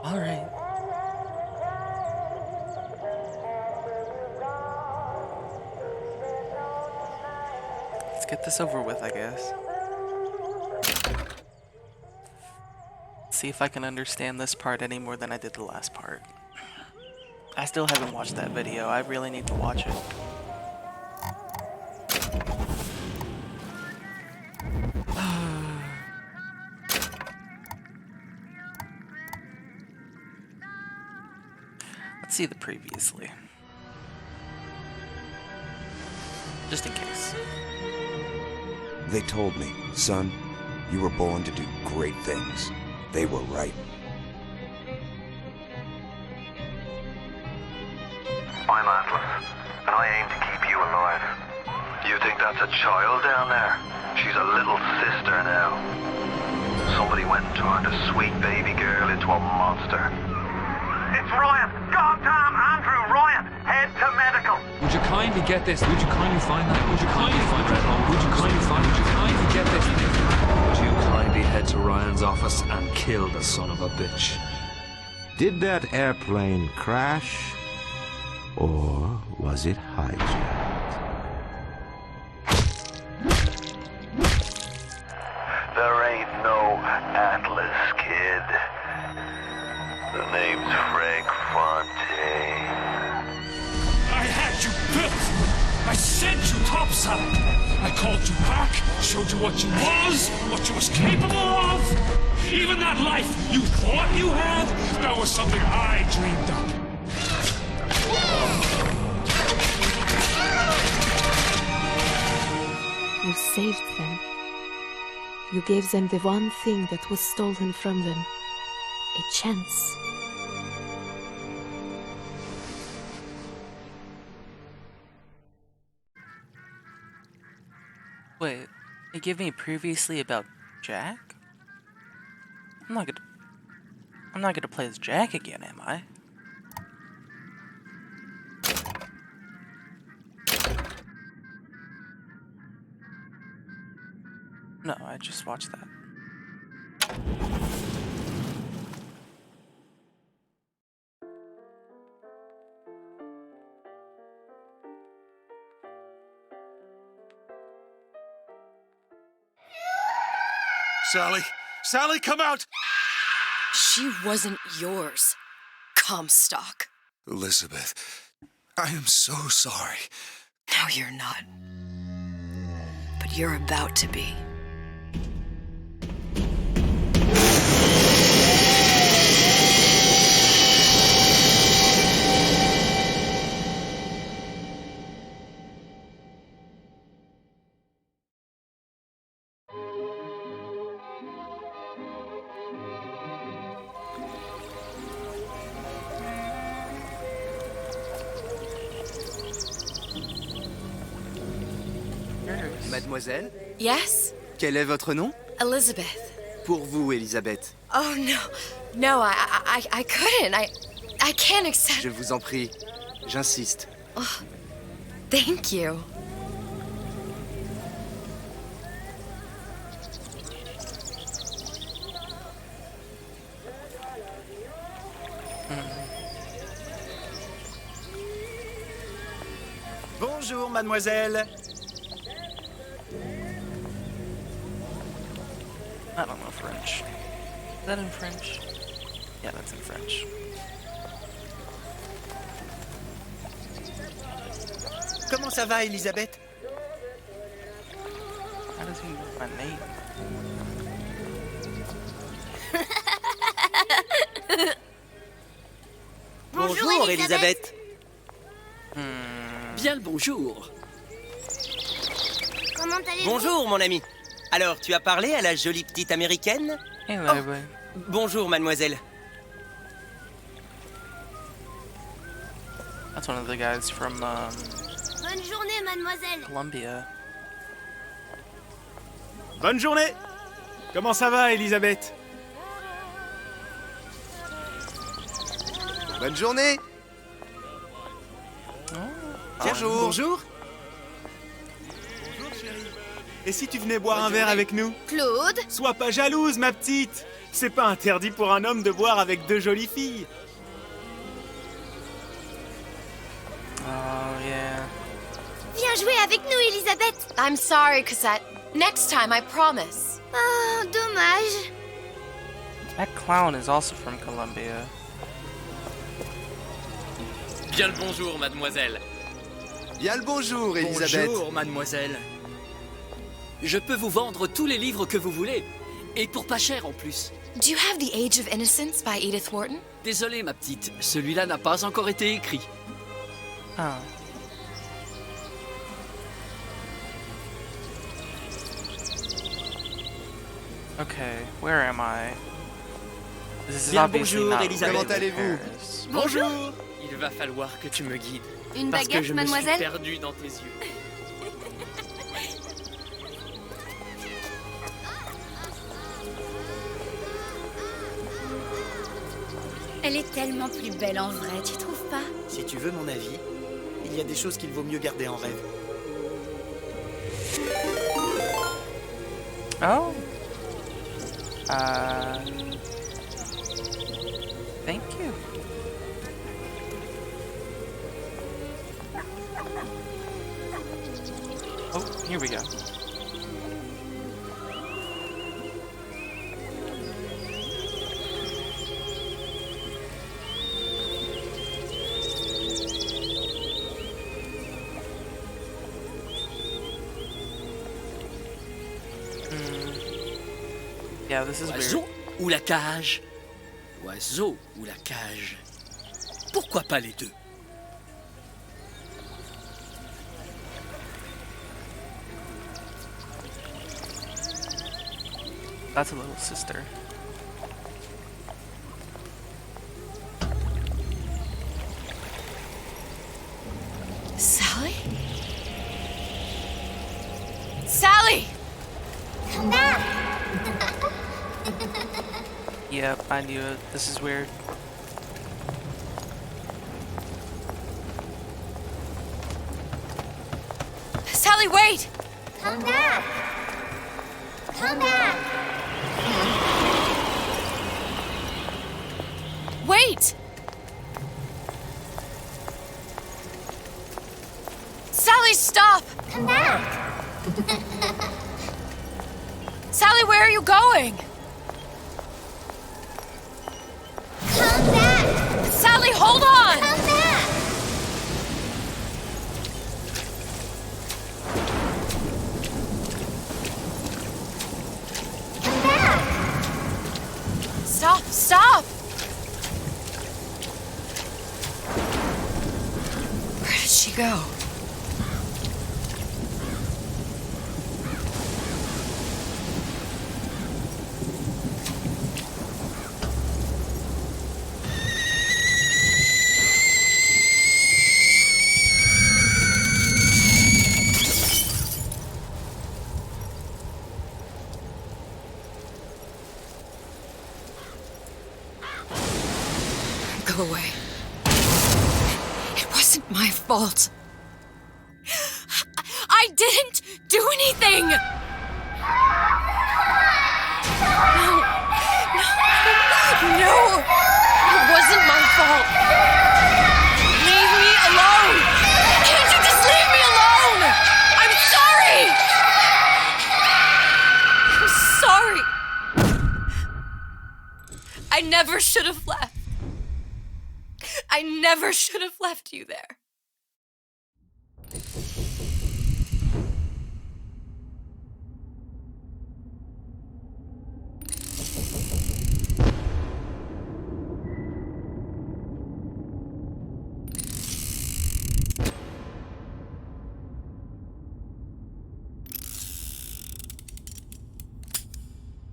Alright. Let's get this over with, I guess. See if I can understand this part any more than I did the last part. I still haven't watched that video. I really need to watch it. Let's see the previously. Just in case. They told me, son, you were born to do great things. They were right. I'm Atlas, and I aim to keep you alive. You think that's a child down there? She's a little sister now. Somebody went and turned a sweet baby girl into a monster. It's Ryan! Goddamn Andrew Ryan! Head to medical! Would you kindly get this? Would you kindly find that? Would you kindly find Red Home? Would you kindly find? Would you kindly get this? Would you kindly head to Ryan's office and kill the son of a bitch? Did that airplane crash? Or was it hijacked? There ain't no Atlas, kid. The name's Frank Fontaine. I had you built! I sent you topside! I called you back, showed you what you was capable of! Even that life you thought you had, that was something I dreamed up. You saved them. You gave them the one thing that was stolen from them. A chance. Wait, you gave me previously about Jack? I'm not gonna play as Jack again, am I? No, I just watched that. Sally! Sally, come out! She wasn't yours, Comstock. Elizabeth, I am so sorry. No, you're not. But you're about to be. Mademoiselle, Yes? quel est votre nom? Elizabeth. Pour vous, Elisabeth. Oh, no. No, I couldn't. I can't accept... Je vous en prie, j'insiste. Oh, thank you. Bonjour, mademoiselle. I don't know French. Is that in French? Yeah, that's in French. Comment ça va, Elisabeth? How does he know my name? Bonjour, Elisabeth. Bien le bonjour. Comment allez-vous? Bonjour, mon ami. Alors, tu as parlé à la jolie petite américaine? Bonjour, mademoiselle. That's one of the guys from Bonne journée, mademoiselle. Columbia. Bonne journée. Comment ça va, Elisabeth? Bonne journée. Bonjour. Bonjour. Bonjour, chérie. Et si tu venais boire un verre avec nous? Claude? Sois pas jalouse, ma petite. C'est pas interdit pour un homme de boire avec deux jolies filles. Oh, yeah. Viens jouer avec nous, Elisabeth. I'm sorry, Cosette. Next time, I promise. Oh, dommage. That clown is also from Colombia. Bien le bonjour, mademoiselle. Bien le bonjour, Elisabeth. Bonjour, mademoiselle. Je peux vous vendre tous les livres que vous voulez. Et pour pas cher en plus. Do you have The Age of Innocence by Edith Wharton? Désolé, ma petite. Celui-là n'a pas encore été écrit. Oh. Okay, where am I? This is Bien obviously bonjour, not Elisabeth. really Comment allez-vous? Paris. Bonjour. Il va falloir que tu me guides. Une Parce que baguette, je me suis mademoiselle? perdu dans tes yeux. Elle est tellement plus belle en vrai, tu trouves pas? Si tu veux mon avis, il y a des choses qu'il vaut mieux garder en rêve. Oh. Thank you. Oh, here we go. Yeah, this is Oiseau weird. ou la cage? Oiseau ou la cage? Pourquoi pas les deux? That's a little sister. Sally? Sally! Come back! Yep, I knew it. This is weird. Sally, wait! Come back! Come back! Wait! Sally, stop! Come back! Sally, where are you going? Come back! Sally, hold on! Come back! Come back! Stop, stop! Where did she go? Go away. It wasn't my fault. I didn't do anything! No, it wasn't my fault. Leave me alone! Can't you just leave me alone? I'm sorry! I'm sorry. I never should have left. I never should have left you there.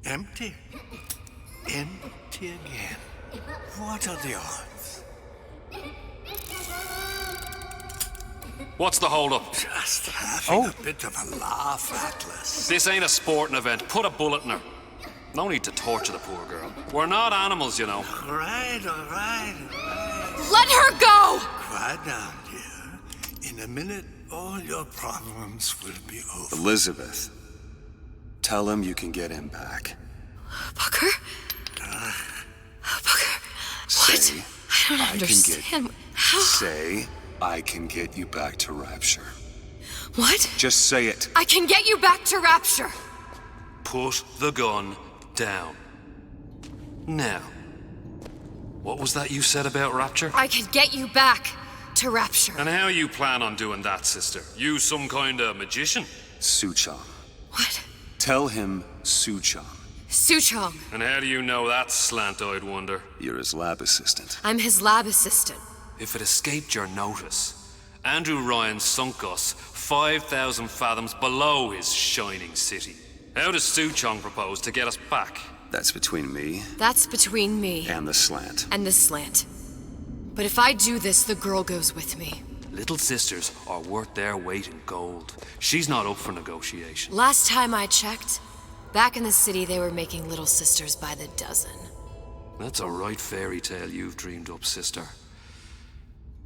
Empty. Empty again. What are the odds? What's the hold-up? Just having a bit of a laugh, Atlas. This ain't a sporting event. Put a bullet in her. No need to torture the poor girl. We're not animals, you know. All right. Let her go! Quiet down, dear. In a minute, all your problems will be over. Elizabeth, Tell him you can get him back. Booker? Booker, Say, what? I don't understand. How? Say, I can get you back to Rapture. What? Just say it. I can get you back to Rapture. Put the gun down. Now, what was that you said about Rapture? I can get you back to Rapture. And how you plan on doing that, sister? You some kind of magician? Suchong. What? Tell him Suchong. Suchong. And how do you know that, slant-eyed wonder? You're his lab assistant. I'm his lab assistant. If it escaped your notice, Andrew Ryan sunk us 5,000 fathoms below his shining city. How does Suchong propose to get us back? That's between me. That's between me. And the slant. And the slant. But if I do this, the girl goes with me. Little sisters are worth their weight in gold. She's not up for negotiation. Last time I checked, back in the city they were making little sisters by the dozen. That's a right fairy tale you've dreamed up, sister.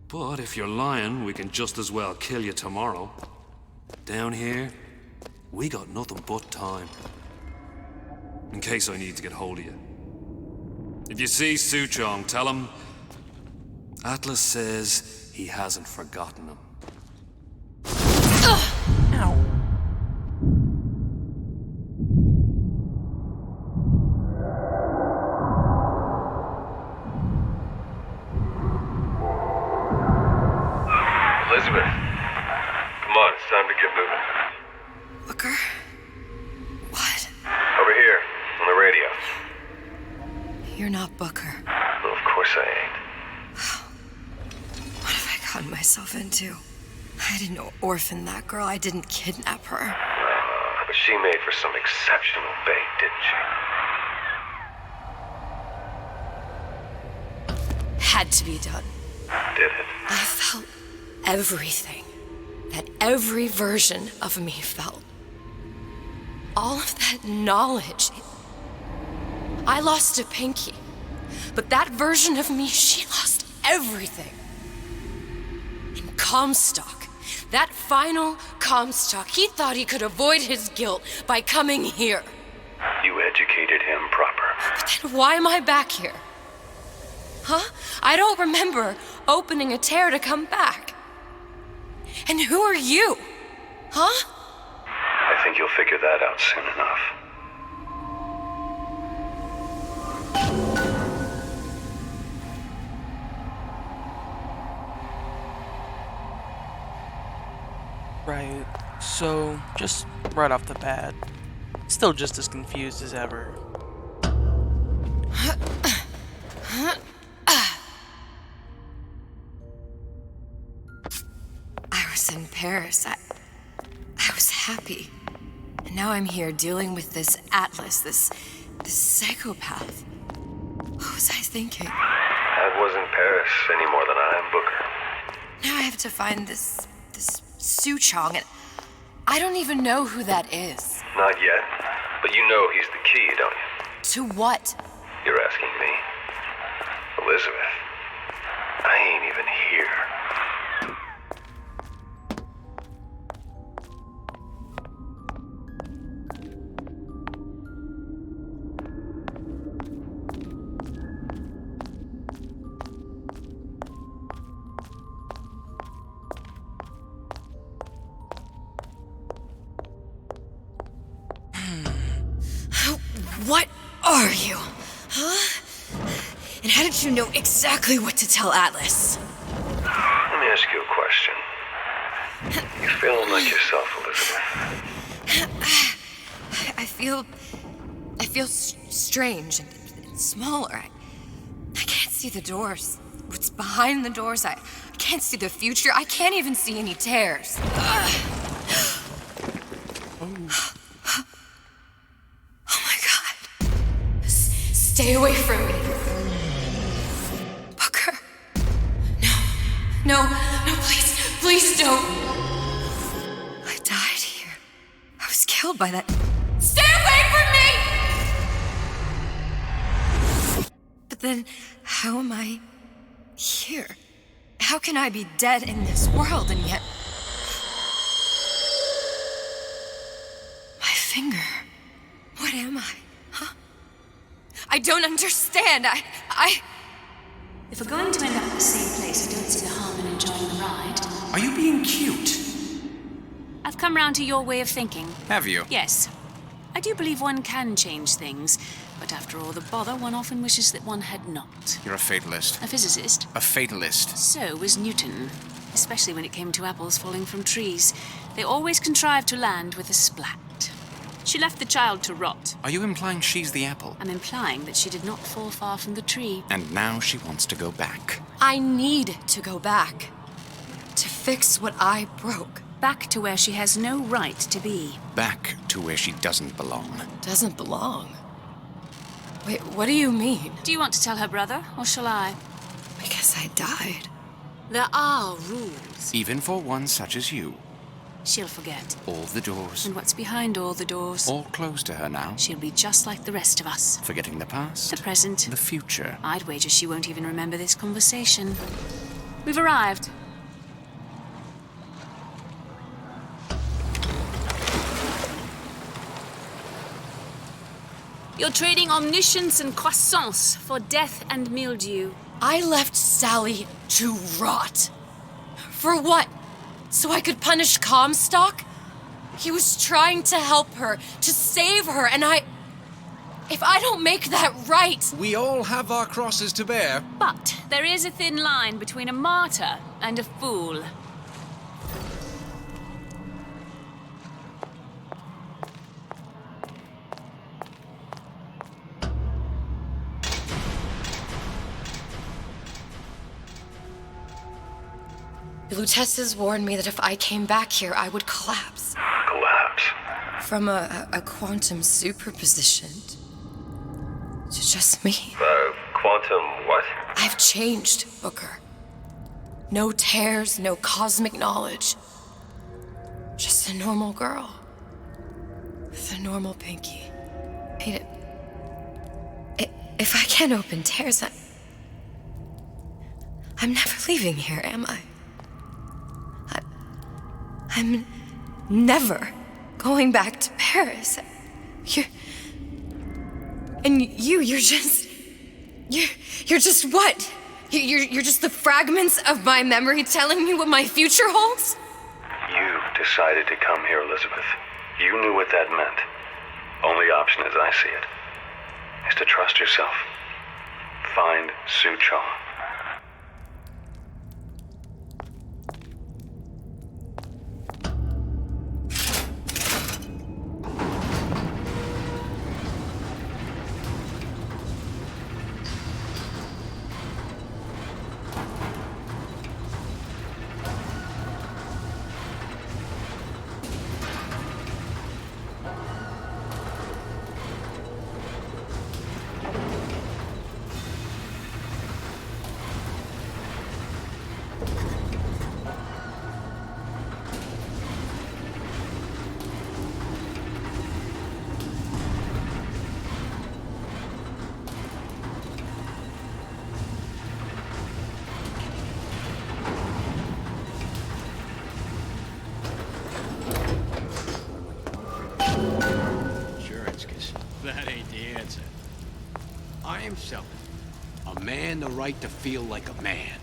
But if you're lying, we can just as well kill you tomorrow. Down here, we got nothing but time. In case I need to get hold of you. If you see Suchong, tell him Atlas says he hasn't forgotten him. Ow. Elizabeth, come on, it's time to get moving. Booker? What? Over here, on the radio. You're not Booker. Well, of course I ain't. What have I gotten myself into? I didn't orphan that girl. I didn't kidnap her. But she made for some exceptional bait, didn't she? Had to be done. Did it? I felt everything that every version of me felt. All of that knowledge. I lost a pinky, but that version of me, she lost everything. And Comstock, that final Comstock, he thought he could avoid his guilt by coming here. You educated him proper. But then why am I back here? Huh? I don't remember opening a tear to come back. And who are you? Huh? I think you'll figure that out soon enough. Right, so just right off the bat, still just as confused as ever. I was in Paris. I was happy. And now I'm here dealing with this Atlas, this psychopath. What was I thinking? I wasn't Paris any more than I am Booker. Now I have to find this Suchong, and I don't even know who that is. Not yet, but you know he's the key, don't you? To what? You're asking me. Elizabeth, I ain't even here. What are you? Huh? And how did you know exactly what to tell Atlas? Let me ask you a question. You feeling like yourself, Elizabeth? I feel strange and smaller. I can't see the doors. What's behind the doors? I can't see the future. I can't even see any tears. Stay away from me. Booker. No, please don't. I died here. I was killed by that. Stay away from me! But then, how am I here? How can I be dead in this world and yet... My finger. I don't understand. If we're going to end up at the same place, I don't see the harm in enjoying the ride. Are you being cute? I've come round to your way of thinking. Have you? Yes. I do believe one can change things, but after all the bother, one often wishes that one had not. You're a fatalist. A physicist. A fatalist. So was Newton, especially when it came to apples falling from trees. They always contrived to land with a splat. She left the child to rot. Are you implying she's the apple? I'm implying that she did not fall far from the tree. And now she wants to go back. I need to go back. To fix what I broke. Back to where she has no right to be. Back to where she doesn't belong. Doesn't belong? Wait, what do you mean? Do you want to tell her brother, or shall I? Because I died. There are rules. Even for one such as you. She'll forget. All the doors. And what's behind all the doors? All closed to her now. She'll be just like the rest of us. Forgetting the past. The present. The future. I'd wager she won't even remember this conversation. We've arrived. You're trading omniscience and croissance for death and mildew. I left Sally to rot. For what? So I could punish Comstock? He was trying to help her, to save her, and if I don't make that right... We all have our crosses to bear. But there is a thin line between a martyr and a fool. Lutesses warned me that if I came back here, I would collapse. Collapse? From a quantum superposition to just me. Quantum what? I've changed, Booker. No tears, no cosmic knowledge. Just a normal girl. With a normal pinky. If I can't open tears, I'm never leaving here, am I? I'm never going back to Paris. You're just what? You're just the fragments of my memory telling me what my future holds? You decided to come here, Elizabeth. You knew what that meant. Only option, as I see it, is to trust yourself. Find Suchong. That ain't the answer. I am selling a man the right to feel like a man.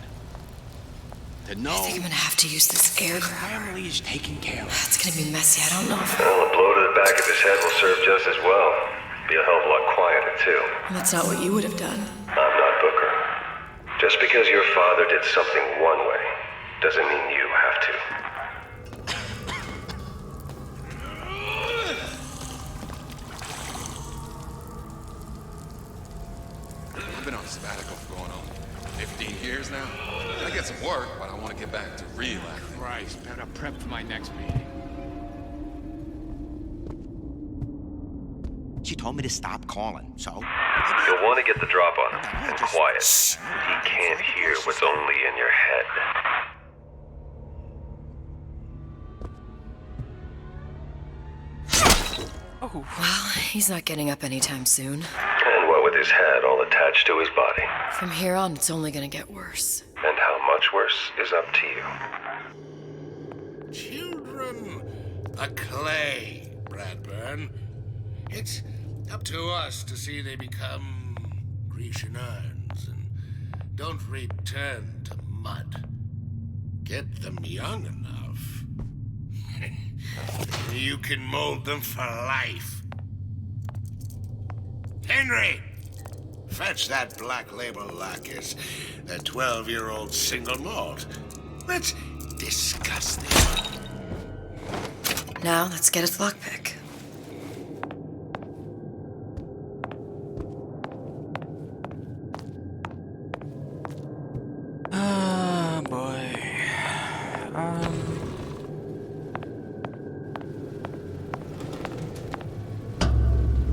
To know... I think I'm gonna have to use this air grabber. Family is taken care of. It's gonna be messy, I don't know if... Well, a blow to the back of his head will serve just as well. Be a hell of a lot quieter, too. That's not what you would have done. I'm not Booker. Just because your father did something one way, doesn't mean you have to. I've been on a sabbatical for going on 15 years now. I get some work, but I want to get back to real acting. Christ, better prep for my next meeting. She told me to stop calling, so... You'll want to get the drop on him. And quiet. He can't hear what's only in your head. Well, he's not getting up anytime soon. And what with his head all attached to his body. From here on, it's only gonna get worse. And how much worse is up to you. Children, a clay, Bradburn. It's up to us to see they become Grecian urns and don't return to mud. Get them young enough. You can mold them for life. Henry! Fetch that Black Label Lacquers, that 12-year-old single malt. Let's discuss this. Now, let's get its lockpick. Oh, boy.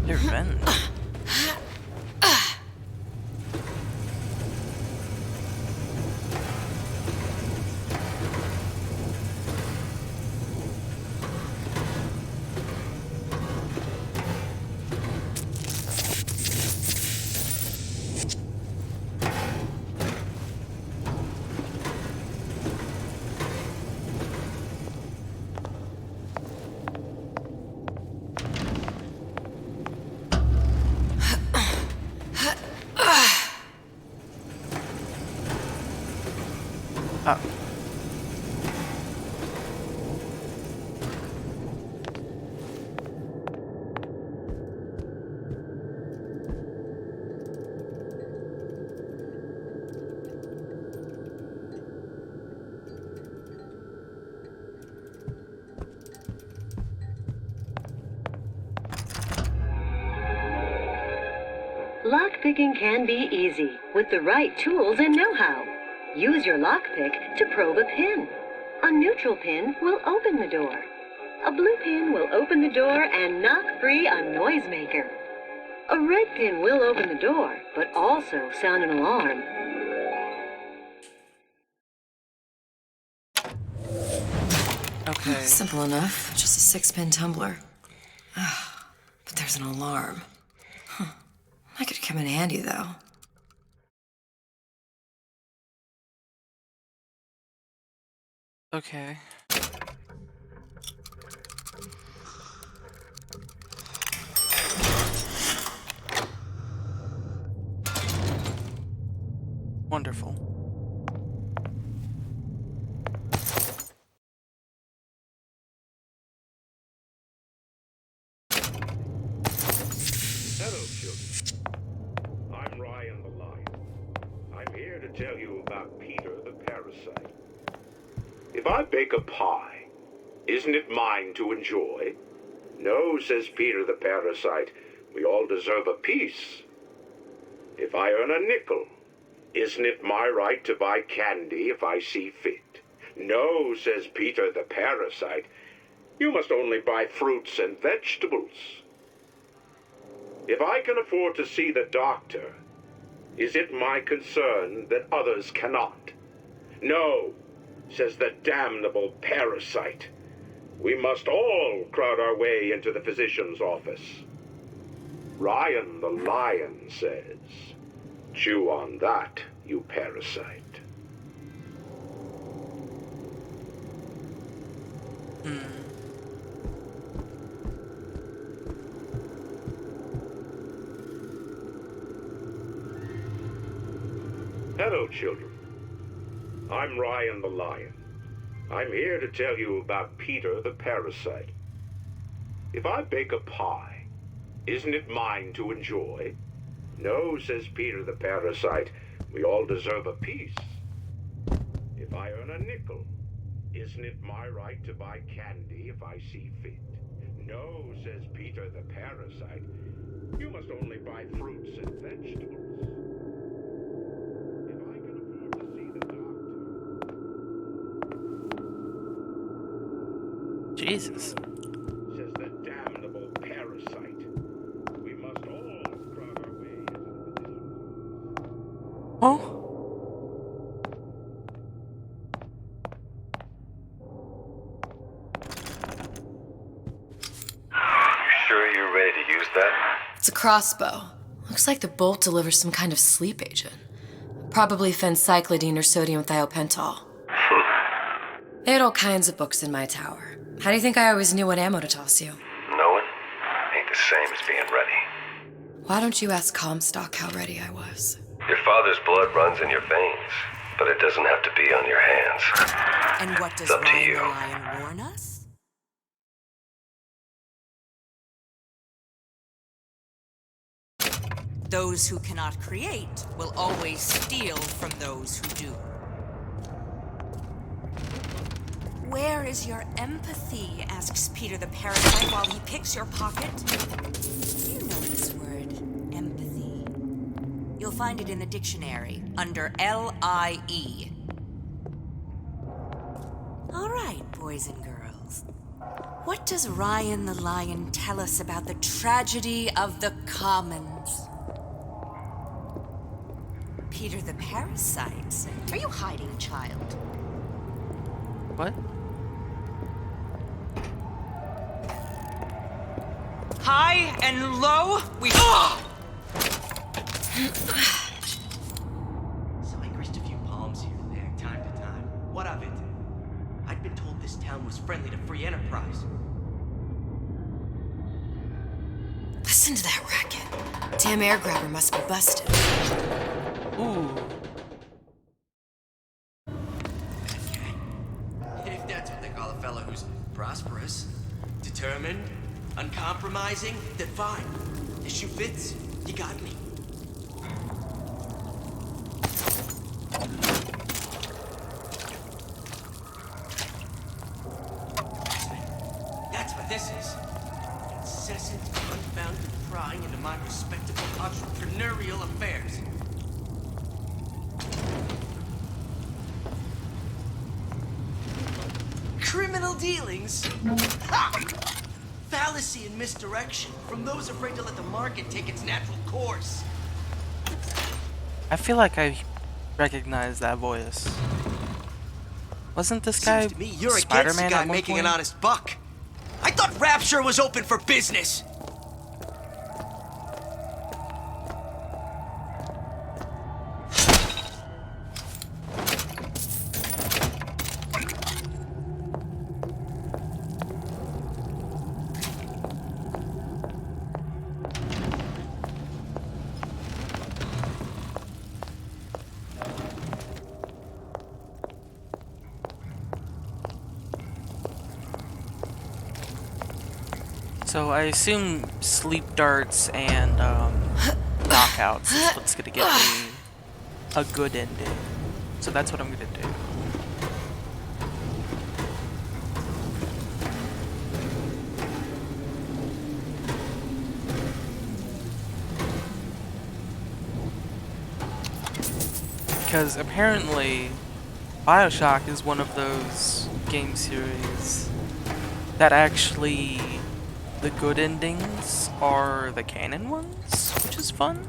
Your vent. Lockpicking can be easy with the right tools and know-how. Use your lockpick to probe a pin. A neutral pin will open the door. A blue pin will open the door and knock free a noisemaker. A red pin will open the door, but also sound an alarm. Okay. Simple enough. Just a 6-pin tumbler. But there's an alarm. That could come in handy, though. Okay. Wonderful. Hello, children. I'm Ryan the Lion. I'm here to tell you about Peter the Parasite. If I bake a pie, isn't it mine to enjoy? No, says Peter the Parasite. We all deserve a piece. If I earn a nickel, isn't it my right to buy candy if I see fit? No, says Peter the Parasite. You must only buy fruits and vegetables. If I can afford to see the doctor, is it my concern that others cannot? No, says the damnable Parasite. We must all crowd our way into the physician's office. Ryan the Lion says, chew on that, you parasite. Hello, children. I'm Ryan the Lion. I'm here to tell you about Peter the Parasite. If I bake a pie, isn't it mine to enjoy? No, says Peter the Parasite. We all deserve a piece. If I earn a nickel, isn't it my right to buy candy if I see fit? No, says Peter the Parasite. You must only buy fruits and vegetables. Jesus. Says the damnable Parasite. We must all crowd our way into the physician's Oh? You sure you're ready to use that? It's a crossbow. Looks like the bolt delivers some kind of sleep agent. Probably phencyclidine or sodium thiopental. They had all kinds of books in my tower. How do you think I always knew what ammo to toss you? Knowing ain't the same as being ready. Why don't you ask Comstock how ready I was? Your father's blood runs in your veins, but it doesn't have to be on your hands. And what does It's up to Ryan you. the Lion warn us? Those who cannot create will always steal from those who do. Where is your empathy? Asks Peter the Parasite while he picks your pocket. You know this word, empathy. You'll find it in the dictionary under L-I-E. All right, boys and girls. What does Ryan the Lion tell us about the tragedy of the commons? Peter the Parasite. Are you hiding, child? What? High and low, we... So I grist a few palms here and there, time to time. What of it? I'd been told this town was friendly to free enterprise. Listen to that racket. Damn air grabber must be busted. Ooh. If that's what they call a fellow who's prosperous, determined, uncompromising, then fine. The shoe fits, you got me. That's what this is. Incessant, unfounded prying into my respectable entrepreneurial affairs. Criminal dealings? Ha! Fallacy and misdirection from those afraid to let the market take its natural course. I feel like I recognize that voice. Wasn't this guy Seems to me you're against Spider-Man a guy at one making point? an honest buck. I thought Rapture was open for business. So I assume sleep darts and knockouts is what's gonna get me a good ending. So that's what I'm gonna do. Because apparently BioShock is one of those game series that actually the good endings are the canon ones, which is fun.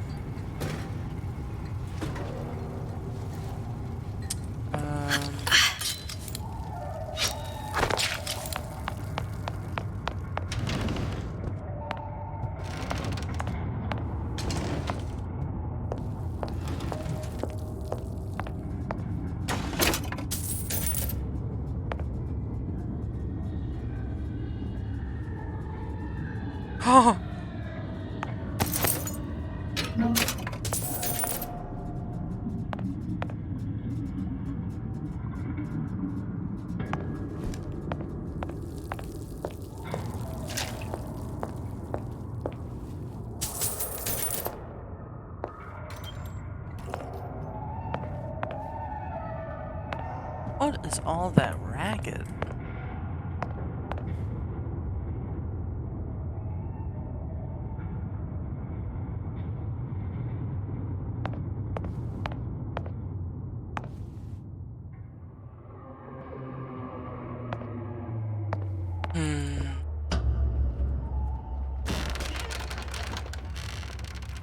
Oh. What is all that racket?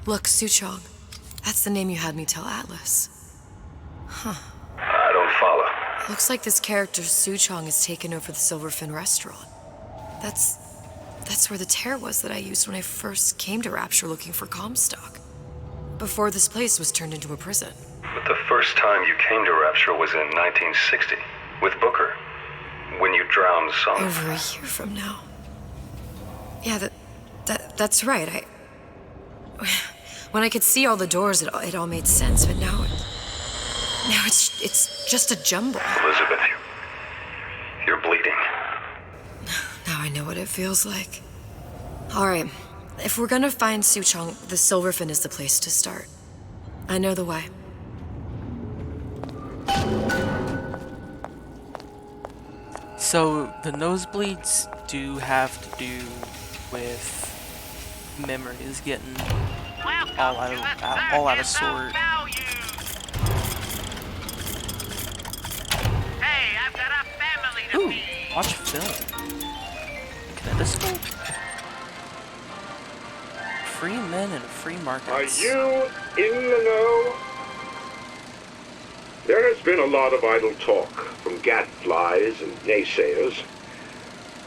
Look, Suchong. That's the name you had me tell Atlas. Huh. I don't follow. Looks like this character Suchong has taken over the Silverfin restaurant. That's where the tear was that I used when I first came to Rapture looking for Comstock. Before this place was turned into a prison. But the first time you came to Rapture was in 1960, with Booker, when you drowned some... Over a year from now. Yeah, that's right. When I could see all the doors, it all made sense, but now it's just a jumble. Elizabeth, you're bleeding. Now I know what it feels like. All right, if we're gonna find Suchong, the Silverfin is the place to start. I know the way. So the nosebleeds do have to do with memories getting all out of sort. Ooh, watch film. Kinetoscope. Free men and free markets. Are you in the know? There has been a lot of idle talk from gadflies and naysayers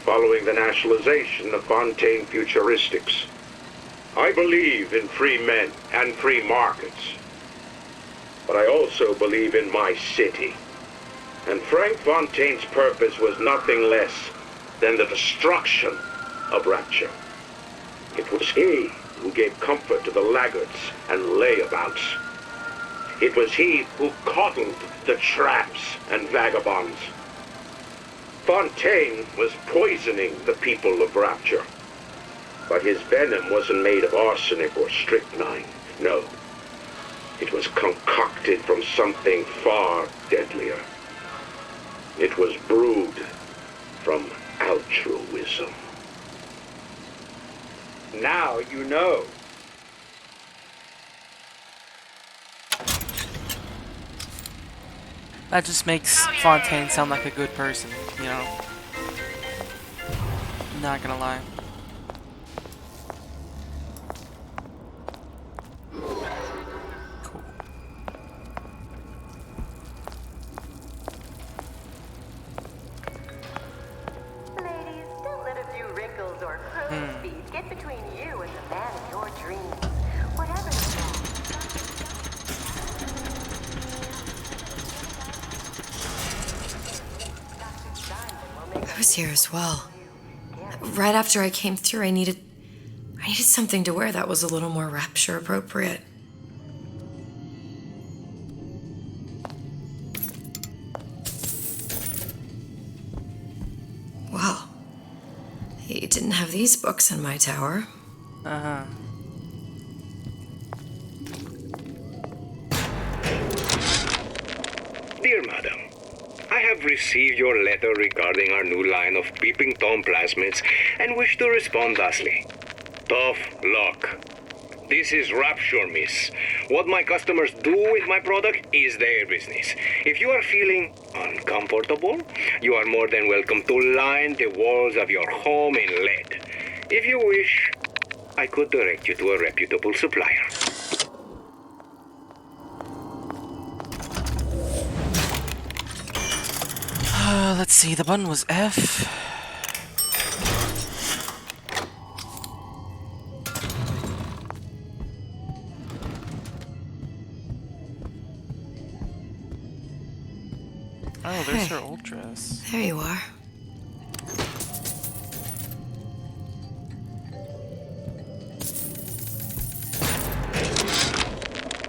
following the nationalization of Fontaine Futuristics. I believe in free men and free markets, but I also believe in my city. And Frank Fontaine's purpose was nothing less than the destruction of Rapture. It was he who gave comfort to the laggards and layabouts. It was he who coddled the tramps and vagabonds. Fontaine was poisoning the people of Rapture. But his venom wasn't made of arsenic or strychnine. No. It was concocted from something far deadlier. It was brewed from altruism. Now you know. That just makes Fontaine sound like a good person, you know? Not gonna lie. Cool. Ladies, don't let a few wrinkles or crow's feet get between you and the man of your dreams. Whatever the I was here as well. Right after I came through, I needed something to wear that was a little more Rapture appropriate. Well, he didn't have these books in my tower. Uh-huh. Dear Madam, I have received your letter regarding our new line of Peeping Tom plasmids and wish to respond thusly. Tough luck. This is Rapture, miss. What my customers do with my product is their business. If you are feeling uncomfortable, you are more than welcome to line the walls of your home in lead. If you wish, I could direct you to a reputable supplier. Let's see, the button was F. Oh, there's her old dress. There you are.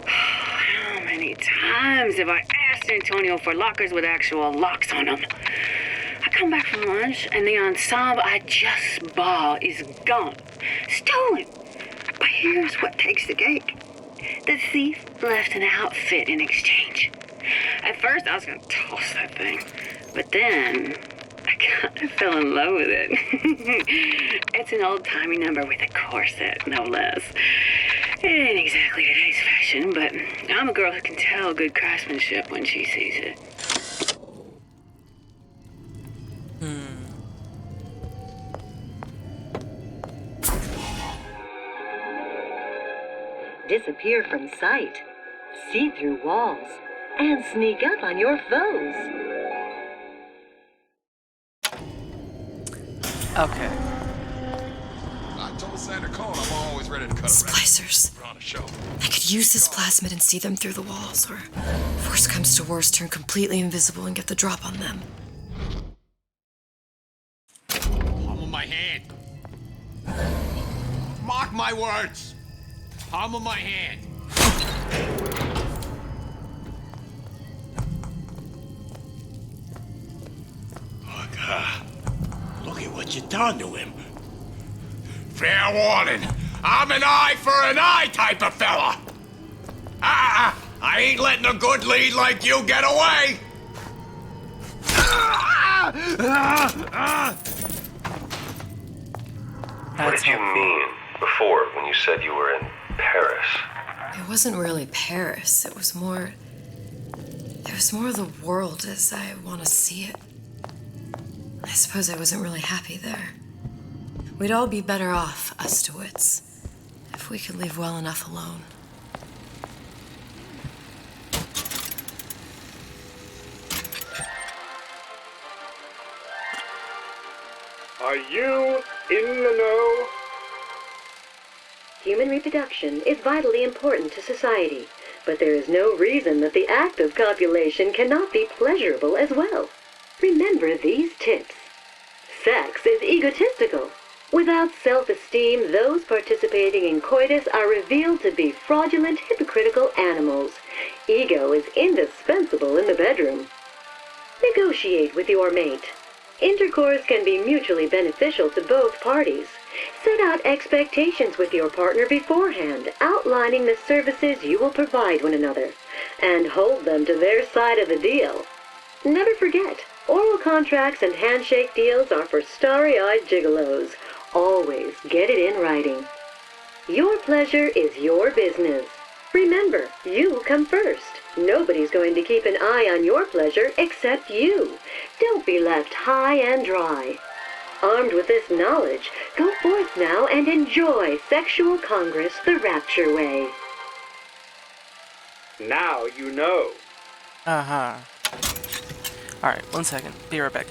How many times have I asked Antonio for lockers with actual locks on them? I come back from lunch and the ensemble I just bought is gone. Stolen. But here's what takes the cake. The thief left an outfit in exchange. At first I was gonna toss that thing, but then I kind of fell in love with it. It's an old-timey number with a corset, no less. It ain't exactly today's fashion, but I'm a girl who can tell good craftsmanship when she sees it. disappear from sight, see through walls, and sneak up on your foes. Okay. I told Santa Cone I'm always ready to cut Splicers. We're on a show. I could use this plasmid and see them through the walls, or if worst comes to worst, turn completely invisible and get the drop on them. Palm of my hand. Mark my words. Palm of my hand. Look at what you done to him. Fair warning. I'm an eye for an eye type of fella. I ain't letting a good lead like you get away. What did you mean before when you said you were in Paris? It wasn't really Paris. It was more of the world as I want to see it. I suppose I wasn't really happy there. We'd all be better off, us DeWitts, if we could leave well enough alone. Are you in the know? Human reproduction is vitally important to society, but there is no reason that the act of copulation cannot be pleasurable as well. Remember these tips. Sex is egotistical. Without self-esteem, those participating in coitus are revealed to be fraudulent, hypocritical animals. Ego is indispensable in the bedroom. Negotiate with your mate. Intercourse can be mutually beneficial to both parties. Set out expectations with your partner beforehand, outlining the services you will provide one another, and hold them to their side of the deal. Never forget, oral contracts and handshake deals are for starry-eyed gigolos. Always get it in writing. Your pleasure is your business. Remember, you come first. Nobody's going to keep an eye on your pleasure except you. Don't be left high and dry. Armed with this knowledge, go forth now and enjoy Sexual Congress the Rapture way. Now you know. Uh-huh. Alright, 1 second. Be right back.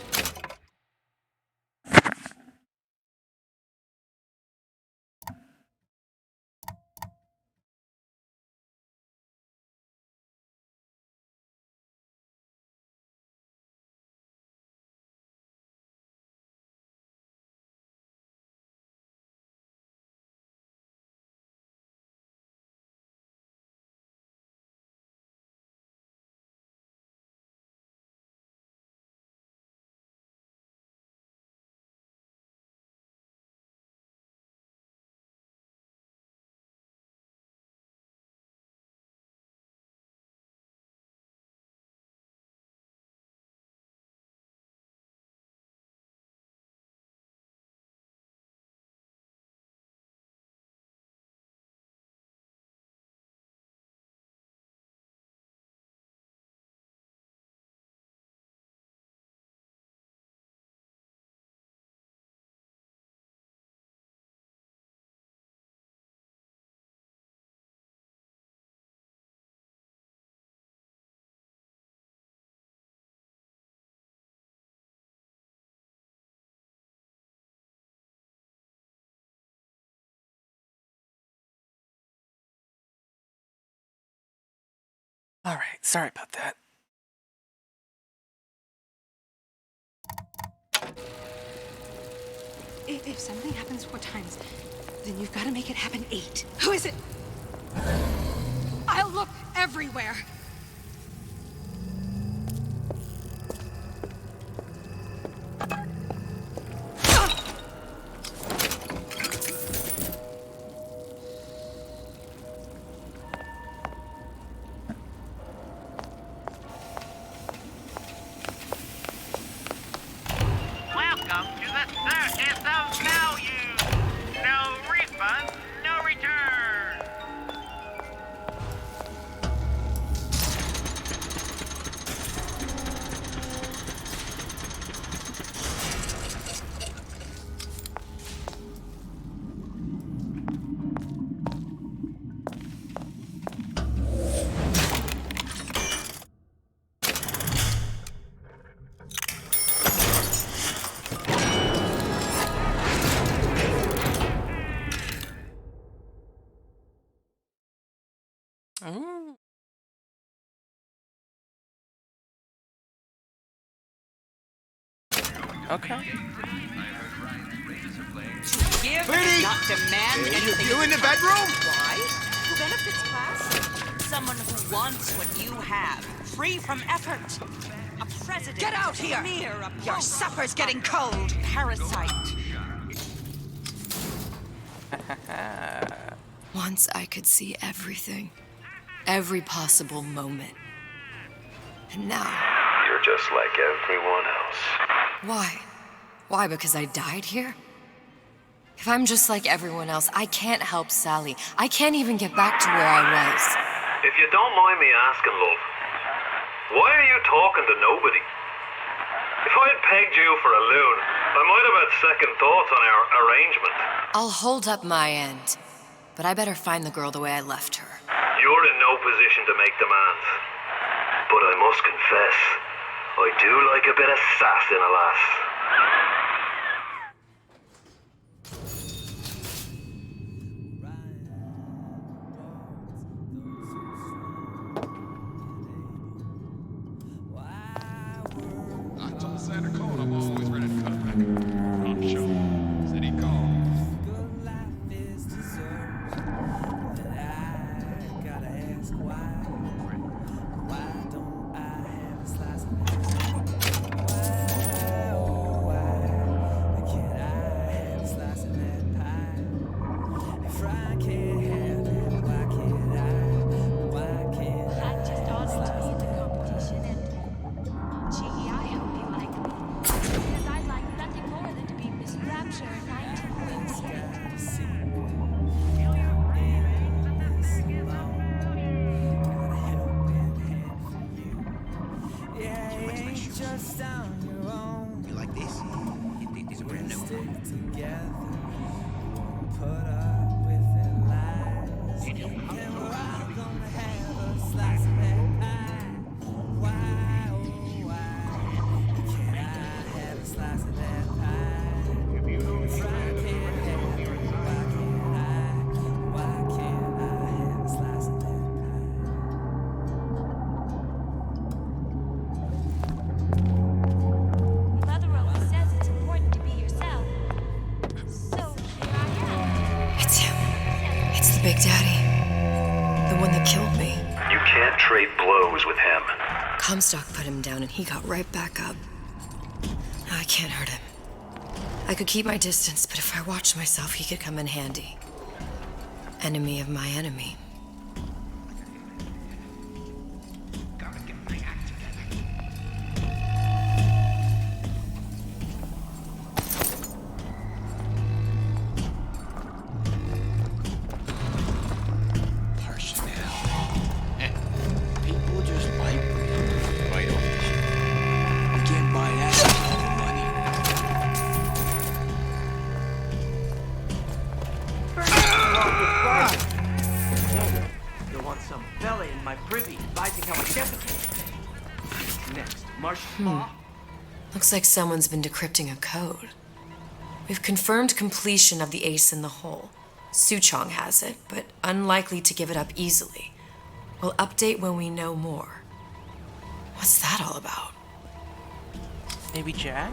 Alright, sorry about that. If something happens 4 times, then you've got to make it happen 8. Who is it? I'll look everywhere. Welcome to the circus of value. No refunds, no returns. Oh. Okay. Give Lady! and not demand anything. You in the bedroom? Why? Who benefits, class? Someone who wants what you have, free from effort. A president. Get out here! Premier, a Your supper's getting cold! parasite. Once I could see everything. Every possible moment. And now... You're just like everyone else. Why? Why, because I died here? If I'm just like everyone else, I can't help Sally. I can't even get back to where I was. If you don't mind me asking, love, why are you talking to nobody? If I had pegged you for a loon, I might have had second thoughts on our arrangement. I'll hold up my end. But I better find the girl the way I left her. You're in no position to make demands. But I must confess, I do like a bit of sass in a lass. I told Santa Claus I'm always ready to cut a record. I'm sure. Said he called. You like this? These are brand new. It's him. It's the Big Daddy. The one that killed me. You can't trade blows with him. Comstock put him down and he got right back up. Now I can't hurt him. I could keep my distance, but if I watched myself, he could come in handy. Enemy of my enemy. People just like right off the ship. You can't buy that with money. You'll want some fella in my privy advising how I defecate. Next, Martian law. Looks like someone's been decrypting a code. We've confirmed completion of the ace in the hole. Suchong has it, but unlikely to give it up easily. We'll update when we know more. What's that all about? Maybe Jack?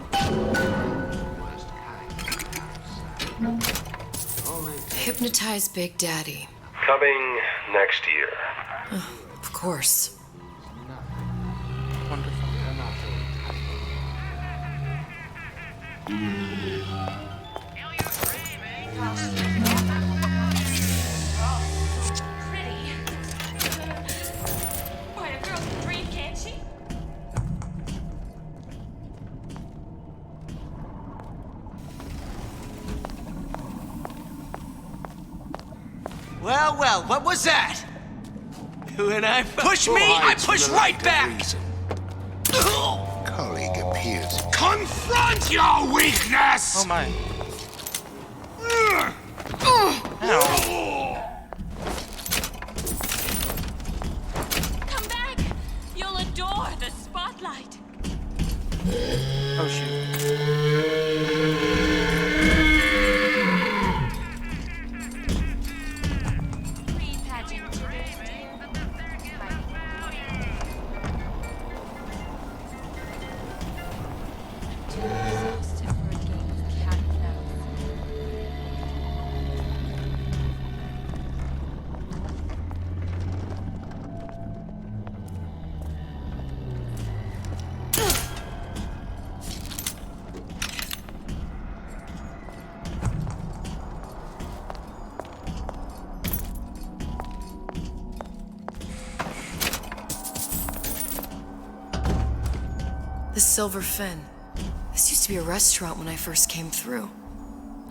Hypnotize Big Daddy. Coming next year. Of course. Wonderful. Pretty. Boy, a girl can dream, can't she? Well, well, what was that? When I push me, I push right back. Colleague appears. Confront your weakness! Oh my. Come back! You'll adore the spotlight. Oh shoot. Pre-pageant Silver Fin. This used to be a restaurant when I first came through.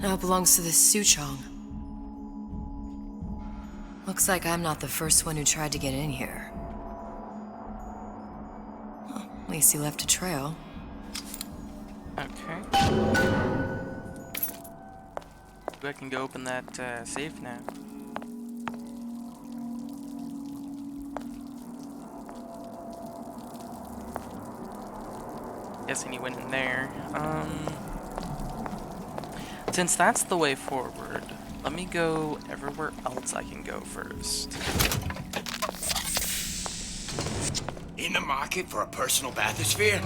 Now it belongs to this Suchong. Looks like I'm not the first one who tried to get in here. Well, at least he left a trail. Okay. Maybe I can go open that safe now. Guessing he went in there. Since that's the way forward, let me go everywhere else I can go first. In the market for a personal bathysphere?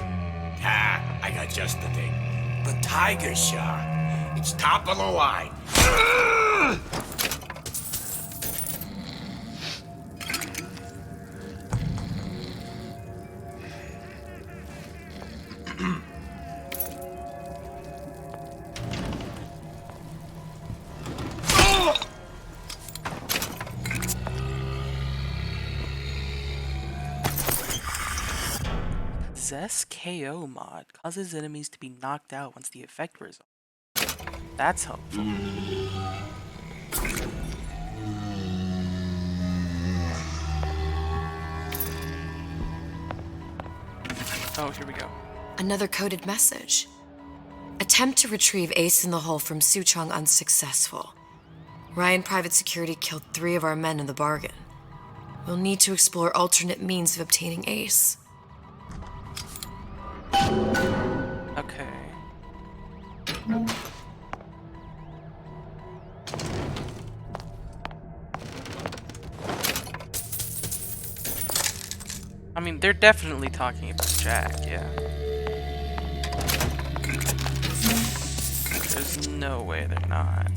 Ah, I got just the thing. The Tiger Shark. It's top of the line. Zest KO mod causes enemies to be knocked out once the effect wears off. That's helpful. Oh, here we go. Another coded message. Attempt to retrieve Ace in the Hole from Suchong unsuccessful. Ryan Private Security killed 3 of our men in the bargain. We'll need to explore alternate means of obtaining Ace. Okay. I mean, they're definitely talking about Jack, yeah. There's no way they're not.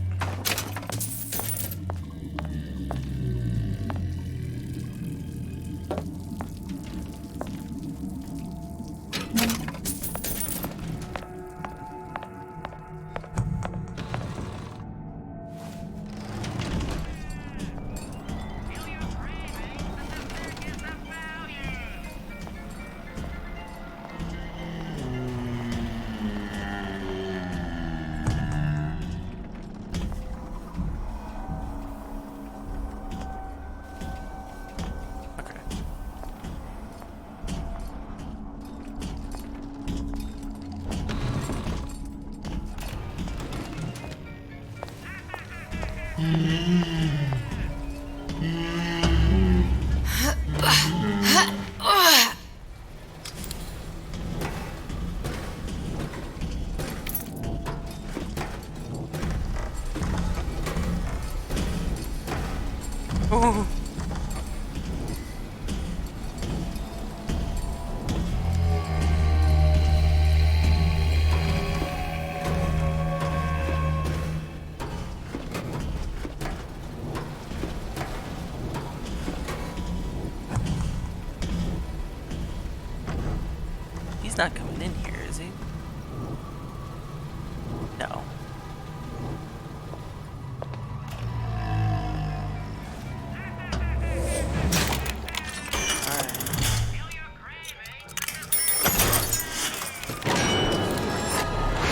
Oh. He's not coming in here, is he? No.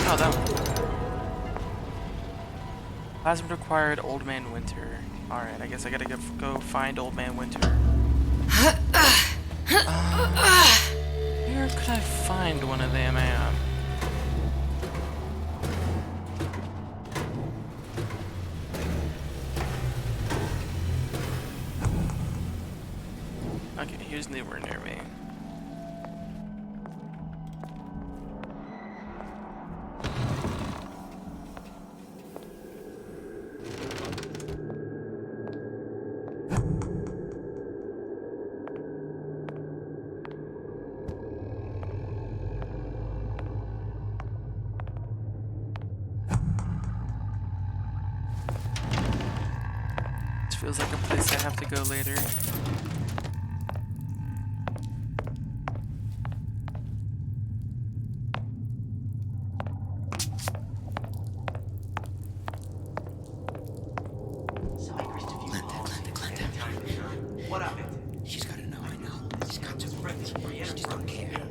Oh, that one. Plasmid required Old Man Winter. Alright, I guess I gotta go find Old Man Winter. Where could I find one of them at? Okay, here's nowhere near me. Feels like a place I have to go later. What of it? She's gotta know, I know. She's got to. She just don't care.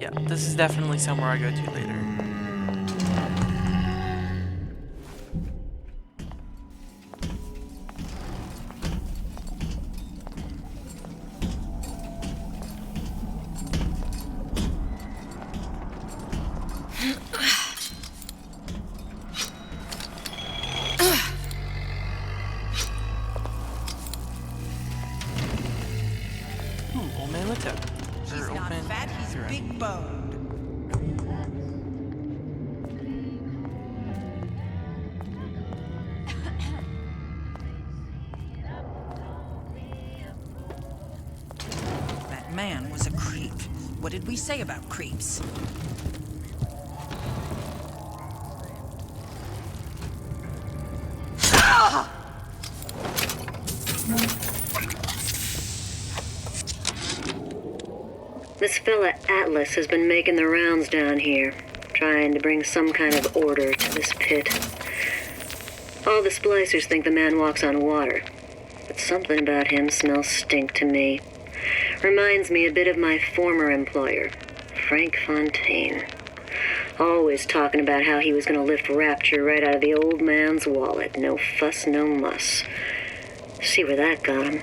Yeah, this is definitely somewhere I go to later. Old Man Lito. He's not fat, he's big boned. That man was a creep. What did we say about creeps? This fella Atlas has been making the rounds down here, trying to bring some kind of order to this pit. All the splicers think the man walks on water, but something about him smells stink to me. Reminds me a bit of my former employer, Frank Fontaine. Always talking about how he was going to lift Rapture right out of the old man's wallet. No fuss, no muss. See where that got him.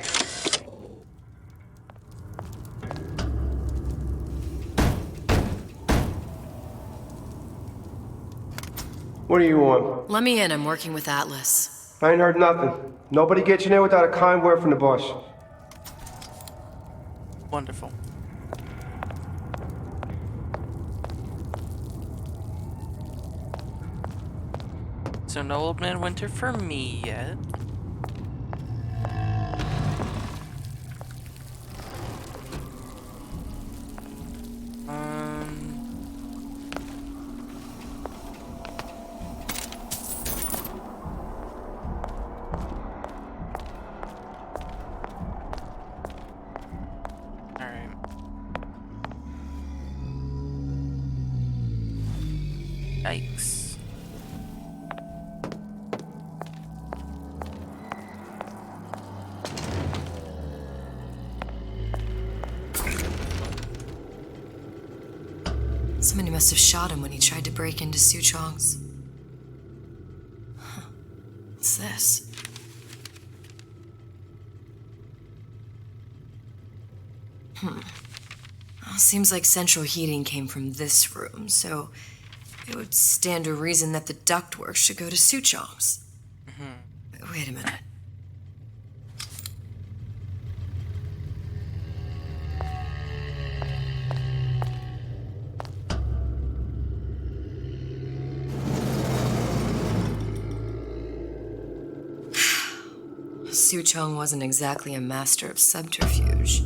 What do you want? Let me in. I'm working with Atlas. I ain't heard nothing. Nobody gets in there without a kind word from the boss. Wonderful. So no Old Man Winter for me yet. Yikes. Somebody must have shot him when he tried to break into Suchong's. Huh. What's this? Well, seems like central heating came from this room, so it would stand to reason that the ductwork should go to Suchong's. Wait a minute. Suchong wasn't exactly a master of subterfuge.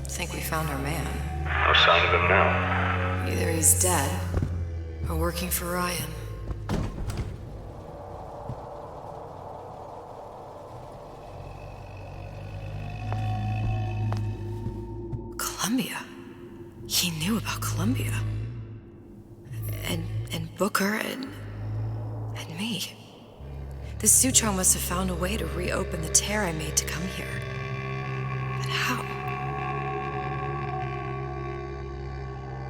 Think we found our man. No sign of him now. Either he's dead or working for Ryan. Columbia. He knew about Columbia. And Booker and me. This Suchong must have found a way to reopen the tear I made to come here. But how?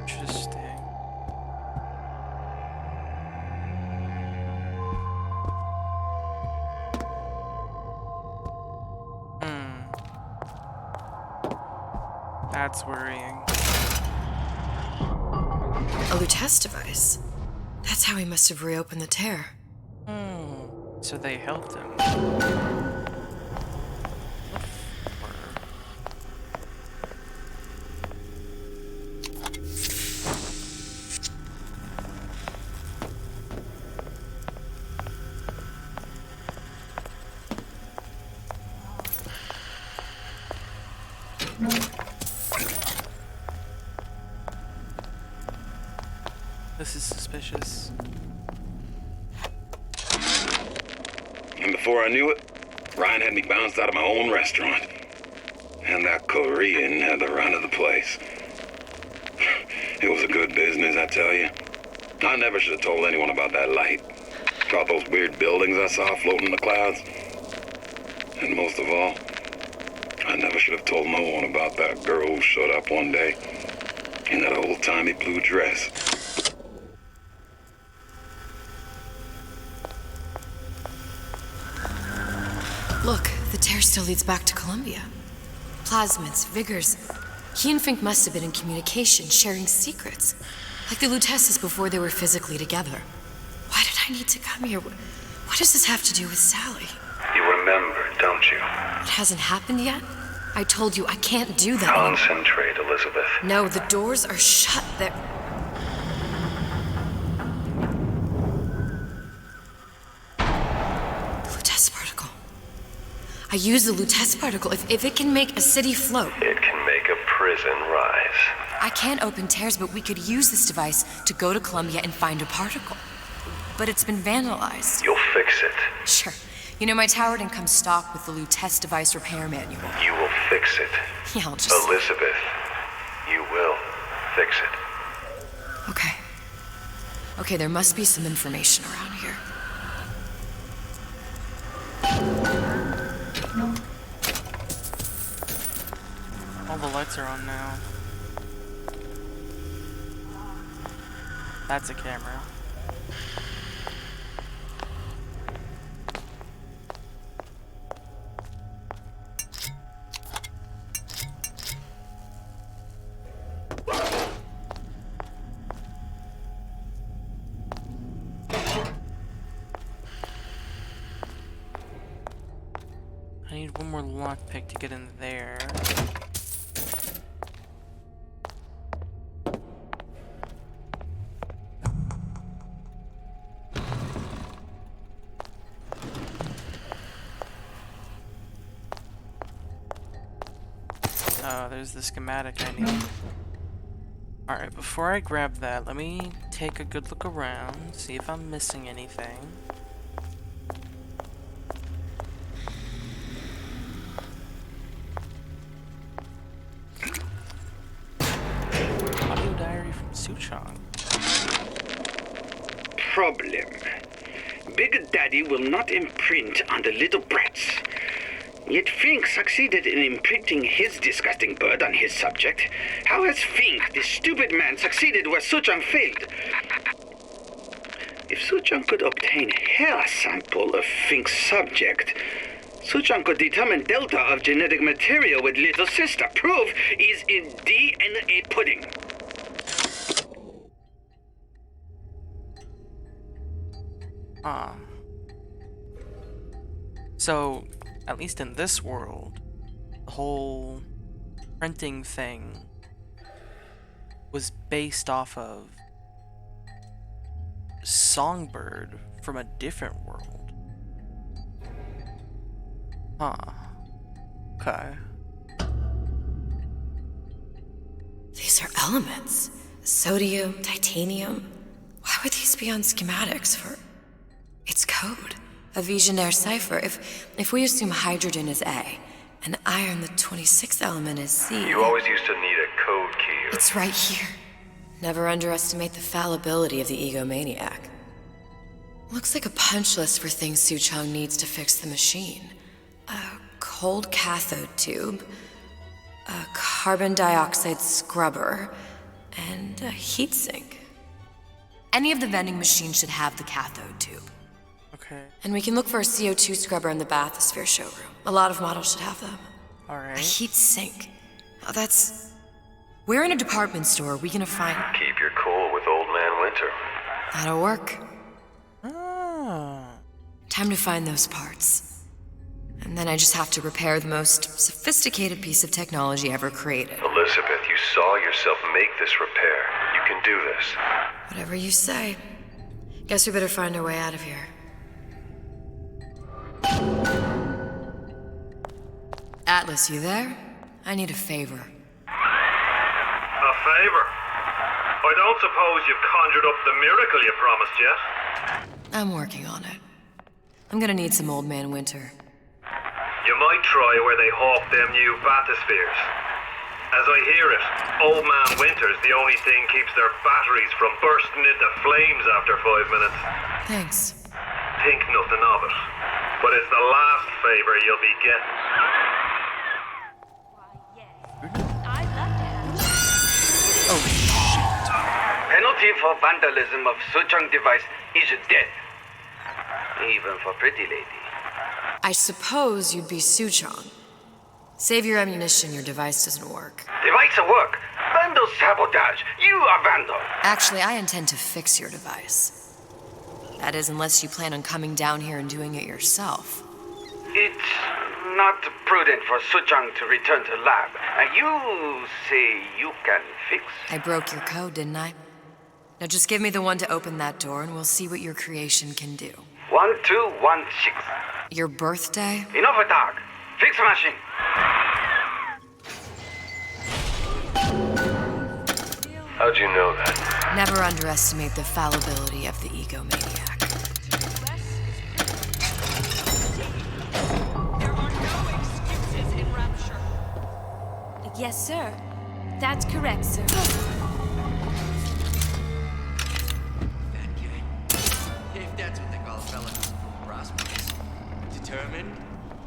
Interesting. That's worrying. A Lutece device. That's how he must have reopened the tear. So they helped him. This is suspicious. And before I knew it, Ryan had me bounced out of my own restaurant. And that Korean had the run of the place. It was a good business, I tell you. I never should have told anyone about that light. About those weird buildings I saw floating in the clouds. And most of all, I never should have told no one about that girl who showed up one day in that old-timey blue dress. Look, the tear still leads back to Columbia. Plasmids, Vigors. He and Fink must have been in communication, sharing secrets. Like the Luteces before they were physically together. Why did I need to come here? What does this have to do with Sally? You remember, don't you? It hasn't happened yet? I told you I can't do that. Concentrate, Elizabeth. No, the doors are shut. They're... The Lutece particle. I use the Lutece particle. If it can make a city float. It can make a prison rise. I can't open tears, but we could use this device to go to Columbia and find a particle. But it's been vandalized. You'll fix it. Sure. You know, my tower didn't come stocked with the Lutece device repair manual. You will fix it. Yeah, I'll just... Elizabeth, you will fix it. Okay. Okay, there must be some information around here. All the lights are on now. That's a camera. I need one more lockpick to get in there. Oh, there's the schematic I need. Alright, before I grab that, let me take a good look around, see if I'm missing anything. Audio diary from Suchong. Problem. Big Daddy will not imprint on the little brats. Yet Fink succeeded in imprinting his disgusting bird on his subject. How has Fink, this stupid man, succeeded where Suchong failed? If Suchong could obtain hair sample of Fink's subject, Suchong could determine delta of genetic material with little sister. Proof is in DNA pudding. So, at least in this world, the whole printing thing was based off of Songbird from a different world. Huh. Okay. These are elements. Sodium, titanium. Why would these be on schematics for... It's code. A Visionaire cipher. If we assume hydrogen is A, and iron, the 26th element, is C... You always used to need a code key. It's right here. Never underestimate the fallibility of the egomaniac. Looks like a punch list for things Suchong needs to fix the machine. A cold cathode tube, a carbon dioxide scrubber, and a heatsink. Any of the vending machines should have the cathode tube. Okay. And we can look for a CO2 scrubber in the Bathysphere showroom. A lot of models should have them. Alright. A heat sink. Oh, that's Where in a department store are we gonna find... Keep your cool with Old Man Winter. That'll work. Ah. Time to find those parts. And then I just have to repair the most sophisticated piece of technology ever created. Elizabeth, you saw yourself make this repair. You can do this. Whatever you say. Guess we better find our way out of here. Atlas, you there? I need a favor. A favor? I don't suppose you've conjured up the miracle you promised yet? I'm working on it. I'm gonna need some Old Man Winter. You might try where they hawk them new bathyspheres. As I hear it, Old Man Winter's the only thing keeps their batteries from bursting into flames after 5 minutes. Thanks. Think nothing of it. But it's the last favor you'll be getting. Oh, shit. Penalty for vandalism of Suchong device is death. Even for pretty lady. I suppose you'd be Suchong. Save your ammunition, your device doesn't work. Device work. Vandal sabotage. You are vandal. Actually, I intend to fix your device. That is, unless you plan on coming down here and doing it yourself. It's not prudent for Suchong to return to lab. You say you can fix? I broke your code, didn't I? Now just give me the one to open that door and we'll see what your creation can do. 1216. Your birthday? Enough talk. Fix machine. How'd you know that? Never underestimate the fallibility of the egomaniac. Yes, sir. That's correct, sir. If that's what they call a fella who's prosperous, determined,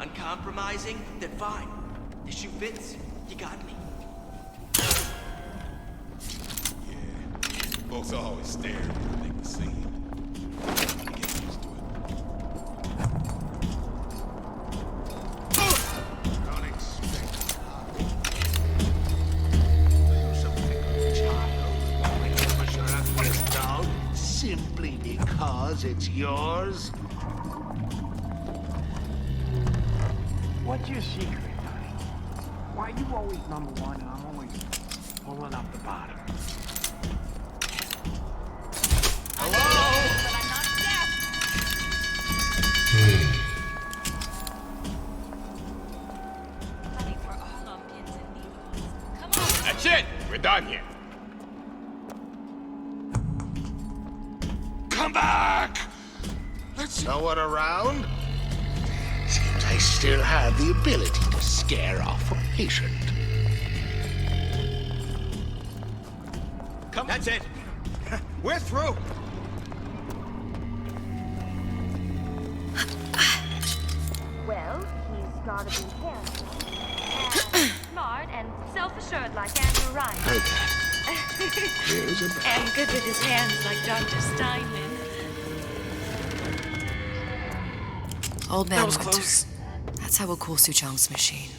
uncompromising, then fine. The shoe fits. You got me. Folks always stare when they make a scene. Get used to it. Don't expect simply because it's yours? What's your secret, honey? Why you always number one and I'm always pulling up the bottom? That's it. We're done here. Come back! No one around? Seems I still have the ability to scare off a patient. Come. That's it. We're through. Well, he's gotta be handsome, and smart, and self-assured like Andrew Ryan. Heard that. Here's a And good with his hands like Dr. Steinman. Old Man That was Winter. close. That's how we'll cool Suchong's machine.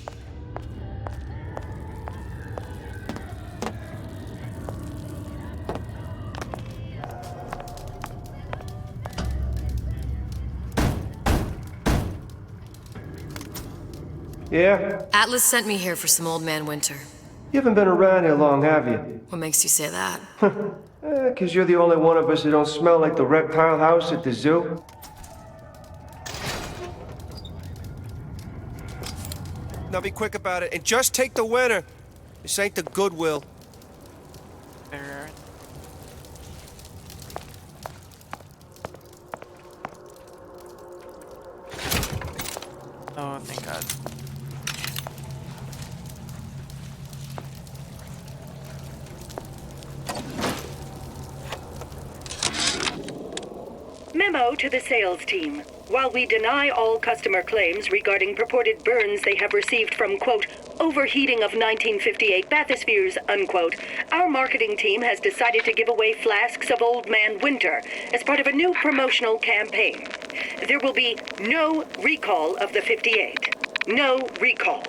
Yeah? Atlas sent me here for some Old Man Winter. You haven't been around here long, have you? What makes you say that? 'Cause you're the only one of us who don't smell like the reptile house at the zoo. Now be quick about it and just take the winner. This ain't the Goodwill. Alright. Oh, thank God. Memo to the sales team. While we deny all customer claims regarding purported burns they have received from, quote, overheating of 1958 bathyspheres, unquote, our marketing team has decided to give away flasks of Old Man Winter as part of a new promotional campaign. There will be no recall of the 58. No recall.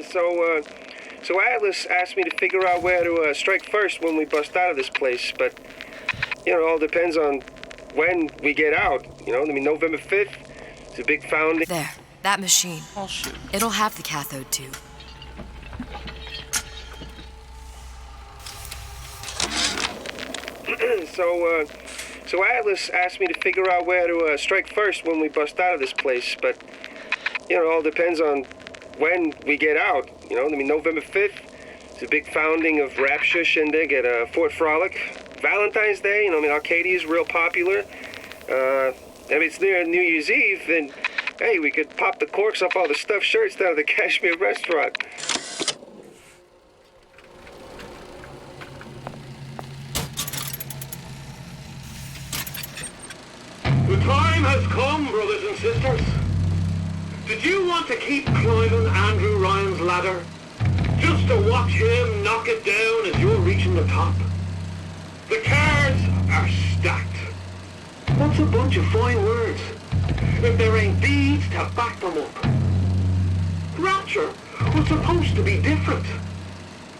So Atlas asked me to figure out where to strike first when we bust out of this place, but, it all depends on when we get out, November 5th, it's a big founding. There, that machine. Oh, shoot. It'll have the cathode too. So Atlas asked me to figure out where to strike first when we bust out of this place, but, it all depends on when we get out, November 5th, it's a big founding of Rapture Shindig at Fort Frolic. Valentine's Day, Arcadia's real popular. It's near New Year's Eve, then, hey, we could pop the corks off all the stuffed shirts down at the Kashmir restaurant. The time has come, brothers and sisters. Did you want to keep climbing Andrew Ryan's ladder? Just to watch him knock it down as you're reaching the top? The cards are stacked. What's a bunch of fine words if there ain't deeds to back them up? Rapture was supposed to be different.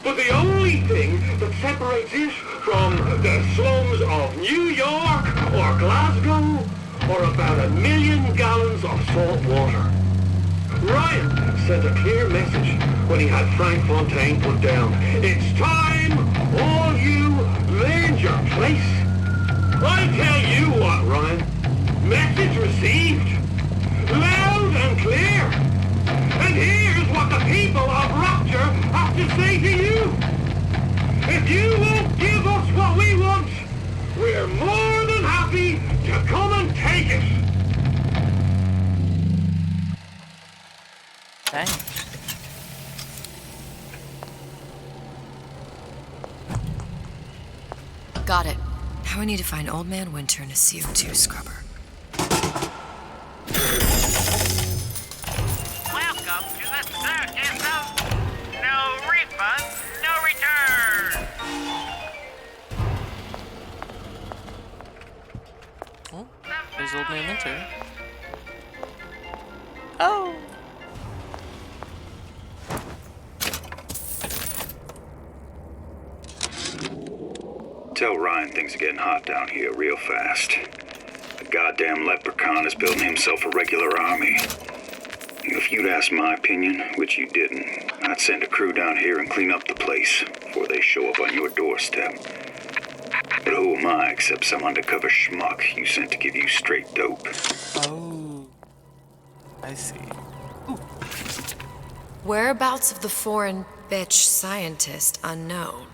But the only thing that separates it from the slums of New York or Glasgow or about 1 million gallons of salt water. Ryan sent a clear message when he had Frank Fontaine put down. It's time all you learned your place. I tell you what, Ryan. Message received. Loud and clear. And here's what the people of Rapture have to say to you. If you won't give us what we want, we're more than happy to come and take it. Dang. Got it. Now we need to find Old Man Winter and a CO2 scrubber. Welcome to the circus of no refund, no return. Oh, there's Old Man Winter. Oh. Tell Ryan things are getting hot down here real fast. The goddamn leprechaun is building himself a regular army. If you'd asked my opinion, which you didn't, I'd send a crew down here and clean up the place before they show up on your doorstep. But who am I except some undercover schmuck you sent to give you straight dope? Oh. I see. Whereabouts of the foreign bitch scientist unknown.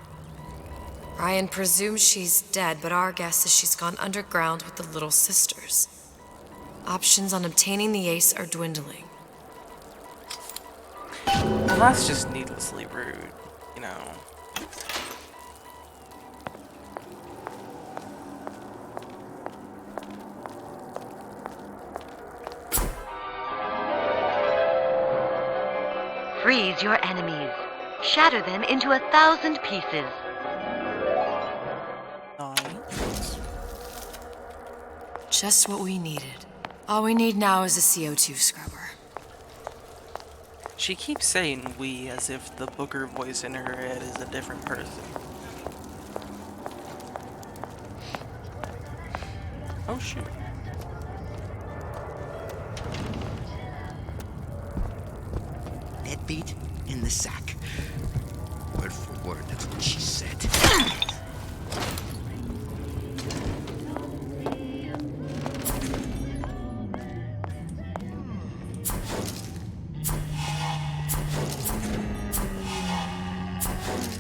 Ryan presumes she's dead, but our guess is she's gone underground with the Little Sisters. Options on obtaining the ace are dwindling. Well, that's just needlessly rude, Freeze your enemies. Shatter them into 1,000 pieces. Just what we needed. All we need now is a CO2 scrubber. She keeps saying we as if the booger voice in her head is a different person. Oh shoot. Deadbeat in the sack. Word for word, that's what she said.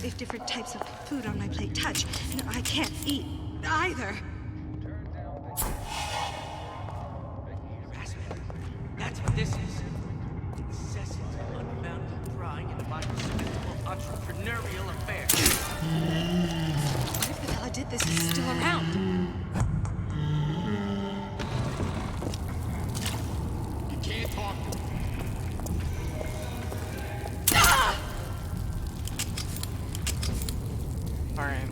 If different types of food on my plate touch, and I can't eat either. That's what this is. Incessant, unbounded prying into my respectable entrepreneurial affairs. What if the fella did this is still around? You can't talk to me. Alright.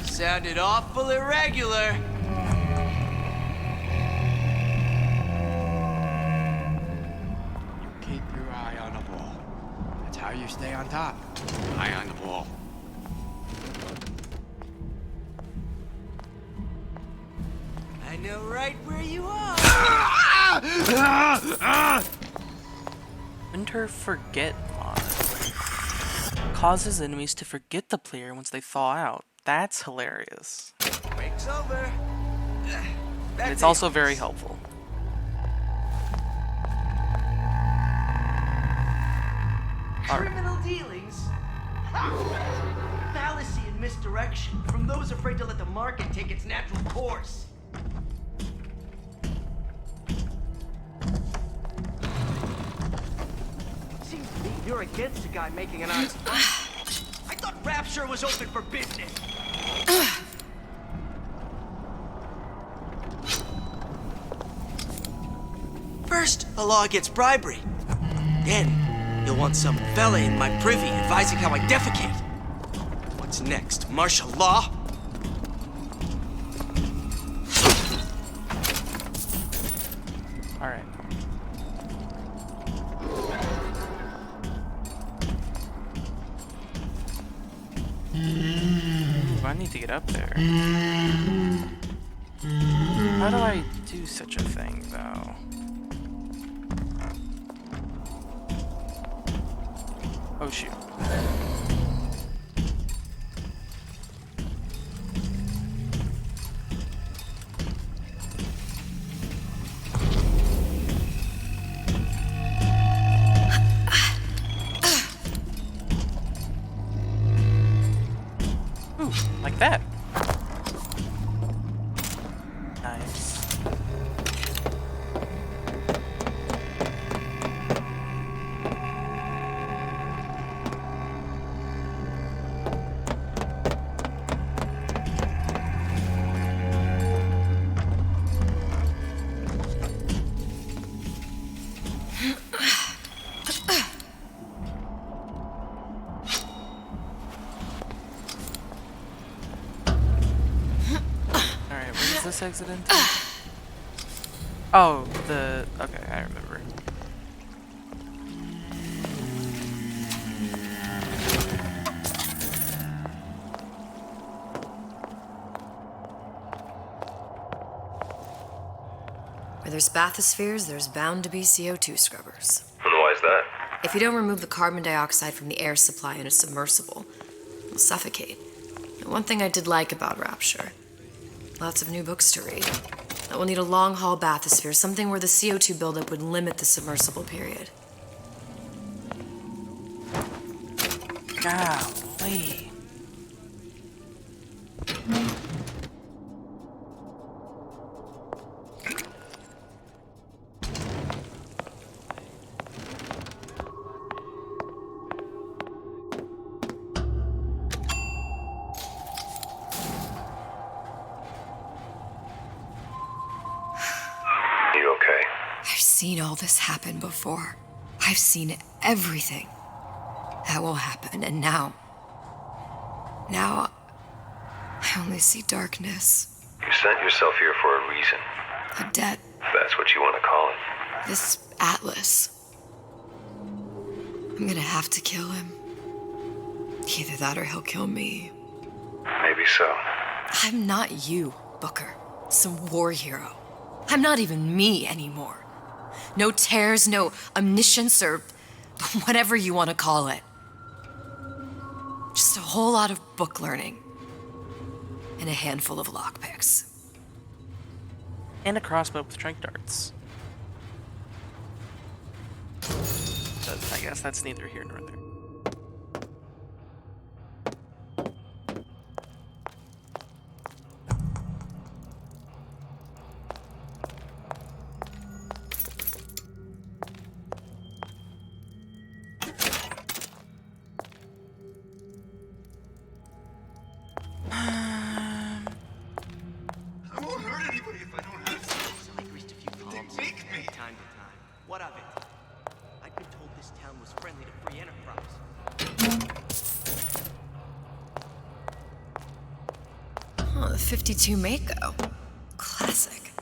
Sounded awful irregular. how you stay on top. Eye on the ball. I know right where you are. Winter Forget mod causes enemies to forget the player once they thaw out. That's hilarious. Break's over. And it's also very helpful. Criminal dealings? Ha! Fallacy and misdirection from those afraid to let the market take its natural course. Seems to me you're against a guy making an honest fight. I thought Rapture was open for business. First, a law against bribery. Then, you'll want some fella in my privy advising how I defecate. What's next? Martial law? Alright. Ooh, I need to get up there. How do I do such a thing, though? Oh, shoot. Ooh, like that. Nice. This exit into? Oh, okay, I remember. Where there's bathyspheres, there's bound to be CO2 scrubbers. And why is that? If you don't remove the carbon dioxide from the air supply in a submersible, you'll suffocate. And one thing I did like about Rapture, lots of new books to read. That will need a long-haul bathysphere, something where the CO2 buildup would limit the submersible period. Golly. I've seen all this happen before. I've seen everything that will happen, and now I only see darkness. You sent yourself here for a reason. A debt. If that's what you want to call it. This Atlas. I'm gonna have to kill him. Either that or he'll kill me. Maybe so. I'm not you, Booker. Some war hero. I'm not even me anymore. No tears, no omniscience, or whatever you want to call it. Just a whole lot of book learning. And a handful of lockpicks. And a crossbow with strike darts. But I guess that's neither here nor there. What of it? I'd been told this town was friendly to free enterprise. Oh, the 52 Mako. Classic.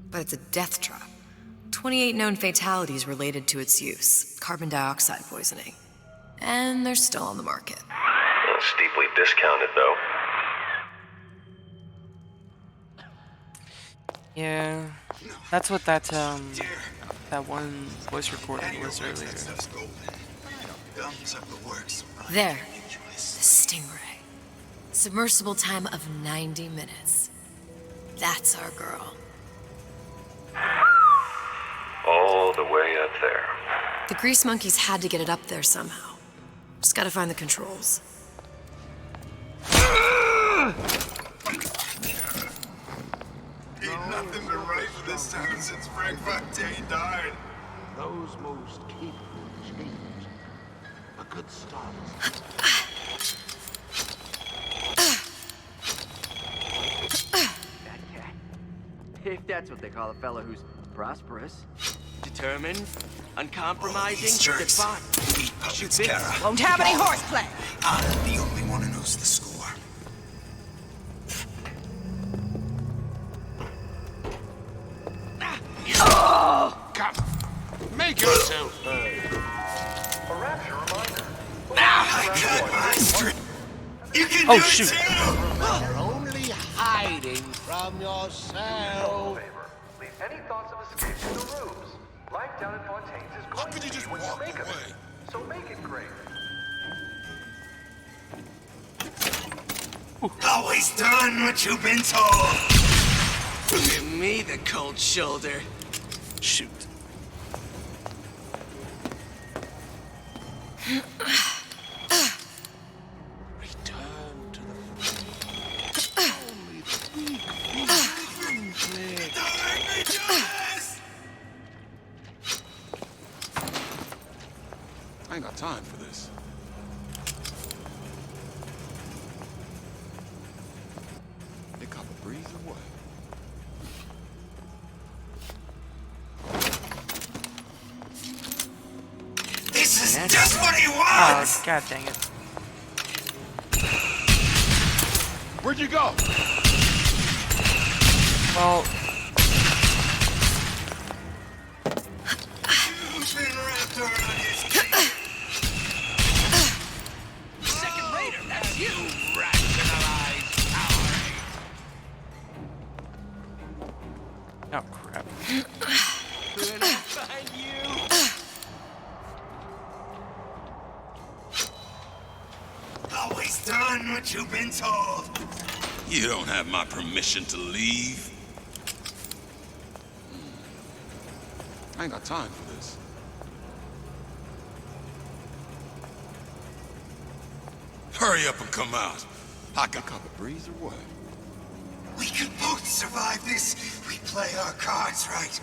But it's a death trap. 28 known fatalities related to its use. Carbon dioxide poisoning. And they're still on the market. Steeply discounted, though. Yeah, that's what that one voice recording was earlier. There. The Stingray. Submersible time of 90 minutes. That's our girl. All the way up there. The Grease Monkeys had to get it up there somehow. Just gotta find the controls. Ain't nothing been right for this town since Frank Fontaine died. Those most capable change. A good start. If that's what they call a fella who's prosperous, determined, uncompromising, then fine. Puppets, Kara. Won't have any horseplay. I'm the only one who knows the score. Oh! Come, make yourself heard. A rapture reminder. Now I got my strength. You can Oh, do shoot. it too. You're only hiding from yourself. Leave any thoughts of escape to the rooms. Life down in Fontaine's is going to be what you make of it. So make it great. Always done what you've been told. Give me the cold shoulder. Shoot. Return to the only the weak conflict. Don't make me do this. I ain't got time for this. They cop a breeze or what? This is just what he Oh, wants. god dang it. Where'd you go? Well, You've been wrapped around his Second Raider, that's you! Rationalize power. oh crap. When I find you... Always done what you've been told. You don't have my permission to leave. I ain't got time for this. Hurry up and come out. I got cop a breeze or what? We can both survive this. We play our cards right.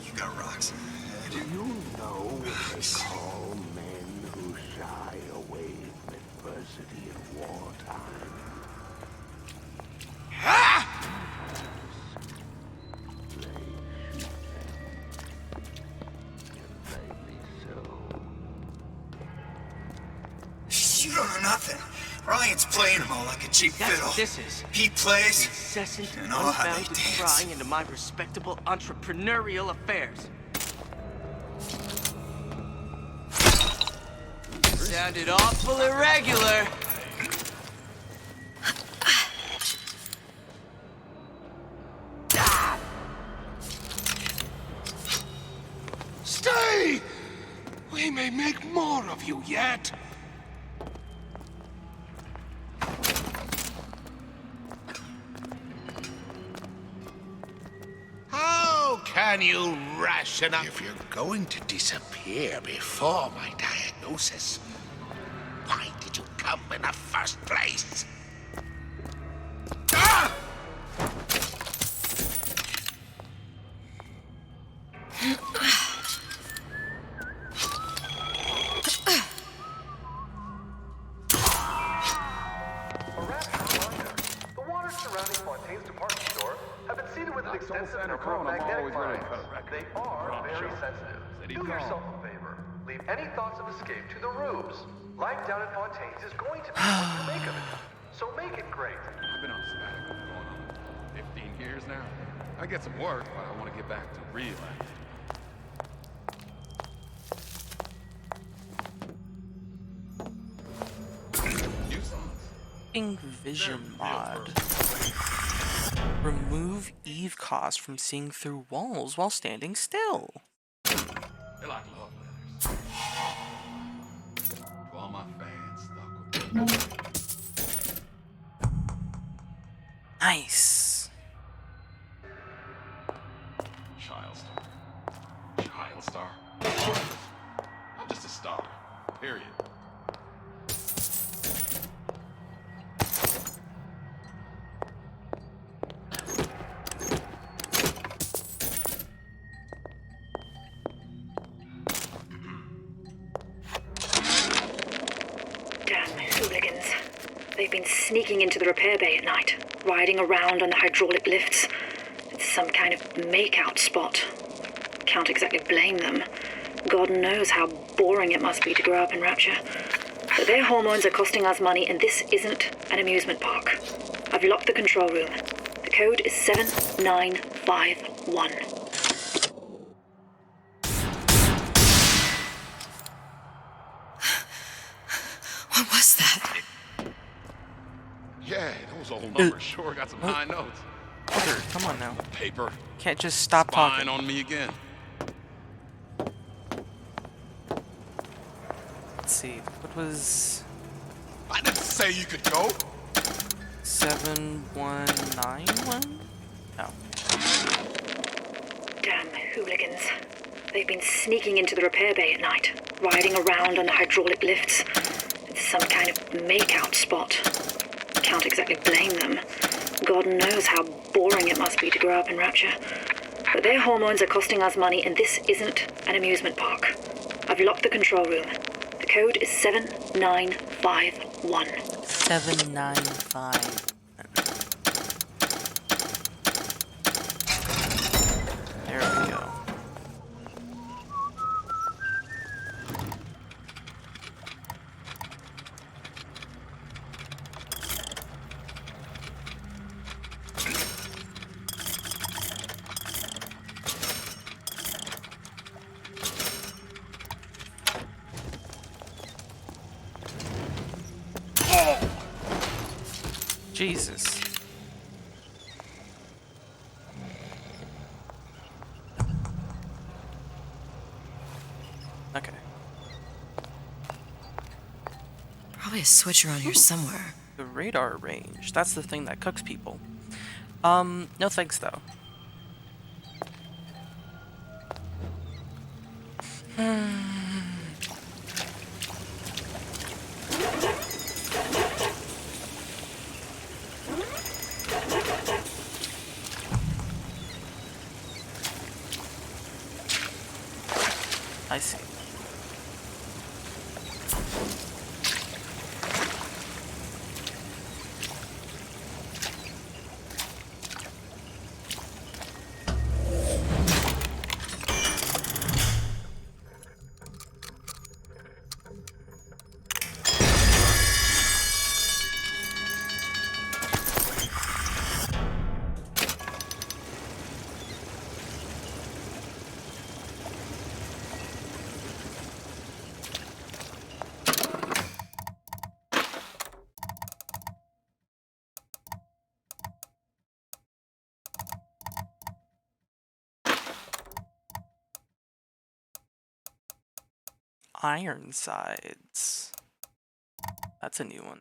You got rocks in your head. Do you know what they call men who shy away from adversity in wartime? Ah! You don't know nothing. Ryan's playing them all like a cheap That's fiddle. what this is. He plays, Incessant, and all how they unbounded dance. prying into my respectable entrepreneurial affairs. Sounded awful irregular. Stay! We may make more of you yet. How can you rationalize? If you're going to disappear before my diagnosis, why did you come in the first place? Ah! A rapture reminder. The waters surrounding Fontaine's department store have been seeded with an extensive number of magnetic lines. They are very sensitive. Do yourself a favor. Leave any thoughts of escape to the rubes. Life down in Fontaine's is going to be what you make of it. So make it great. I've been on sabbatical going on 15 years now. I get some work, but I want to get back to real life. Blocking vision mod. Remove Eve cost from seeing through walls while standing still. They're like love letters. To all my fans stuck with me. Nice. Child star. I'm just a star. Period. Hooligans. They've been sneaking into the repair bay at night, riding around on the hydraulic lifts. It's some kind of make-out spot. Can't exactly blame them. God knows how boring it must be to grow up in Rapture. But their hormones are costing us money, and this isn't an amusement park. I've locked the control room. The code is 7951. What was that? Yeah, those old numbers sure got some high notes. Mother, come on now. Paper. Can't just stop Spying talking. on me again. Let's see. What was I didn't say you could go. 7191? No. Damn hooligans. They've been sneaking into the repair bay at night, riding around on the hydraulic lifts. It's some kind of make-out spot. Can't exactly blame them. God knows how boring it must be to grow up in Rapture. But their hormones are costing us money, and this isn't an amusement park. I've locked the control room. The code is 7951. 795. There we go. Jesus. Okay. Probably a switch around here somewhere. The radar range. That's the thing that cooks people. No thanks though. I see. Ironsides. That's a new one.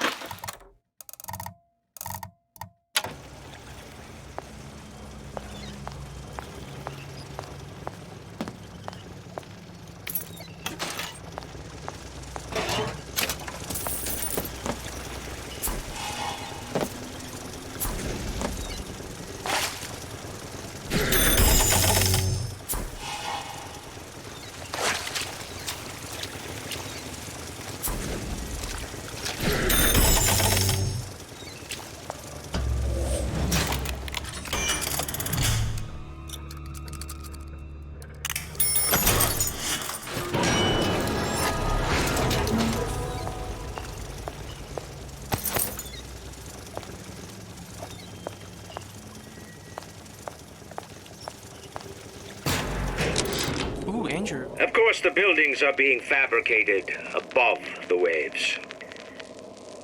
Of course, the buildings are being fabricated above the waves.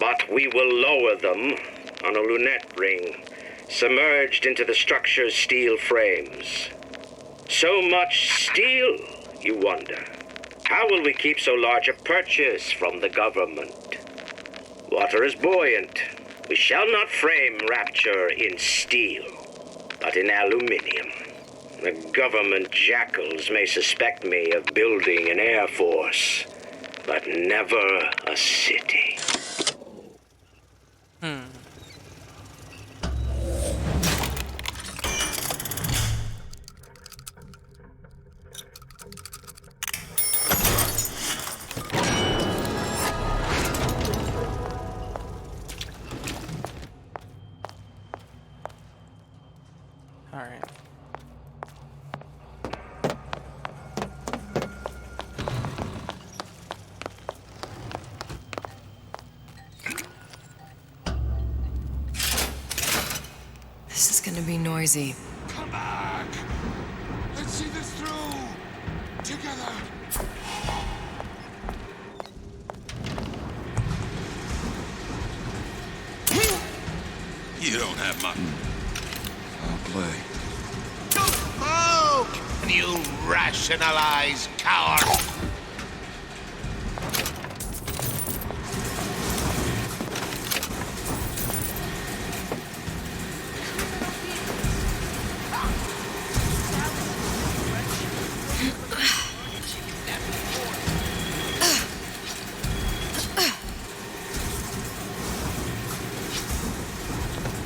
But we will lower them on a lunette ring, submerged into the structure's steel frames. So much steel, you wonder. How will we keep so large a purchase from the government? Water is buoyant. We shall not frame Rapture in steel, but in aluminium. The government jackals may suspect me of building an air force, but never a city. Alright. This is gonna be noisy. Come back! Let's see this through! Together! You don't have my... I'll play. Oh! Can you rationalize, coward?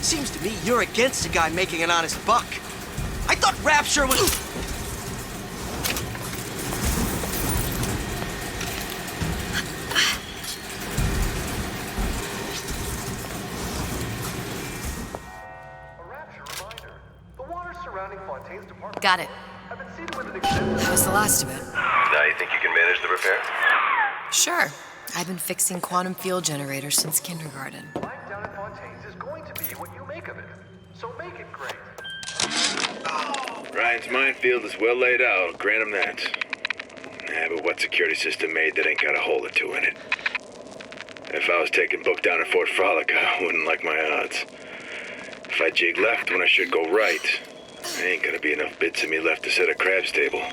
Seems to me you're against a guy making an honest buck. I thought Rapture was... Got it. That was the last of it. Now you think you can manage the repair? Sure. I've been fixing quantum field generators since kindergarten. Ryan's minefield is well laid out, I'll grant him that. But what security system made that ain't got a hole or two in it? If I was taking book down at Fort Frolic, I wouldn't like my odds. If I jig left when I should go right, there ain't gonna be enough bits of me left to set a crab stable.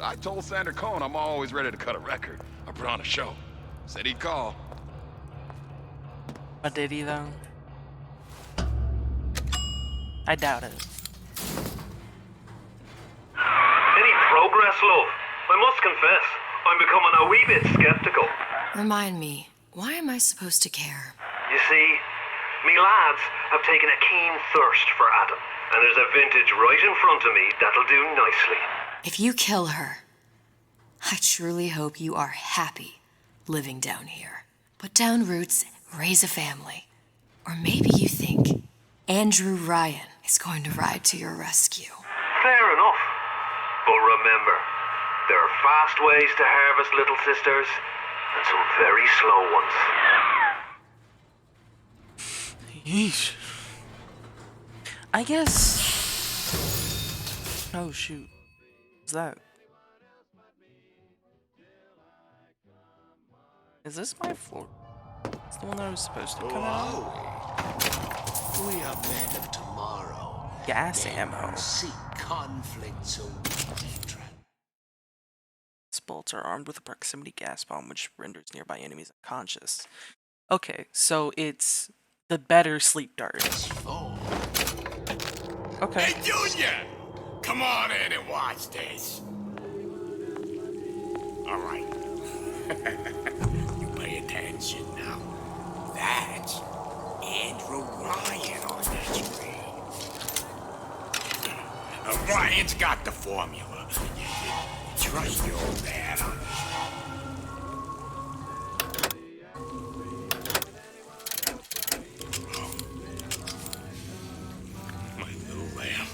I told Sander Cohen I'm always ready to cut a record or put on a show. Said he'd call. But did he though? I doubt it. Any progress, love? I must confess, I'm becoming a wee bit skeptical. Remind me, why am I supposed to care? You see, me lads have taken a keen thirst for Adam, and there's a vintage right in front of me that'll do nicely. If you kill her, I truly hope you are happy living down here. Put down roots, raise a family. Or maybe you think Andrew Ryan is going to ride to your rescue. Fair enough. But remember, there are fast ways to harvest little sisters, and some very slow ones. Yeesh. I guess... Oh shoot. What's that? Is this my floor? It's the one that I was supposed to come out? We are men of tomorrow. Gas ammo. Seek conflict so These bolts are armed with a proximity gas bomb which renders nearby enemies unconscious. Okay, so it's the better sleep dart. Okay. Hey, Junior! Come on in and watch this. All right. You pay attention now. That's Andrew Ryan on that screen. Ryan's got the formula. Trust your old man on man.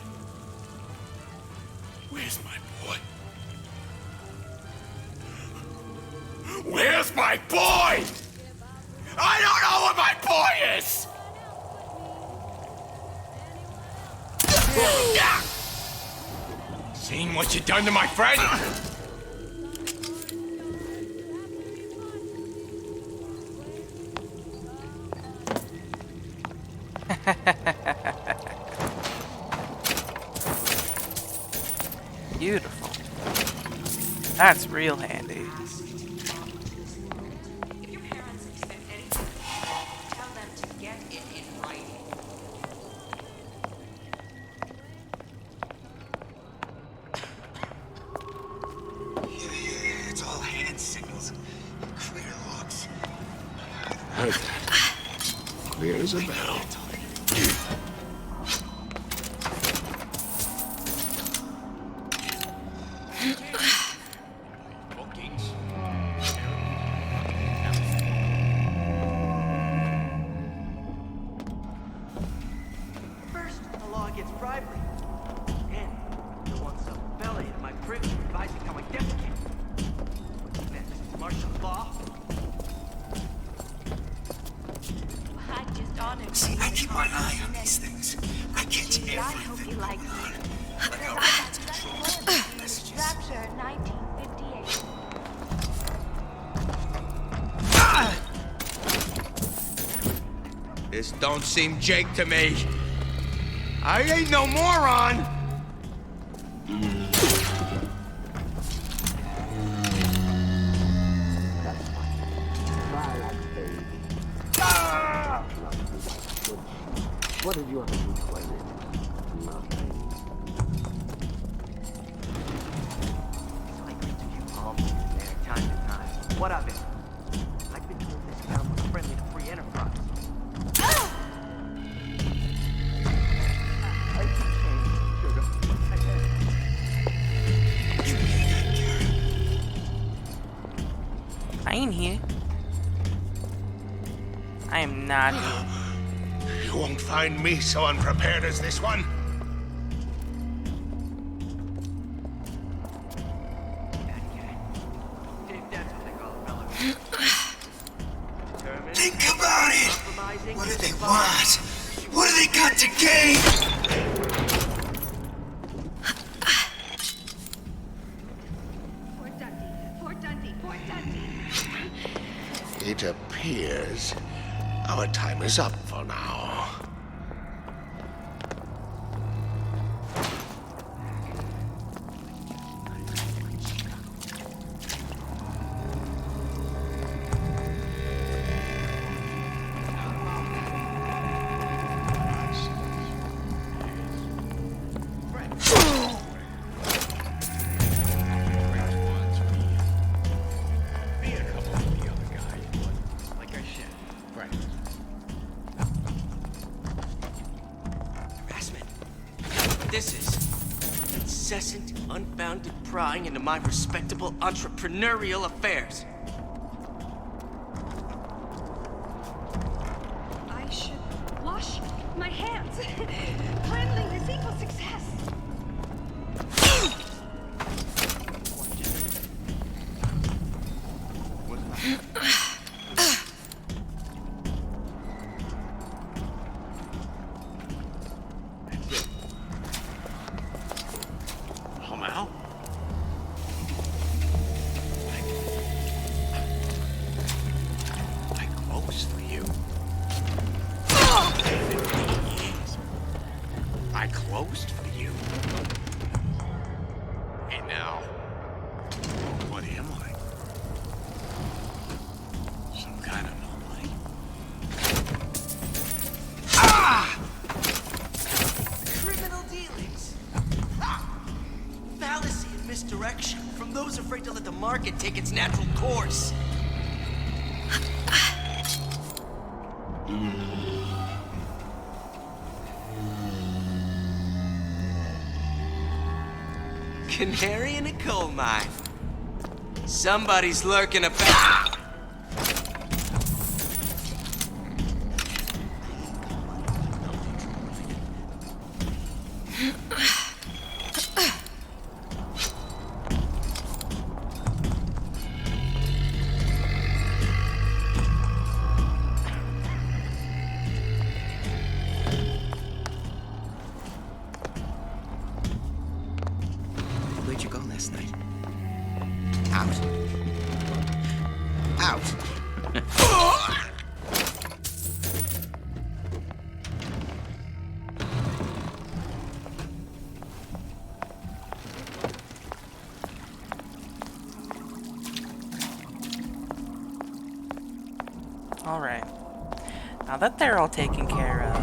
Where's my boy? Where's my boy? I don't know where my boy is! Seen what you done to my friend? Beautiful. That's real handy. If your parents have said anything, tell them to get it in writing. It's all hand signals. Clear looks. Heard that. Clear as a bell. First, the law gets bribery. Then, you'll want some fella in my privy advising how I defecate. What's next? Martial law? I just honored See, you I with keep my eye on these things. I get Gee, I hope you everything. like me. Like our messages. Rapture 1958. This don't seem Jake to me. I ain't no moron. What did you ever do for it? Nothing. I interview Paul there time to time. What of it? I've been told this town was friendly to free enterprise. I can change, sugar. I ain't here. I am not here. You won't find me so unprepared as this one. Think about it! What do they want? What do they got to gain? Fort Dundee, Fort Dundee, Fort Dundee. It appears our time is up for now. This is incessant, unbounded prying into my respectable entrepreneurial affairs. I should wash my hands. Cleanliness equals success. Home out? I closed for you. 15 years. I closed for you. And now, what am I? Some kind of nobody? Criminal dealings. Ah! Fallacy and misdirection from those afraid to let the market take its natural course. Canary in a coal mine. Somebody's lurking about. Where'd you go last night? Out. Out. Alright. Now that they're all taken care of,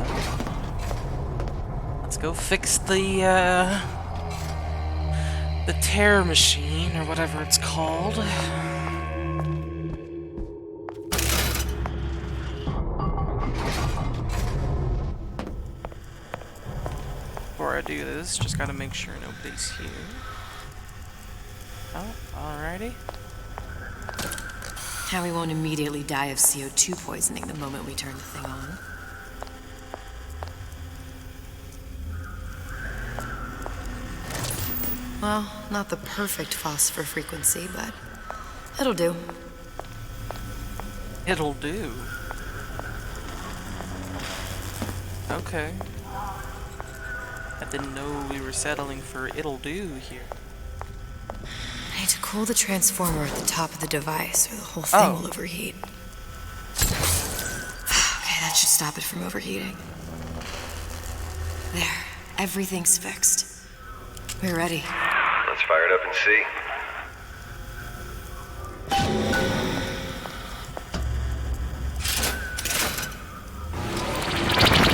let's go fix the terror machine, or whatever it's called. Before I do this, just gotta make sure nobody's here. Oh, alrighty. How we won't immediately die of CO2 poisoning the moment we turn the thing on. Well, not the perfect phosphor frequency, but it'll do. It'll do. Okay. I didn't know we were settling for it'll do here. I need to cool the transformer at the top of the device, or the whole thing will overheat. Okay, that should stop it from overheating. There, everything's fixed. We're ready. Let's fire it up and see.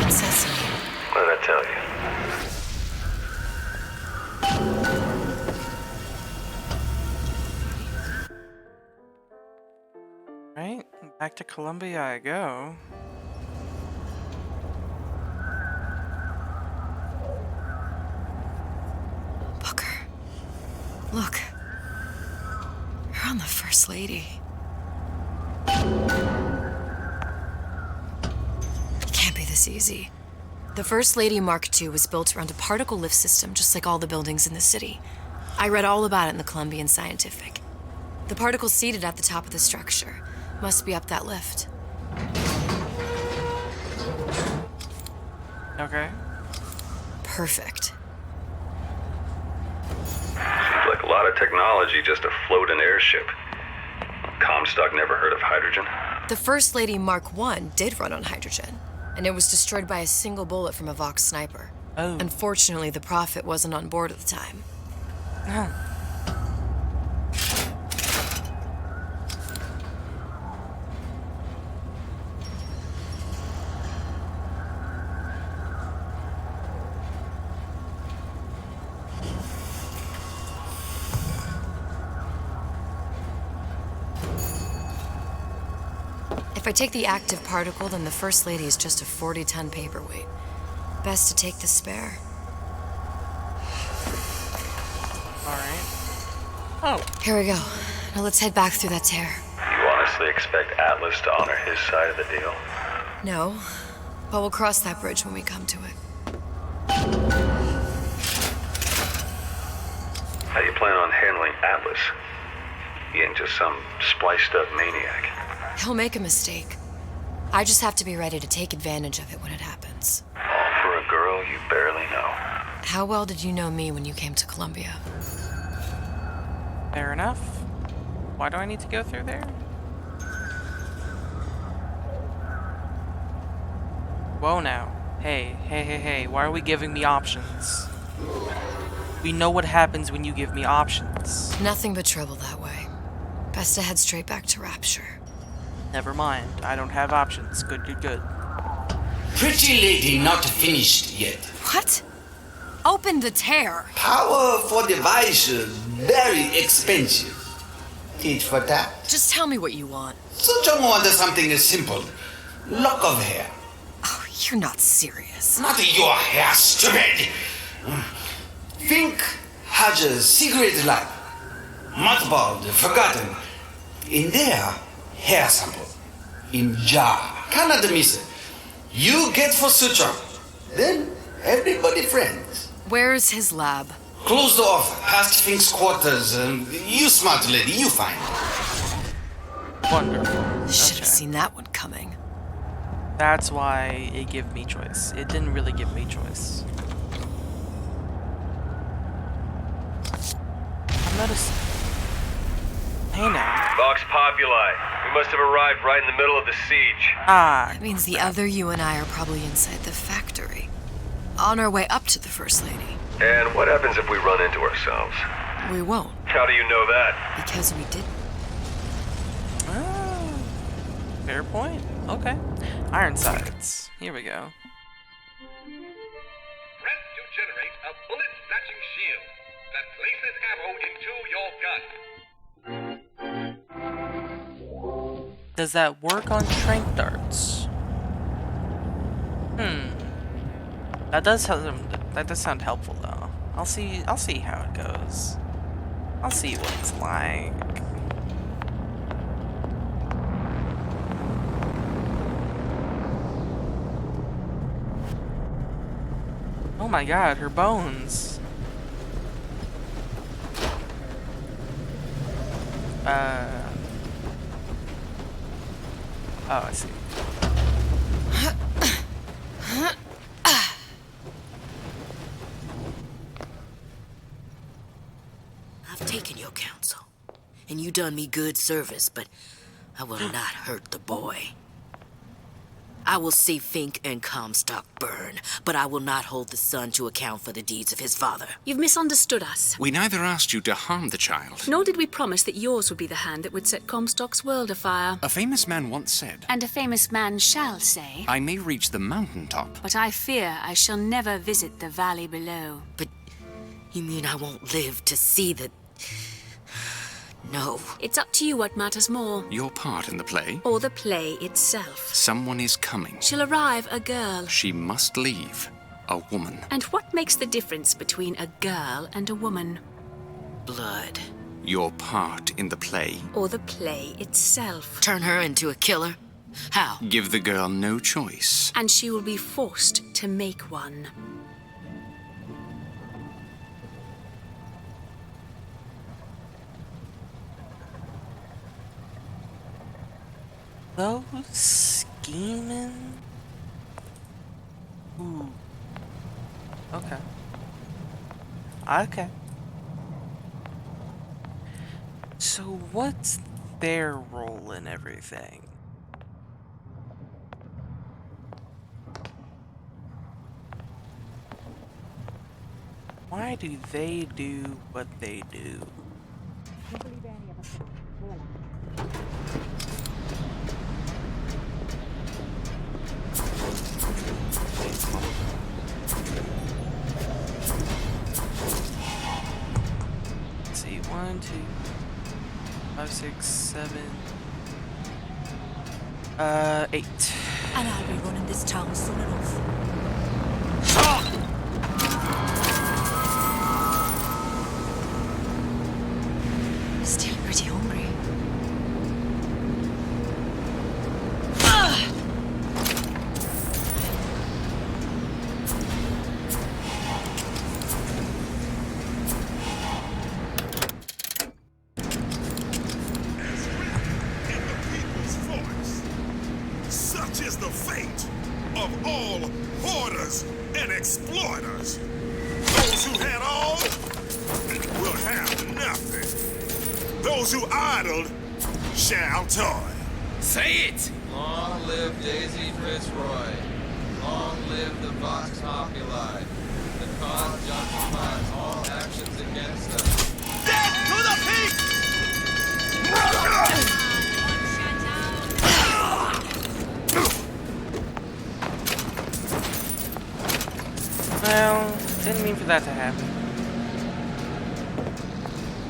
Sesame. What did I tell you? Right, back to Columbia I go. Booker. Look. You're on the First Lady. It can't be this easy. The First Lady Mark II was built around a particle lift system just like all the buildings in the city. I read all about it in the Columbian Scientific. The particles seated at the top of the structure must be up that lift. Okay. Perfect. Seems like a lot of technology just to float an airship. Comstock never heard of hydrogen. The First Lady Mark I did run on hydrogen, and it was destroyed by a single bullet from a Vox sniper. Oh. Unfortunately, the Prophet wasn't on board at the time. Oh. If I take the active particle, then the First Lady is just a 40-ton paperweight. Best to take the spare. Alright. Oh. Here we go. Now let's head back through that tear. You honestly expect Atlas to honor his side of the deal? No, but we'll cross that bridge when we come to it. How do you plan on handling Atlas? He ain't just some spliced-up maniac. He'll make a mistake. I just have to be ready to take advantage of it when it happens. All for a girl you barely know. How well did you know me when you came to Columbia? Fair enough. Why do I need to go through there? Whoa now. Hey, why are we giving me options? We know what happens when you give me options. Nothing but trouble that way. Best to head straight back to Rapture. Never mind, I don't have options. Good. Pretty lady not finished yet. What? Open the tear. Power for device very expensive. Tit for tat. Just tell me what you want. Suchong wants something simple. Lock of hair. Oh, you're not serious. Not your hair, stupid. Think has a secret lab. Mothballed, forgotten. In there, hair sample. In jar. Cannot miss it. You get for Suchong. Then everybody friends. Where's his lab? Closed off, past Fink's quarters. You smart lady, you find. Wonderful. Should have seen that one coming. That's why it gave me choice. It didn't really give me choice. I'm noticing. Hey now. Vox Populi. We must have arrived right in the middle of the siege. That means the other you and I are probably inside the factory. On our way up to the First Lady. And what happens if we run into ourselves? We won't. How do you know that? Because we didn't. Oh, fair point. Okay. Ironsides. Here we go. Press to generate a bullet-snatching shield that places ammo into your gun. Does that work on trank darts? That does sound helpful though. I'll see how it goes. I'll see what it's like. Oh my god, her bones. Oh, I see. I've taken your counsel, and you done me good service, but I will not hurt the boy. I will see Fink and Comstock burn, but I will not hold the son to account for the deeds of his father. You've misunderstood us. We neither asked you to harm the child. Nor did we promise that yours would be the hand that would set Comstock's world afire. A famous man once said, And a famous man shall say, I may reach the mountaintop, but I fear I shall never visit the valley below. But you mean I won't live to see the... No. It's up to you what matters more. Your part in the play? Or the play itself. Someone is coming. She'll arrive a girl. She must leave. A woman. And what makes the difference between a girl and a woman? Blood. Your part in the play? Or the play itself. Turn her into a killer? How? Give the girl no choice. And she will be forced to make one. Those scheming. Ooh. Okay. Okay. So what's their role in everything? Why do they do what they do? Let's see, 1, 2, 5, 6, 7, 8. And I'll be running this town soon enough. Still pretty hungry. Such is the fate of all hoarders and exploiters. Those who had all will have nothing. Those who idled shall toil. Say it! Long live Daisy Fitzroy. Long live the Vox Populi. The cause justifies all actions against us. Death to the peak! Well, didn't mean for that to happen.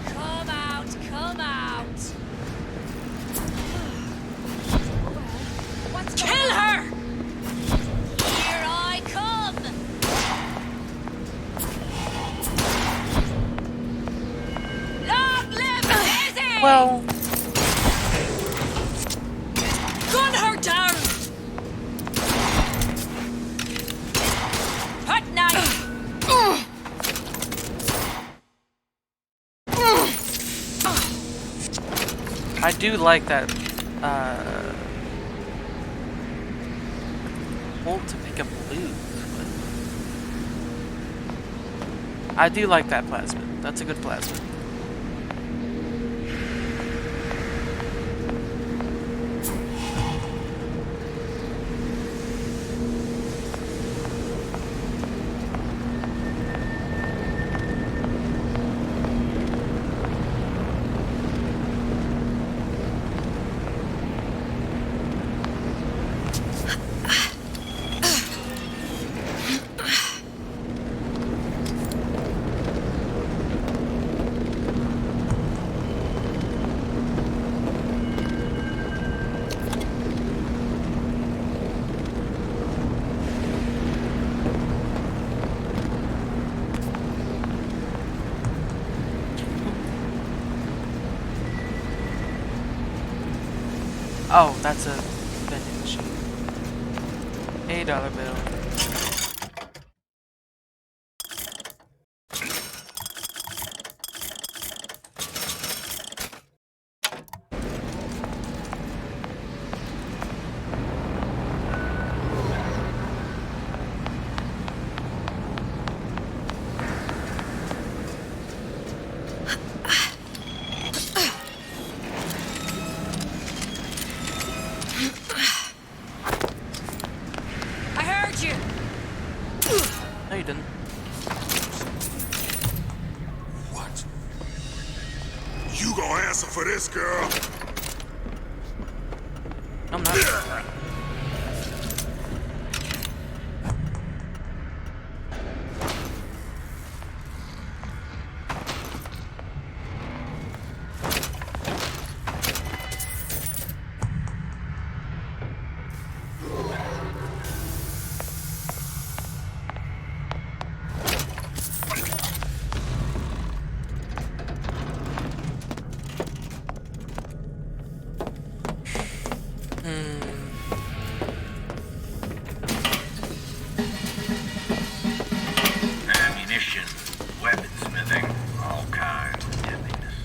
Come out, come out. What's Kill her! Here I come. Long live Daisy! Well, gun her down. Put knife. I do like that hold to pick up loot. I do like that plasmid. That's a good plasmid. Oh, that's a vending machine. $8 bill. No, you didn't. What? You gonna answer for this, girl? I'm not. Ammunition, weaponsmithing, all kinds of deadliness.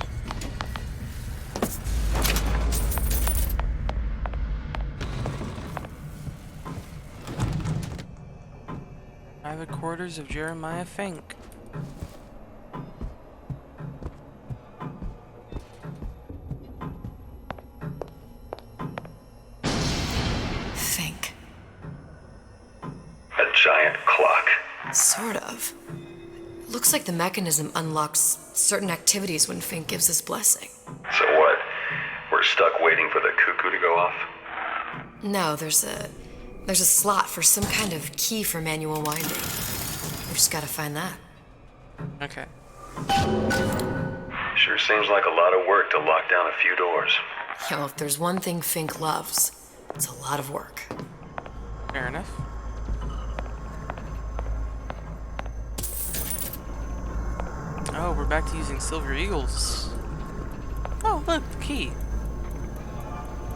Private quarters of Jeremiah Fink. Fink. A giant clock. Sort of. Looks like the mechanism unlocks certain activities when Fink gives his blessing. So what? We're stuck waiting for the cuckoo to go off? No, there's a slot for some kind of key for manual winding. We just gotta find that. Okay. Sure seems like a lot of work to lock down a few doors. Yo, if there's one thing Fink loves, it's a lot of work. Fair enough. Oh, we're back to using Silver Eagles. Oh, look, the key.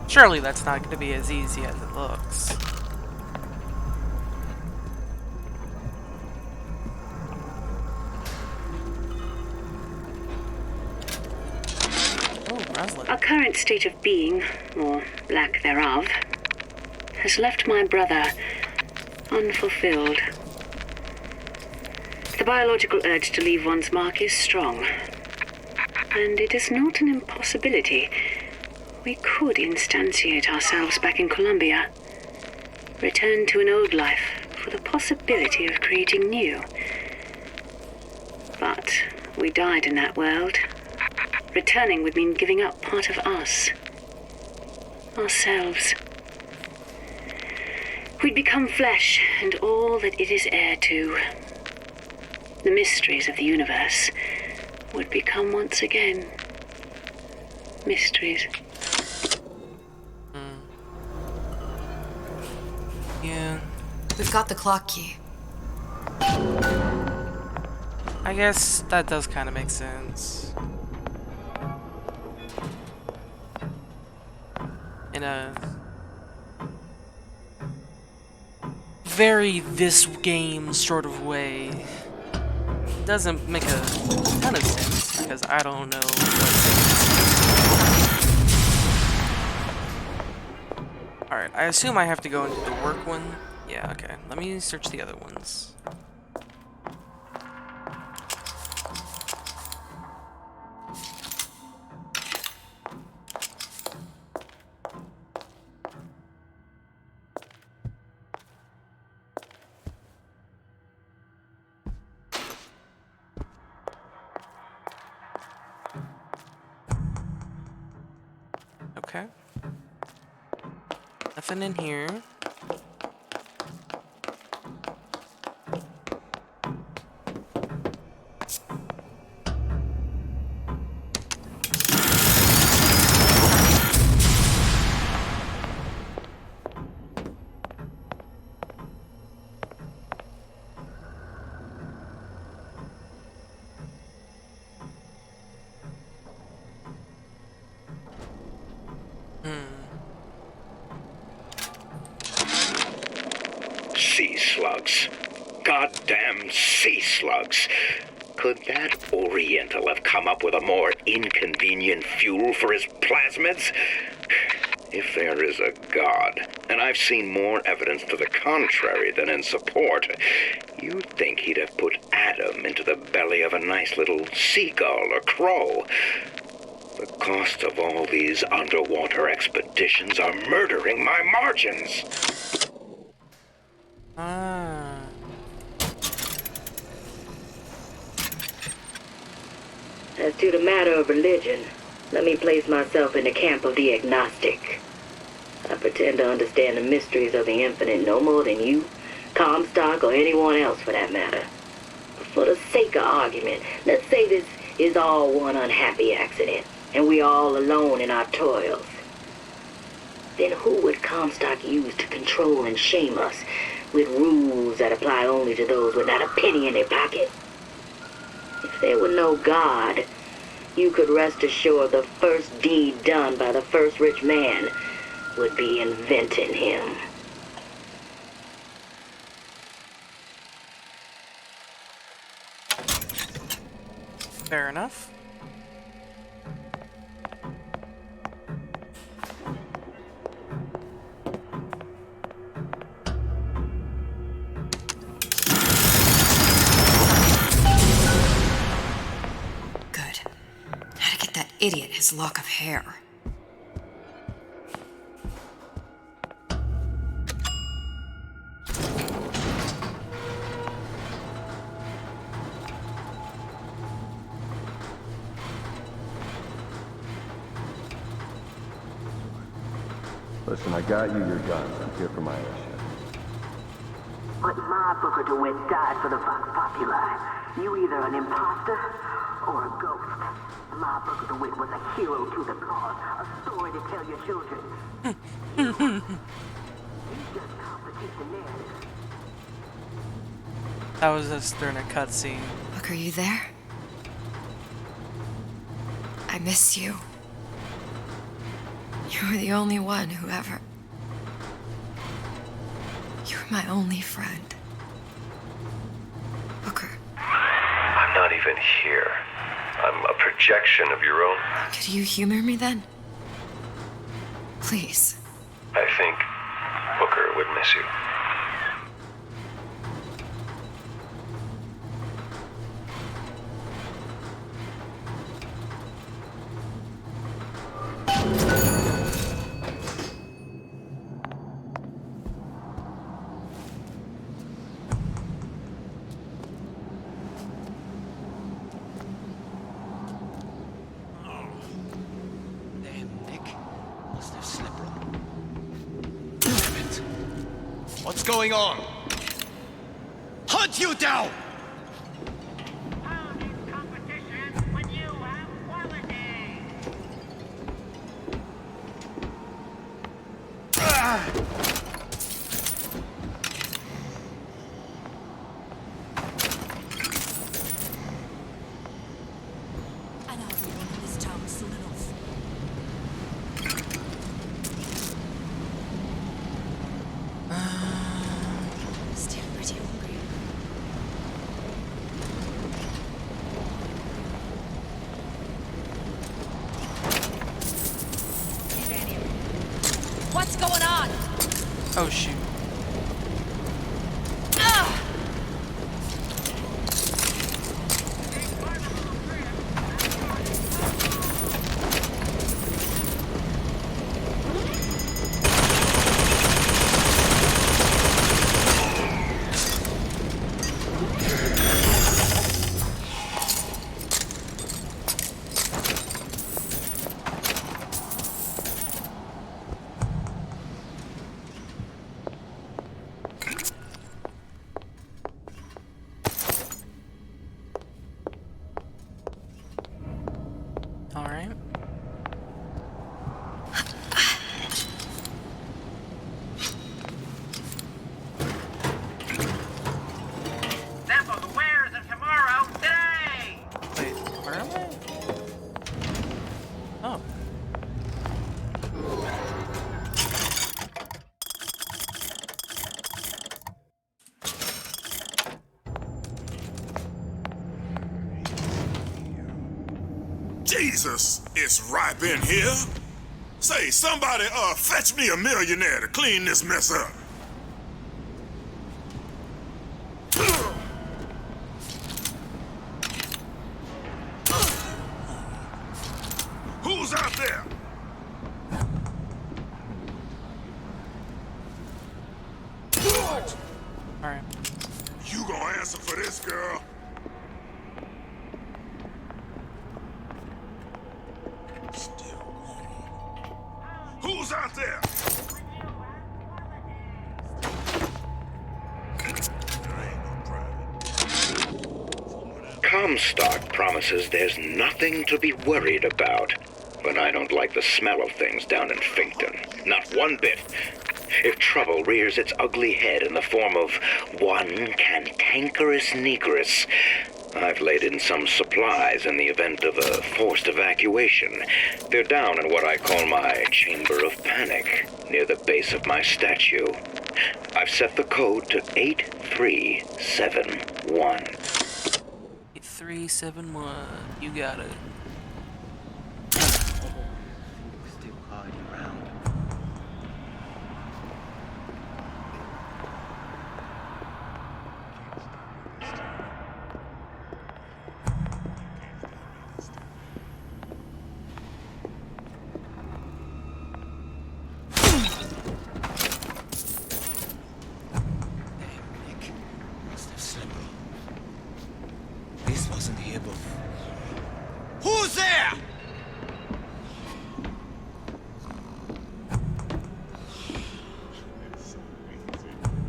Surely that's not going to be as easy as it looks. Oh, Roslyn. Our current state of being, or lack thereof, has left my brother unfulfilled. The biological urge to leave one's mark is strong, and it is not an impossibility. We could instantiate ourselves back in Columbia, return to an old life for the possibility of creating new. But we died in that world. Returning would mean giving up part of us, ourselves. We'd become flesh and all that it is heir to. The mysteries of the universe would become once again mysteries. Yeah. We've got the clock key. I guess that does kind of make sense. In a very this game sort of way. Doesn't make a ton of sense because I don't know what I assume I have to go into the work one. Yeah, okay. Let me search the other ones. Okay. Nothing in here. Sea slugs. Goddamn sea slugs. Could that Oriental have come up with a more inconvenient fuel for his plasmids? If there is a God, and I've seen more evidence to the contrary than in support, you'd think he'd have put Adam into the belly of a nice little seagull or crow. The cost of all these underwater expeditions are murdering my margins. As to the matter of religion, let me place myself in the camp of the agnostic. I pretend to understand the mysteries of the infinite no more than you, Comstock, or anyone else for that matter. But for the sake of argument, let's say this is all one unhappy accident, and we're all alone in our toils. Then who would Comstock use to control and shame us with rules that apply only to those with not a penny in their pocket? If there were no God, you could rest assured the first deed done by the first rich man would be inventing him. Fair enough. Idiot his lock of hair. Listen, I got you your guns. I'm here for my mission. But my Booker DeWitt died for the Vox Populi. You either an imposter or a ghost. My Booker DeWitt was a hero to the cause, a story to tell your children. You just complicate the narrative. That was us during a cutscene. Look, are you there? I miss you. You were the only one who ever... You were my only friend. Booker. I'm not even here. I'm a projection of your own. Could you humor me then? Please. I think Booker would miss you. What's going on? Hunt you down! Oh shoot. Alright. Sample the wares of tomorrow today! Wait, where am I? Oh. Jesus, it's ripe in here. Say, somebody, fetch me a millionaire to clean this mess up. Who's out there? Alright. You gonna answer for this, girl? Who's out there? Comstock promises there's nothing to be worried about. But I don't like the smell of things down in Finkton. Not one bit. If trouble rears its ugly head in the form of one cantankerous negress, I've laid in some supplies in the event of a forced evacuation. They're down in what I call my chamber of panic, near the base of my statue. I've set the code to 8371. 8371. You got it. This wasn't here before. Who's there?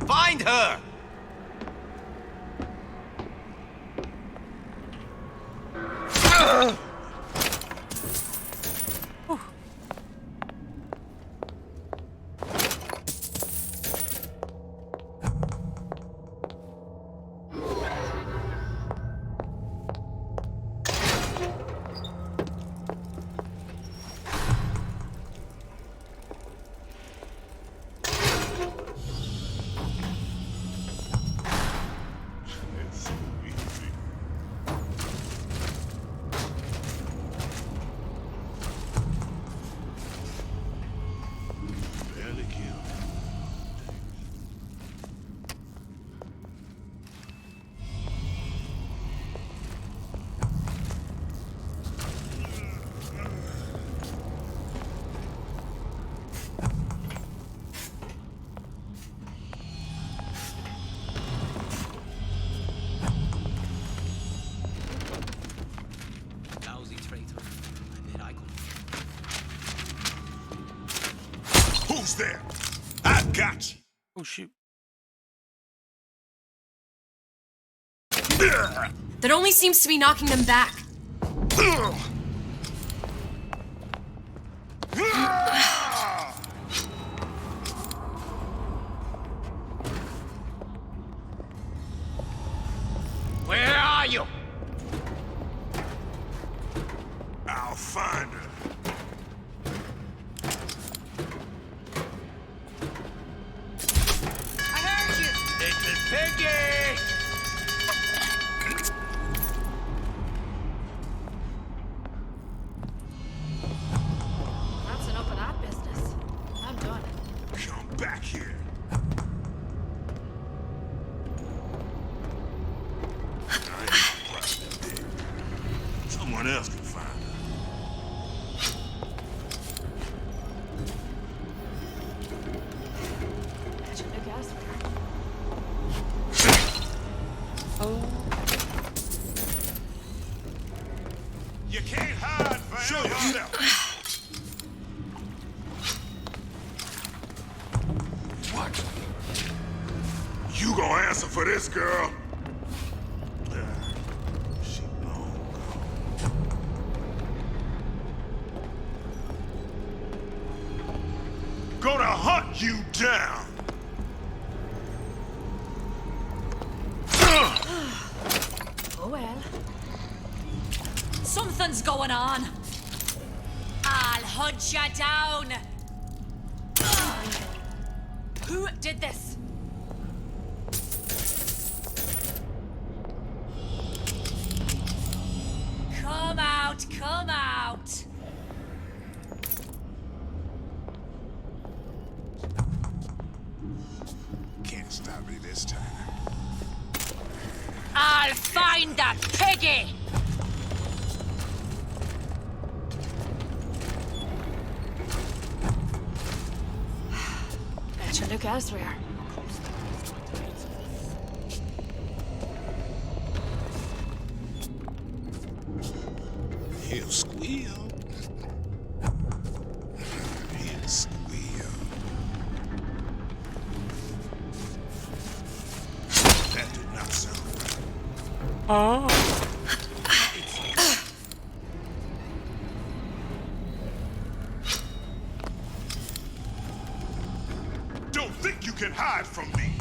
Find her! Who's there? I got you. Oh shoot. That only seems to be knocking them back. Where are you? I'll find her. Little piggy! That's enough of that business. I'm done. Come back here. Someone else can find her. You can't hide forever. Show yourself. What? You gonna answer for this, girl? She long gone. Gonna hunt you down. Oh well. Something's going on. I'll hunt you down. Who did this? Come out, come out. Can't stop me this time. I'll find that piggy. Better look elsewhere. He'll squeal. He'll squeal. That did not sound right. Oh. Don't think you can hide from me.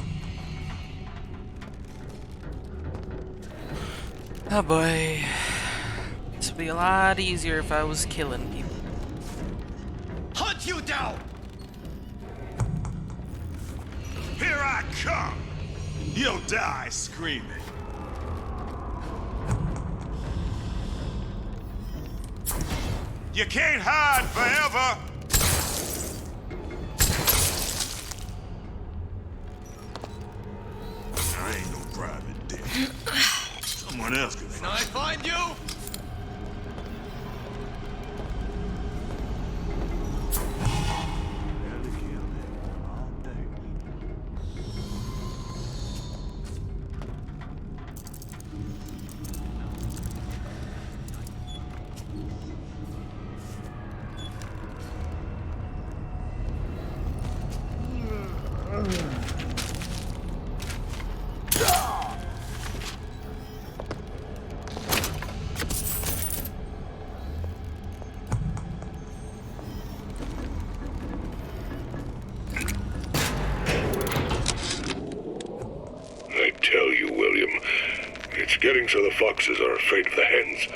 Oh boy. This would be a lot easier if I was killing people. Hunt you down! Here I come! You'll die screaming. You can't hide forever! I ain't no private dick. Someone else can Can I find you? I tell you, William, it's getting so the foxes are afraid of the hens.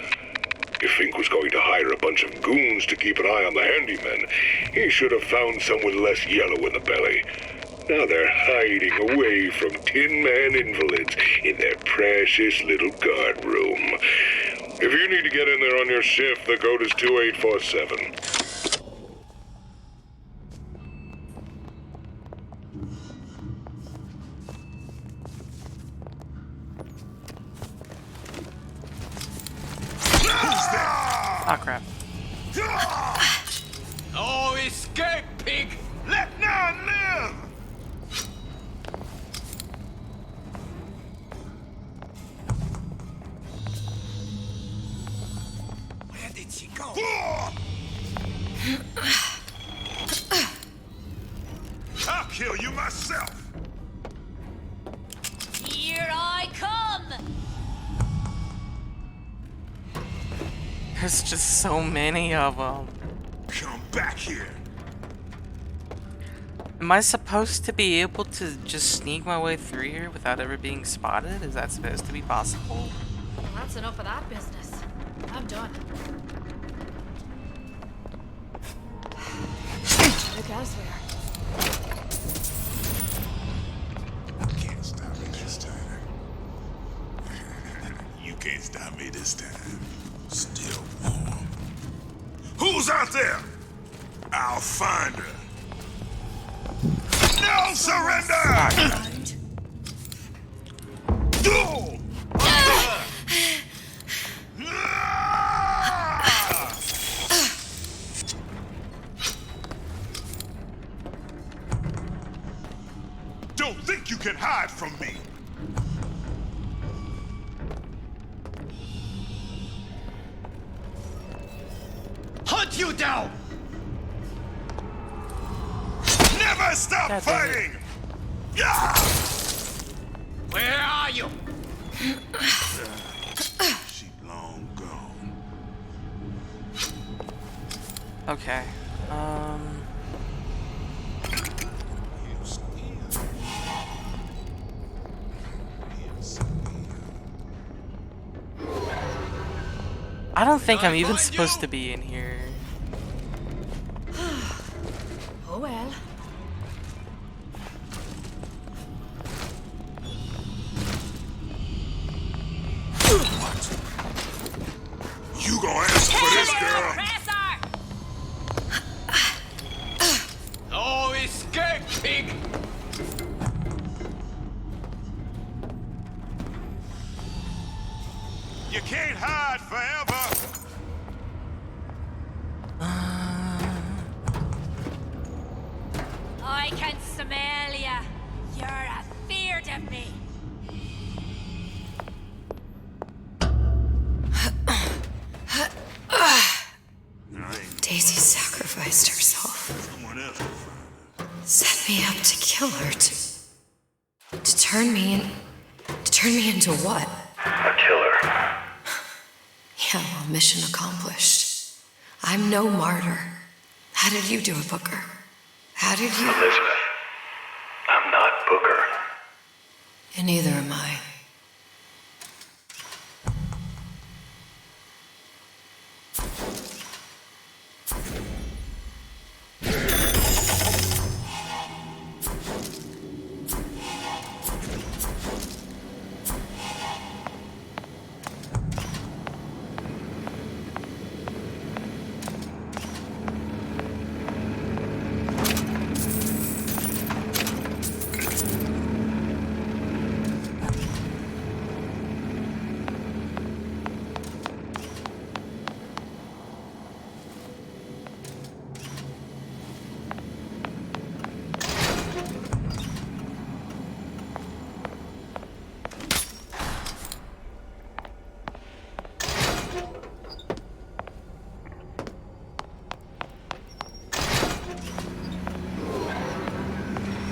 If Fink was going to hire a bunch of goons to keep an eye on the handyman, he should have found some with less yellow in the belly. Now they're hiding away from Tin Man invalids in their precious little guard room. If you need to get in there on your shift, the code is 2847. Ah, crap. Oh, escape, pig! Let none live! Where did she go? I'll kill you myself! Here I come. There's just so many of them. Come back here. Am I supposed to be able to just sneak my way through here without ever being spotted? Is that supposed to be possible? Well, that's enough of that business. I'm done. Look elsewhere. Can't stop me this time. You can't stop me this time. Still warm. Who's out there? I'll find her. No surrender! from me! Hunt you down! Never stop fighting! Yeah! Where are you? She long gone. Okay. I don't think I'm even supposed to be in here. Oh well. What? You gonna answer for this, girl? No escape, pig! You can't hide forever! I can smell ya. You're afeard of me. Daisy sacrificed herself. Someone else. Set me up to kill her, to turn me into what? A killer. Yeah, well, mission accomplished. I'm no martyr. How did you do it, Booker? How did you... Elizabeth, I'm not Booker. And neither am I.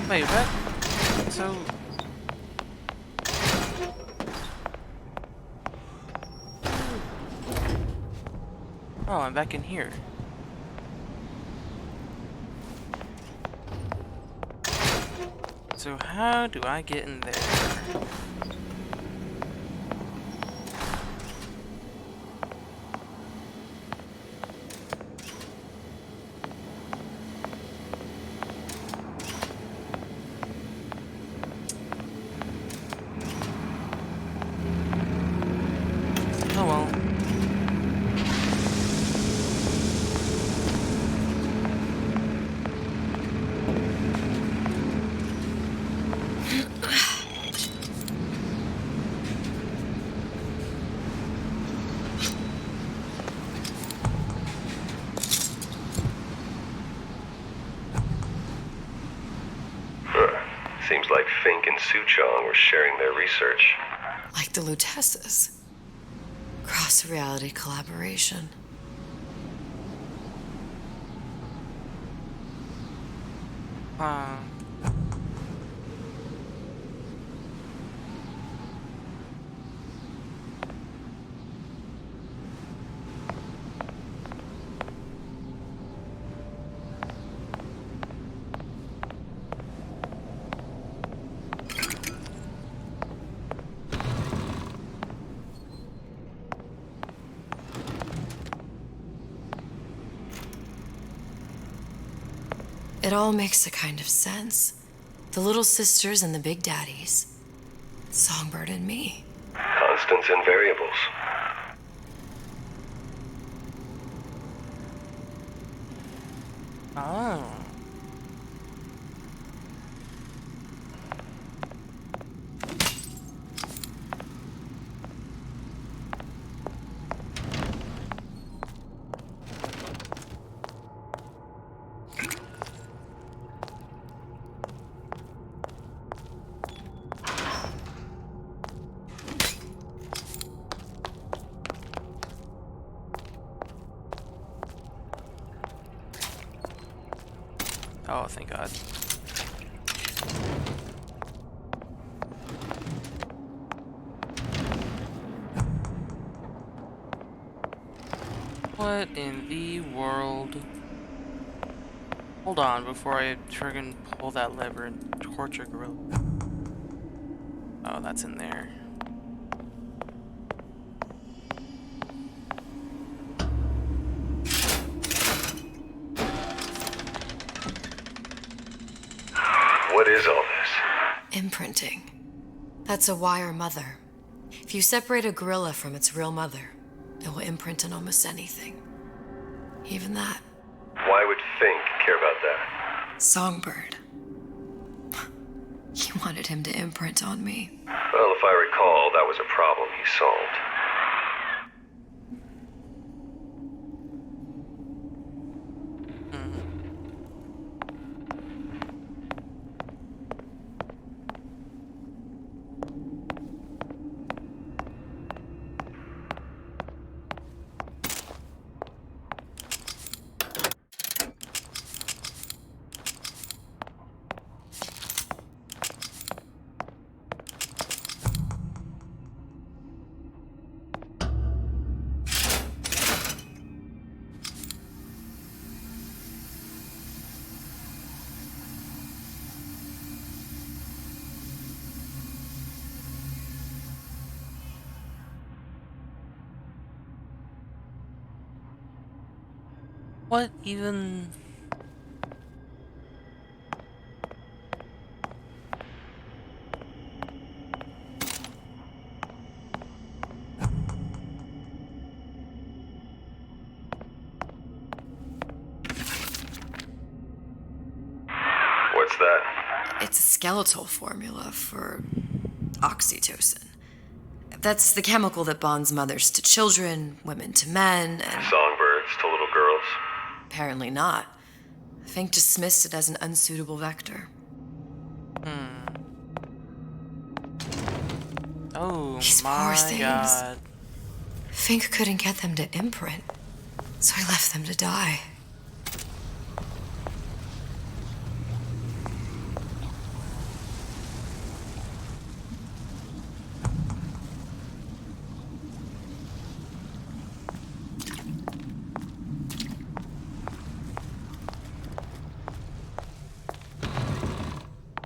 Wait, what? So... Oh, I'm back in here. So how do I get in there? Oh well. Seems like Fink and Suchong were sharing their research. Like the Lutesses. Cross-reality collaboration. It all makes a kind of sense. The little sisters and the big daddies. Songbird and me. Constants and variables. Oh. Oh, thank God. What in the world? Hold on before I friggin' pull that lever and torture gorilla. Oh, that's in there. What is all this? Imprinting. That's a wire mother. If you separate a gorilla from its real mother, it will imprint on almost anything. Even that. Why would Fink care about that? Songbird. You wanted him to imprint on me. Well, if I recall, that was a problem he solved. What even? What's that? It's a skeletal formula for oxytocin. That's the chemical that bonds mothers to children, women to men, and... Songbirds to little girls? Apparently not. Fink dismissed it as an unsuitable vector. Oh, These my poor things. God. Fink couldn't get them to imprint, so he left them to die.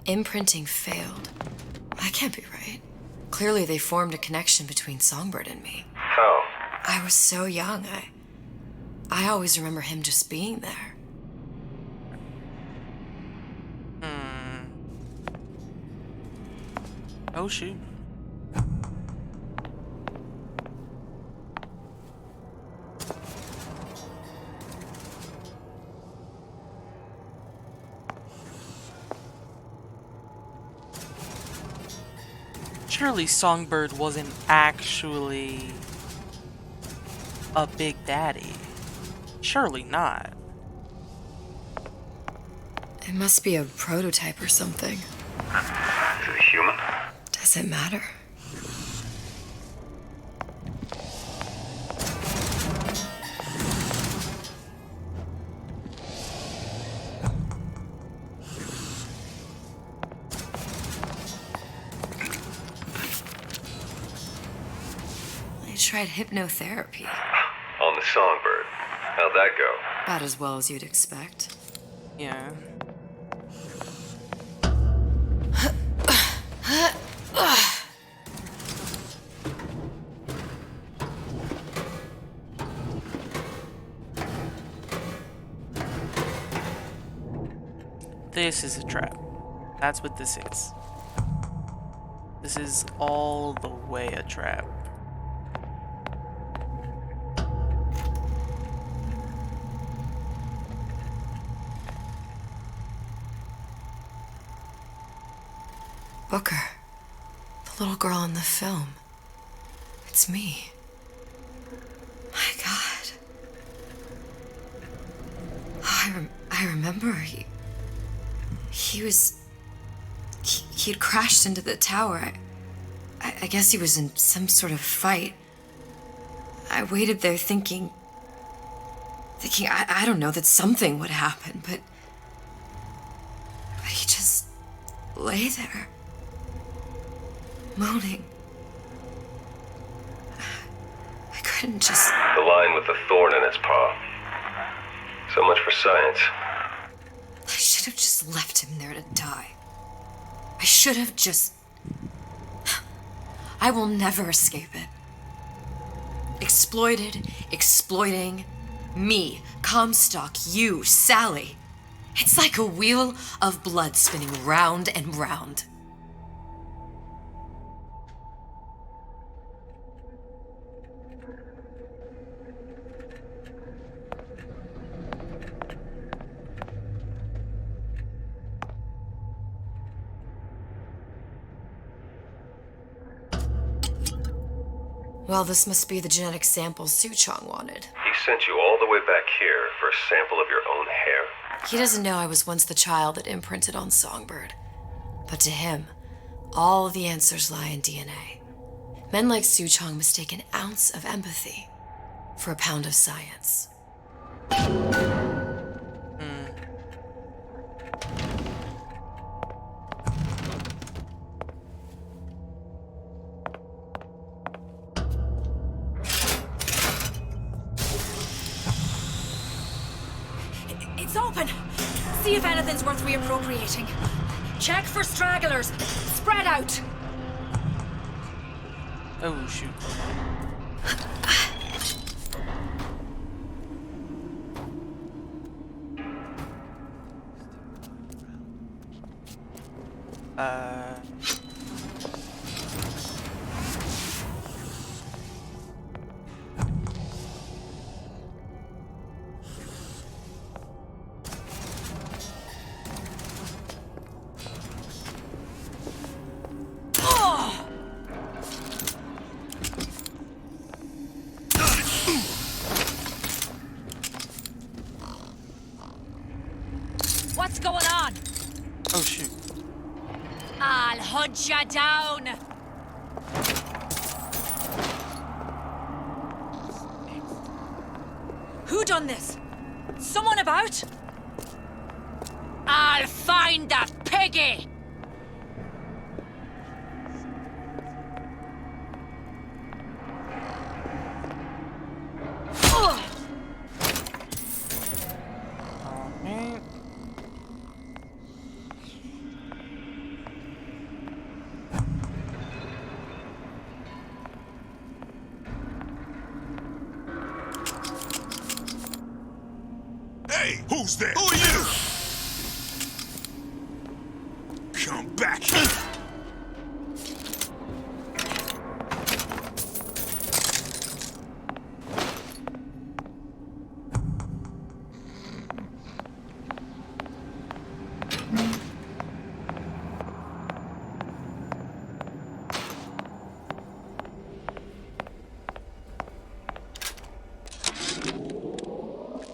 Imprinting failed. That can't be right. Clearly they formed a connection between Songbird and me. How? I was so young. I always remember him just being there. Oh, shoot. Surely Songbird wasn't actually a Big Daddy. Surely not. It must be a prototype or something. Is it a human? Does it matter? I tried hypnotherapy. On the Songbird. How'd that go? About as well as you'd expect. Yeah. This is a trap. That's what this is. This is all the way a trap. Booker. The little girl in the film. It's me. My God. I remember he'd crashed into the tower. I guess he was in some sort of fight. I waited there thinking I don't know, that something would happen, but lay there, moaning. I couldn't just... The line with the thorn in its paw. So much for science. I should have just left him there to die. I should have just... I will never escape it. Exploited, exploiting, me, Comstock, you, Sally. It's like a wheel of blood spinning round and round. Well, this must be the genetic sample Suchong wanted. He sent you all the way back here for a sample of your own hair? He doesn't know I was once the child that imprinted on Songbird. But to him, all the answers lie in DNA. Men like Suchong mistake an ounce of empathy for a pound of science. It's open! See if anything's worth reappropriating. Check for stragglers. Spread out! Oh, shoot. What's going on? Oh, shoot. I'll hunt ya down! Who done this? Someone about? I'll find that piggy! Hey, who's there? Who are you? Come back here.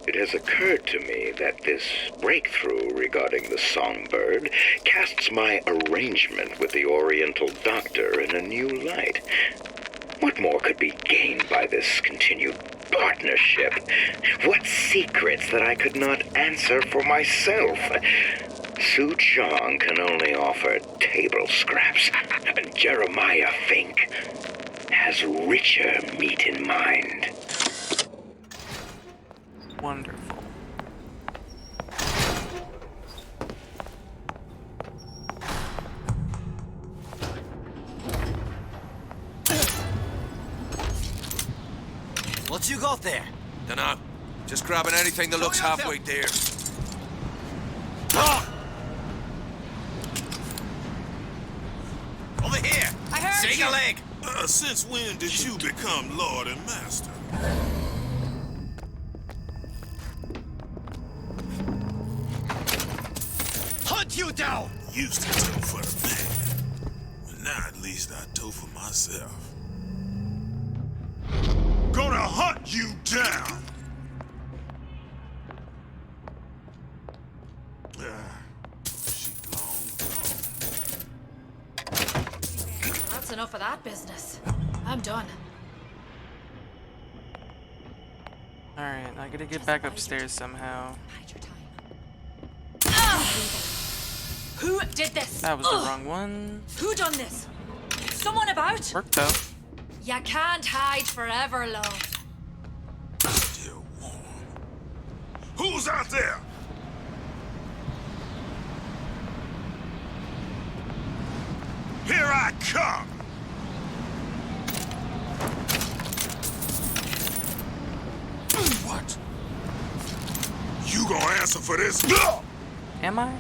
It has occurred to me that this breakthrough regarding the Songbird casts my arrangement with the Oriental Doctor in a new light. What more could be gained by this continued partnership? What secrets that I could not answer for myself? Suchong can only offer table scraps. Jeremiah Fink has richer meat in mind. Wonderful. What you got there? Dunno. Just grabbing anything that looks halfway there. Over here! I heard Sing you. a leg! Since when did you become Lord and Master? Hunt you down! Used to tow for the man, but now at least I tow for myself. Gonna hunt you down! She's long gone. That's enough of that business. I'm done. Alright, I gotta get back upstairs somehow. Who did this? That was the wrong one. Who done this? Someone about? Worked though. You can't hide forever, love. Still warm. Who's out there? Here I come! What? You gonna answer for this? Am I?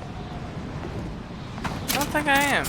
I don't think I am.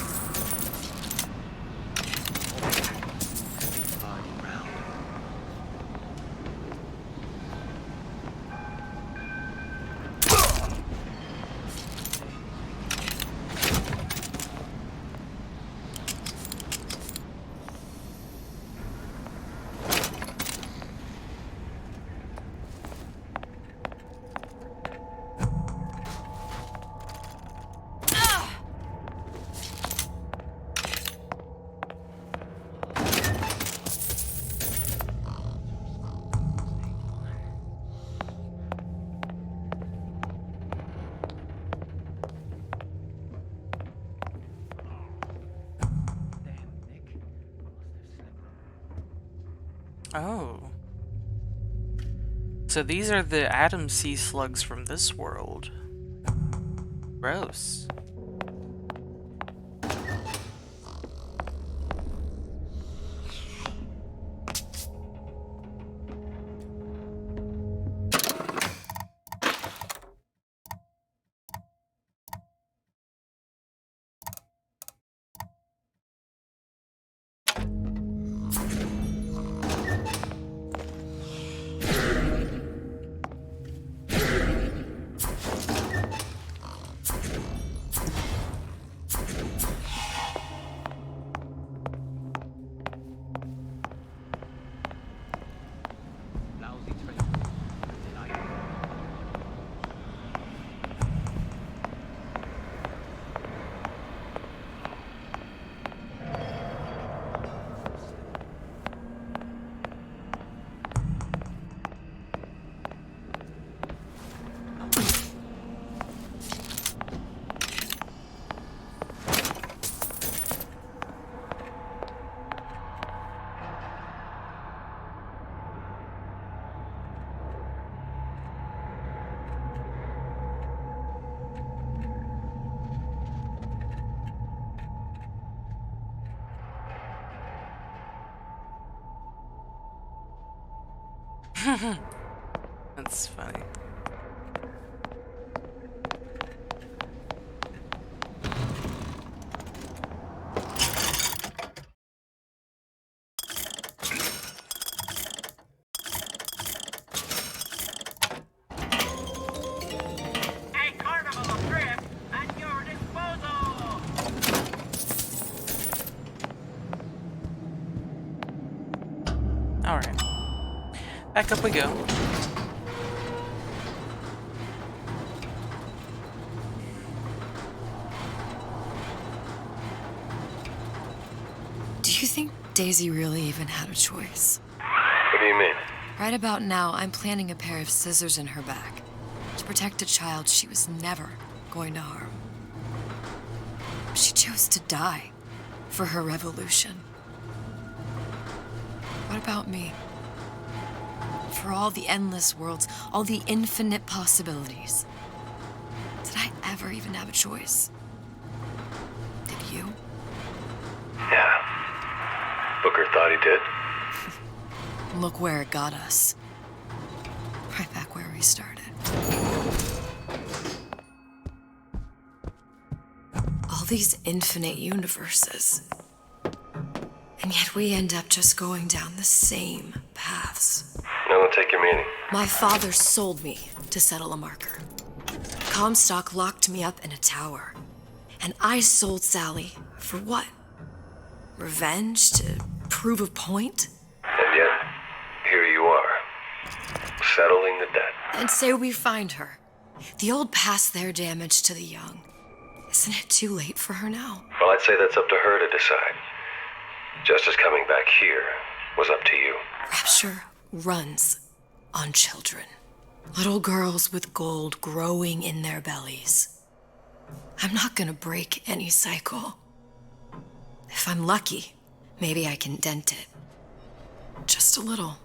Oh. So these are the Atom Sea slugs from this world. Gross. That's funny. A carnival of drift at your disposal! Alright. Back up we go. Do you think Daisy really even had a choice? What do you mean? Right about now, I'm planting a pair of scissors in her back to protect a child she was never going to harm. She chose to die for her revolution. What about me? For all the endless worlds, all the infinite possibilities. Did I ever even have a choice? Did you? Yeah. Booker thought he did. Look where it got us. Right back where we started. All these infinite universes. And yet we end up just going down the same paths. No, take your meaning. My father sold me to settle a marker. Comstock locked me up in a tower. And I sold Sally for what? Revenge? To prove a point? And yet, here you are, settling the debt. And say we find her. The old past their damage to the young. Isn't it too late for her now? Well, I'd say that's up to her to decide. Justice coming back here was up to you. Rapture runs on children. Little girls with gold growing in their bellies. I'm not gonna break any cycle. If I'm lucky, maybe I can dent it. Just a little.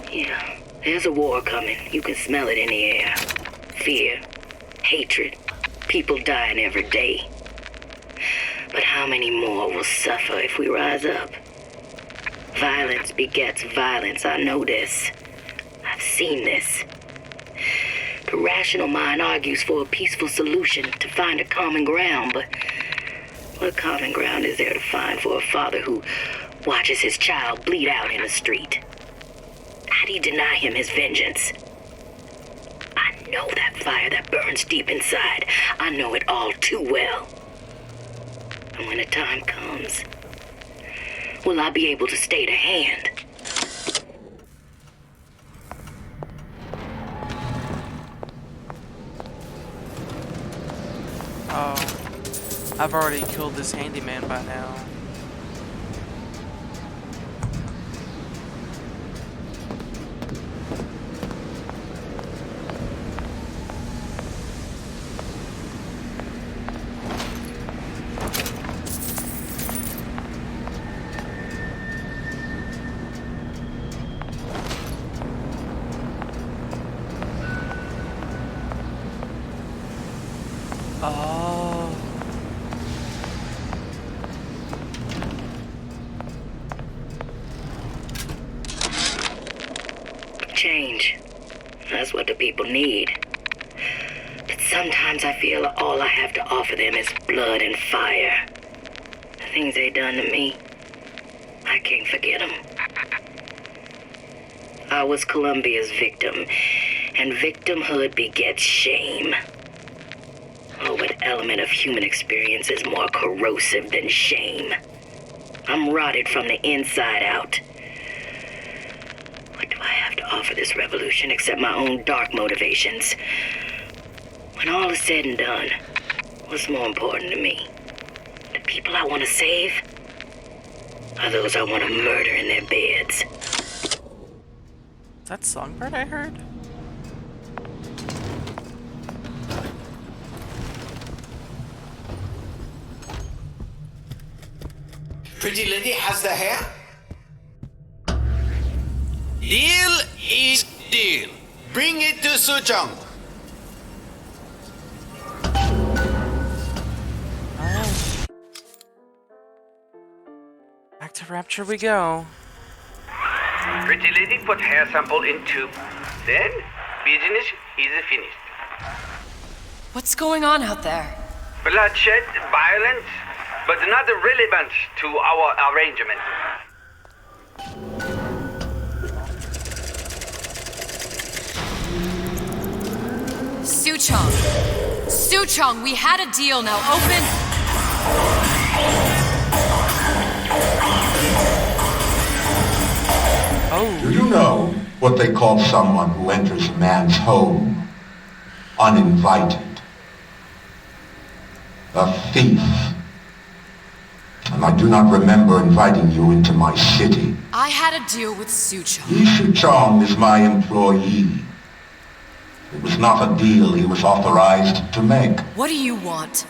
Yeah, there's a war coming. You can smell it in the air. Fear, hatred, people dying every day. But how many more will suffer if we rise up? Violence begets violence, I know this. I've seen this. The rational mind argues for a peaceful solution to find a common ground, but what common ground is there to find for a father who watches his child bleed out in the street? How do you deny him his vengeance? I know that fire that burns deep inside. I know it all too well. And when the time comes, will I be able to stay the hand? Oh, I've already killed this handyman by now. Oh. Change. That's what the people need. But sometimes I feel all I have to offer them is blood and fire. The things they done to me, I can't forget them. I was Columbia's victim, and victimhood begets shame. Oh, what element of human experience is more corrosive than shame? I'm rotted from the inside out. What do I have to offer this revolution except my own dark motivations? When all is said and done, what's more important to me? The people I want to save? Or those I want to murder in their beds? Is that Songbird I heard? Pretty lady has the hair? Deal is deal. Bring it to Suchong. Back to Rapture we go. Pretty lady put hair sample in tube. Then, business is finished. What's going on out there? Bloodshed, violence, but not relevant to our arrangement. Suchong! Suchong, we had a deal, now open! Oh. Do you know what they call someone who enters man's home uninvited? A thief. And I do not remember inviting you into my city. I had a deal with Suchong. Yi Suchong is my employee. It was not a deal he was authorized to make. What do you want?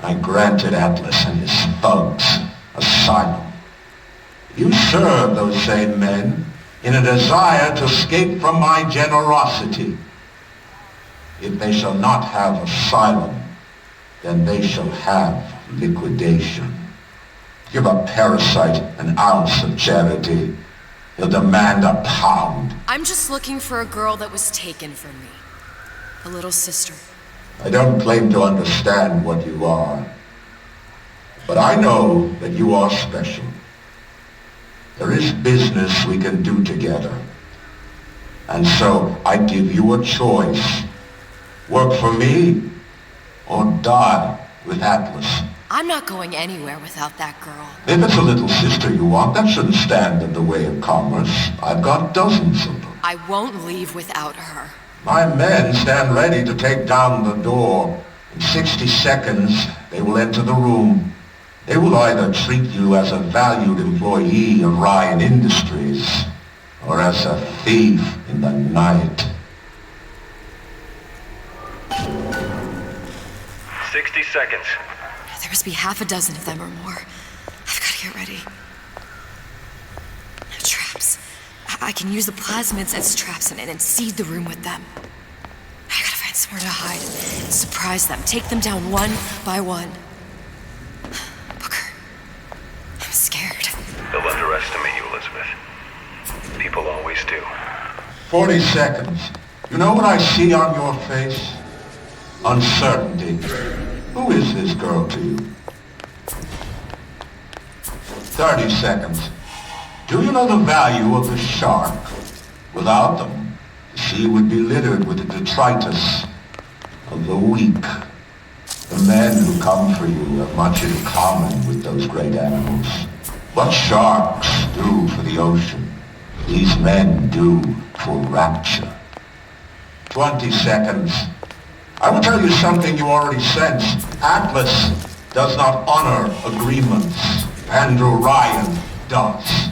I granted Atlas and his thugs asylum. You serve those same men in a desire to escape from my generosity. If they shall not have asylum, then they shall have liquidation. Give a parasite an ounce of charity. He'll demand a pound. I'm just looking for a girl that was taken from me. A little sister. I don't claim to understand what you are, but I know that you are special. There is business we can do together. And so I give you a choice. Work for me or die with Atlas. I'm not going anywhere without that girl. If it's a little sister you want, that shouldn't stand in the way of commerce. I've got dozens of them. I won't leave without her. My men stand ready to take down the door. In 60 seconds, they will enter the room. They will either treat you as a valued employee of Ryan Industries, or as a thief in the night. 60 seconds. There must be half a dozen of them or more. I've got to get ready. Traps. I can use the plasmids as traps and seed the room with them. I gotta find somewhere to hide and surprise them. Take them down one by one. Booker, I'm scared. They'll underestimate you, Elizabeth. People always do. 40 seconds. You know what I see on your face? Uncertainty. Who is this girl to you? 30 seconds. Do you know the value of a shark? Without them, the sea would be littered with the detritus of the weak. The men who come for you have much in common with those great animals. What sharks do for the ocean, these men do for rapture. 20 seconds. I will tell you something you already sense. Atlas does not honor agreements. Andrew Ryan does.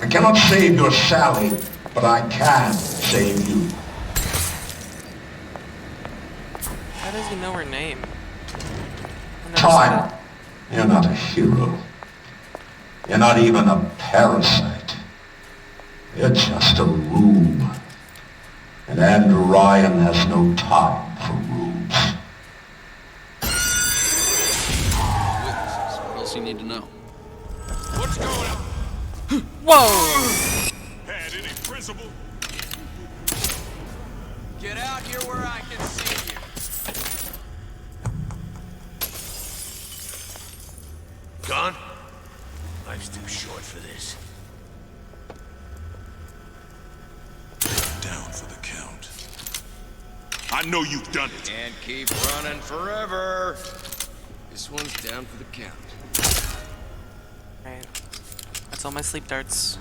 I cannot save your Sally, but I can save you. How does he know her name? Time. You're not a hero. You're not even a parasite. You're just a room. And Andrew Ryan has no time for rooms. Witnesses. What else you need to know? What's going on? Whoa! Had any principle? Get out here where I can see you. Gone? Life's too short for this. Down for the count. I know you've done it. Can't keep running forever. This one's down for the count. Right. That's all my sleep darts.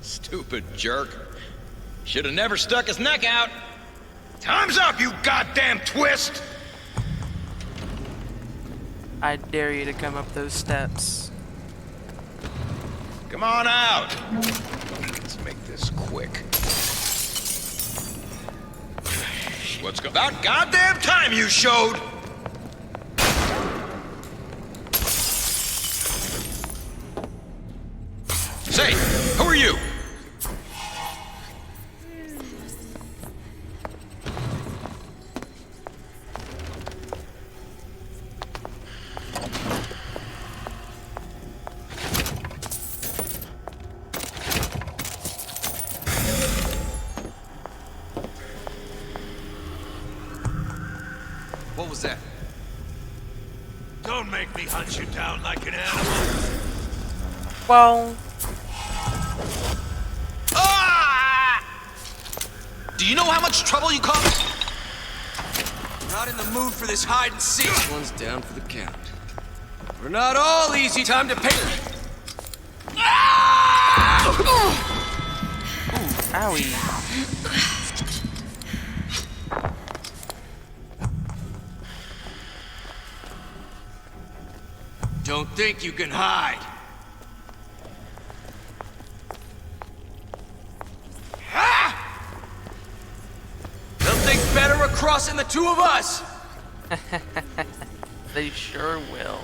Stupid jerk. Should have never stuck his neck out. Time's up, you goddamn twist! I dare you to come up those steps. Come on out. Let's make this quick. What's about goddamn time you showed? Say, who are you? What was that? Don't make me hunt you down like an animal. Well... Do you know how much trouble you caused? Not in the mood for this hide and seek. This one's down for the count. We're not all easy. Time to pay. Ooh, owie. Don't think you can hide. They'll think better of crossing the two of us. They sure will.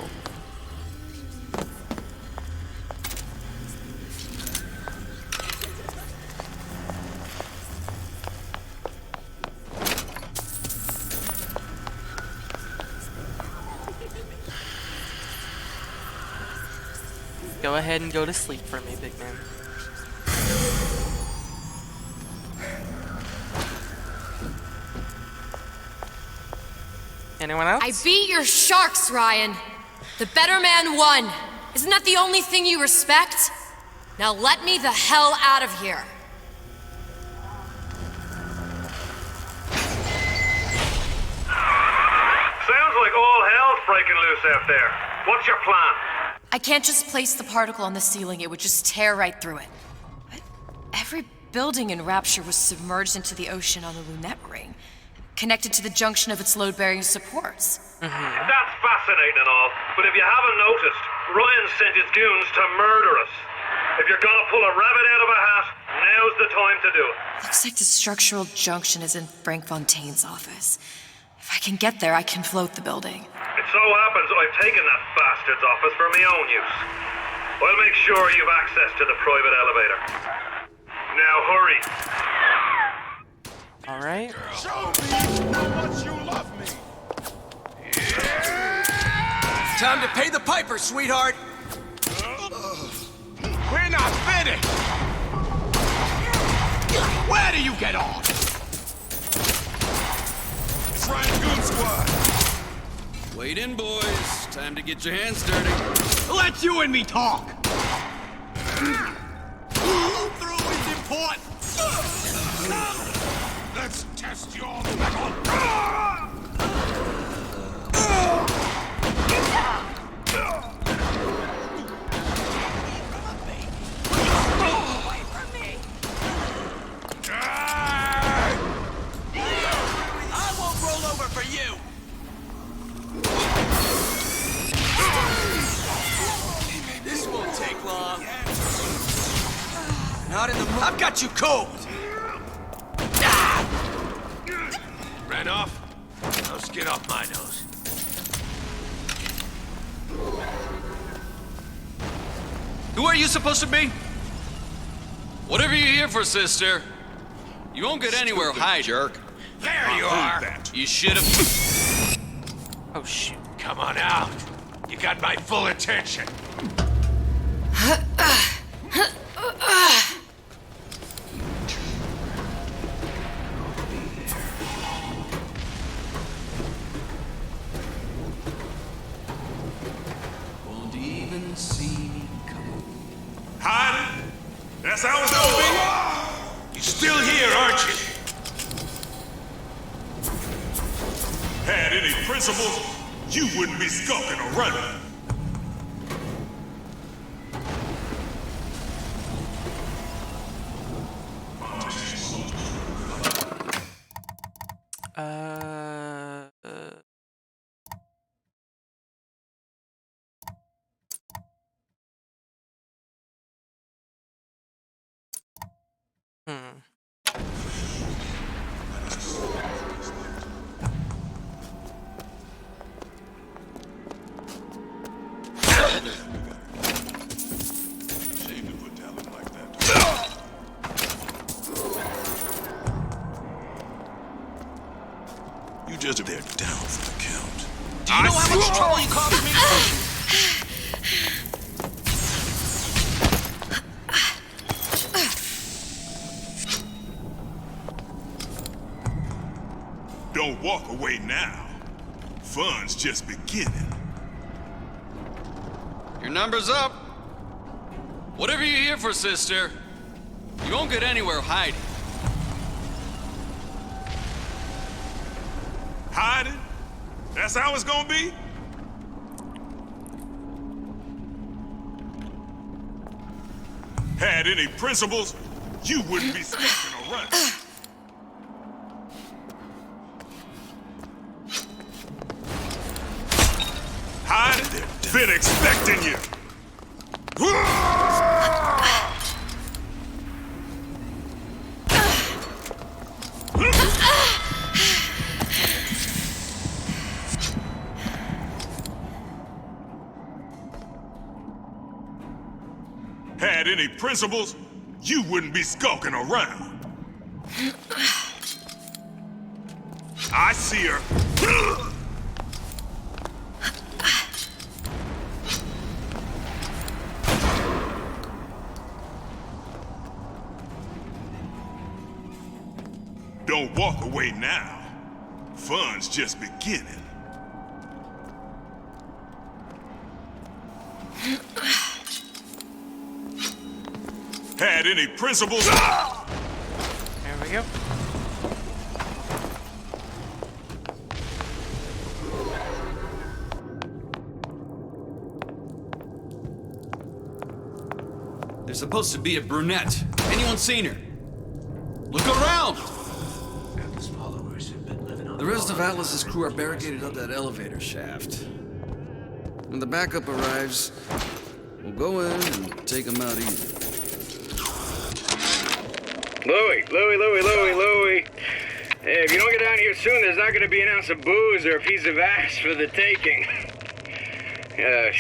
Go ahead and go to sleep for me, big man. Anyone else? I beat your sharks, Ryan. The better man won. Isn't that the only thing you respect? Now let me the hell out of here. Sounds like all hell's breaking loose out there. What's your plan? I can't just place the particle on the ceiling, it would just tear right through it. But every building in Rapture was submerged into the ocean on the Lunette ring, connected to the junction of its load-bearing supports. That's fascinating and all, but if you haven't noticed, Ryan sent his goons to murder us. If you're gonna pull a rabbit out of a hat, now's the time to do it. Looks like the structural junction is in Frank Fontaine's office. If I can get there, I can float the building. It so happens I've taken that bastard's office for my own use. I'll make sure you've access to the private elevator. Now hurry. Alright. Show me how much you love me. Time to pay the piper, sweetheart. We're not finished! Where do you get off? It's Ryan Goon Squad. Wait in, boys. Time to get your hands dirty. Let you and me talk! Through is important! Let's test your mettle. I won't roll over for you. This won't take long. Not in the mood. I've got you cold. Ran off? Now get off my nose. Who are you supposed to be? Whatever you're here for, sister. You won't get anywhere hiding. Jerk. There you are. You should have. Oh, shoot. Come on out. You got my full attention. Won't even see me come. Hiding? That's how it's gonna be? You're still here, aren't you? Had any principles, you wouldn't be skulking or running. Shame to put talent like that. You just they're down for the count. Do you know how much trouble you caused me? Don't walk away now. Fun's just beginning. Your number's up. Whatever you're here for, sister. You won't get anywhere hiding. Hiding? That's how it's gonna be? Had any principles, you wouldn't be skulking or running. Hiding? Been expecting you. Had any principles, you wouldn't be skulking around. I see her. Don't walk away now. Fun's just beginning. Had any principles? There we go. There's supposed to be a brunette. Anyone seen her? Look around! The rest of Atlas's crew are barricaded up that elevator shaft. When the backup arrives, we'll go in and take them out easy. Louie. Hey, if you don't get down here soon, there's not gonna be an ounce of booze or a piece of ass for the taking.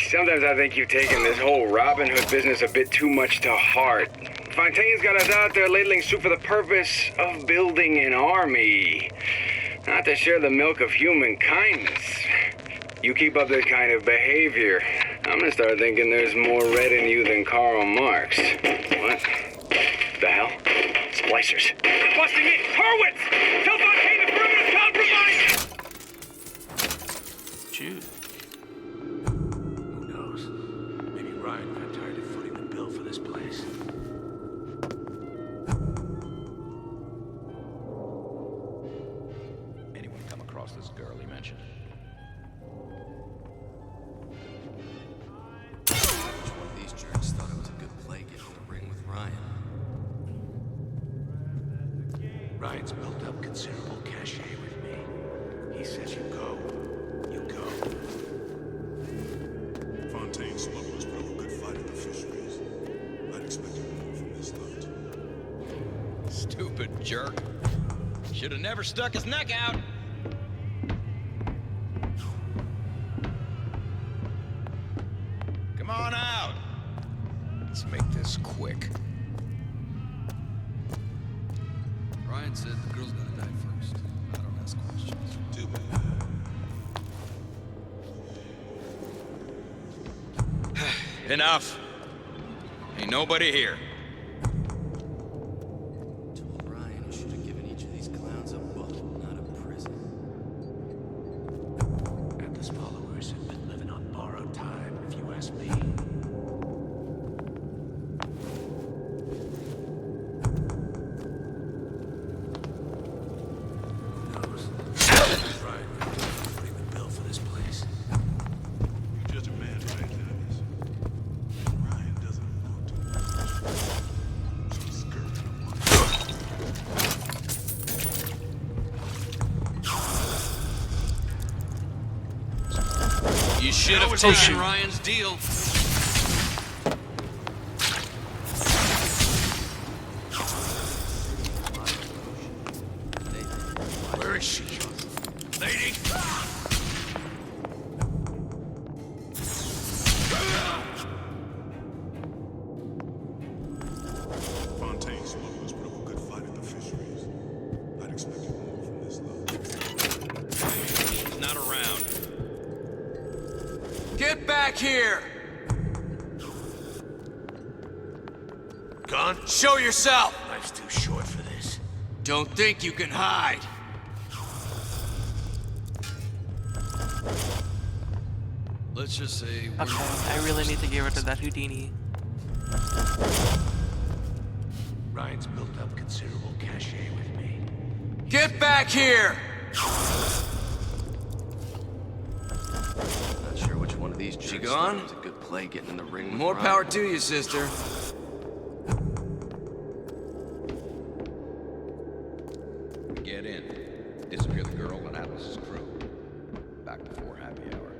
Sometimes I think you've taken this whole Robin Hood business a bit too much to heart. Fontaine's got us out there ladling soup for the purpose of building an army. Not to share the milk of human kindness. You keep up this kind of behavior, I'm gonna start thinking there's more red in you than Karl Marx. What? The hell? Splicers. They're busting in! Hurwitz! Tell Fontaine the perimeter's compromised! Jude. Who knows? Maybe Ryan got tired of footing the bill for this place. Anyone come across this girl he mentioned? Which one of these jerks thought it was a good play getting in the ring with Ryan? Ryan's built up considerable cachet with me. He says you go. You go. Fontaine smugglers put up a good fight at the fisheries. I'd expected more from this lot. Stupid jerk. Should have never stuck his neck out. Come on out. Let's make this quick. Ryan said the girl's gonna die first. I don't ask questions. Too bad. Enough. Ain't nobody here. Told Ryan he should have given each of these clowns a book, not a prison. Atlas followers have been living on borrowed time, if you ask me. You should have taken Ryan's deal. Where is she? Lady? Fontaine smugglers put up a good fight at the fisheries. I'd expected more from this lot. She's not around. Get back here! Gun? Show yourself! Life's too short for this. Don't think you can hide. Let's just say Okay, I really need to get rid of that Houdini. Ryan's built up considerable cachet with me. Get back here! Not sure which one of these jerks She gone? thought it was a good play getting in the ring with More Ryan. power to you, sister. Get in. Disappear the girl and Atlas's crew. Back before happy hour.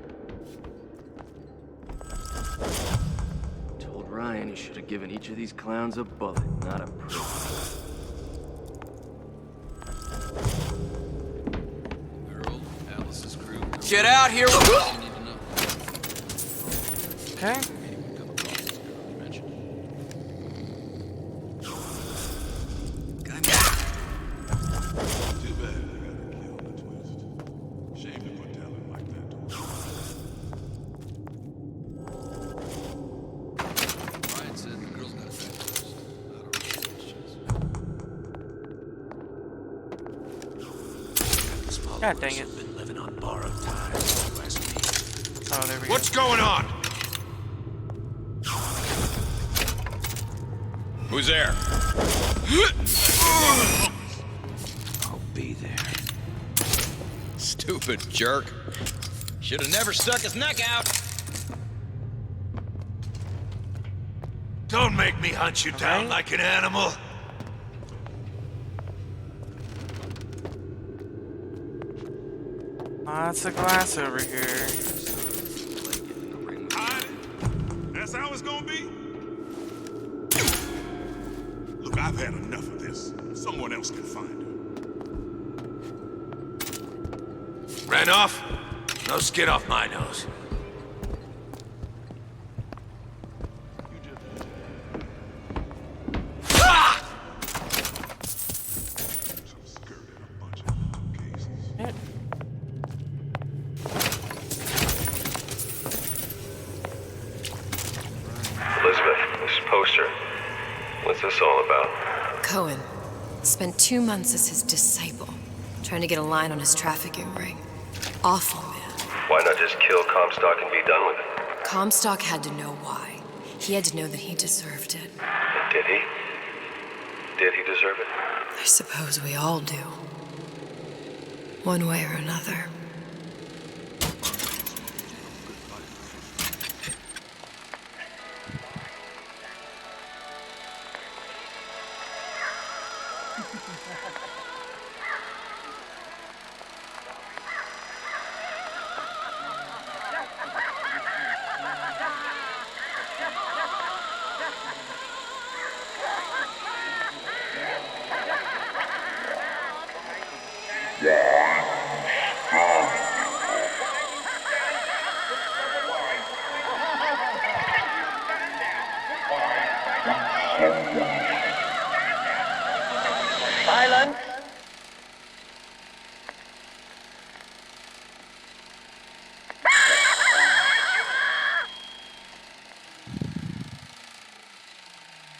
Told Ryan he should have given each of these clowns a bullet, not a prison. Girl, Atlas's crew. Get out here! Okay. Too bad I got her killed in a twist. Shame to put talent like that to work. Ryan said the girl's gotta die first. I don't ask questions. God dang it. Been living on borrowed time, if you ask me. Oh, there we What's going on? Who's there? I'll be there. Stupid jerk. Should have never stuck his neck out. Don't make me hunt you down like an animal. Lots of glass over here. That's how it's gonna be? Look, I've had enough of this. Someone else can find her. Ran off? No skin off my nose. Elizabeth, this poster. What's this all about? Cohen spent 2 months as his disciple, trying to get a line on his trafficking ring. Awful man. Why not just kill Comstock and be done with it? Comstock had to know why. He had to know that he deserved it. And did he? Did he deserve it? I suppose we all do. One way or another. Silence.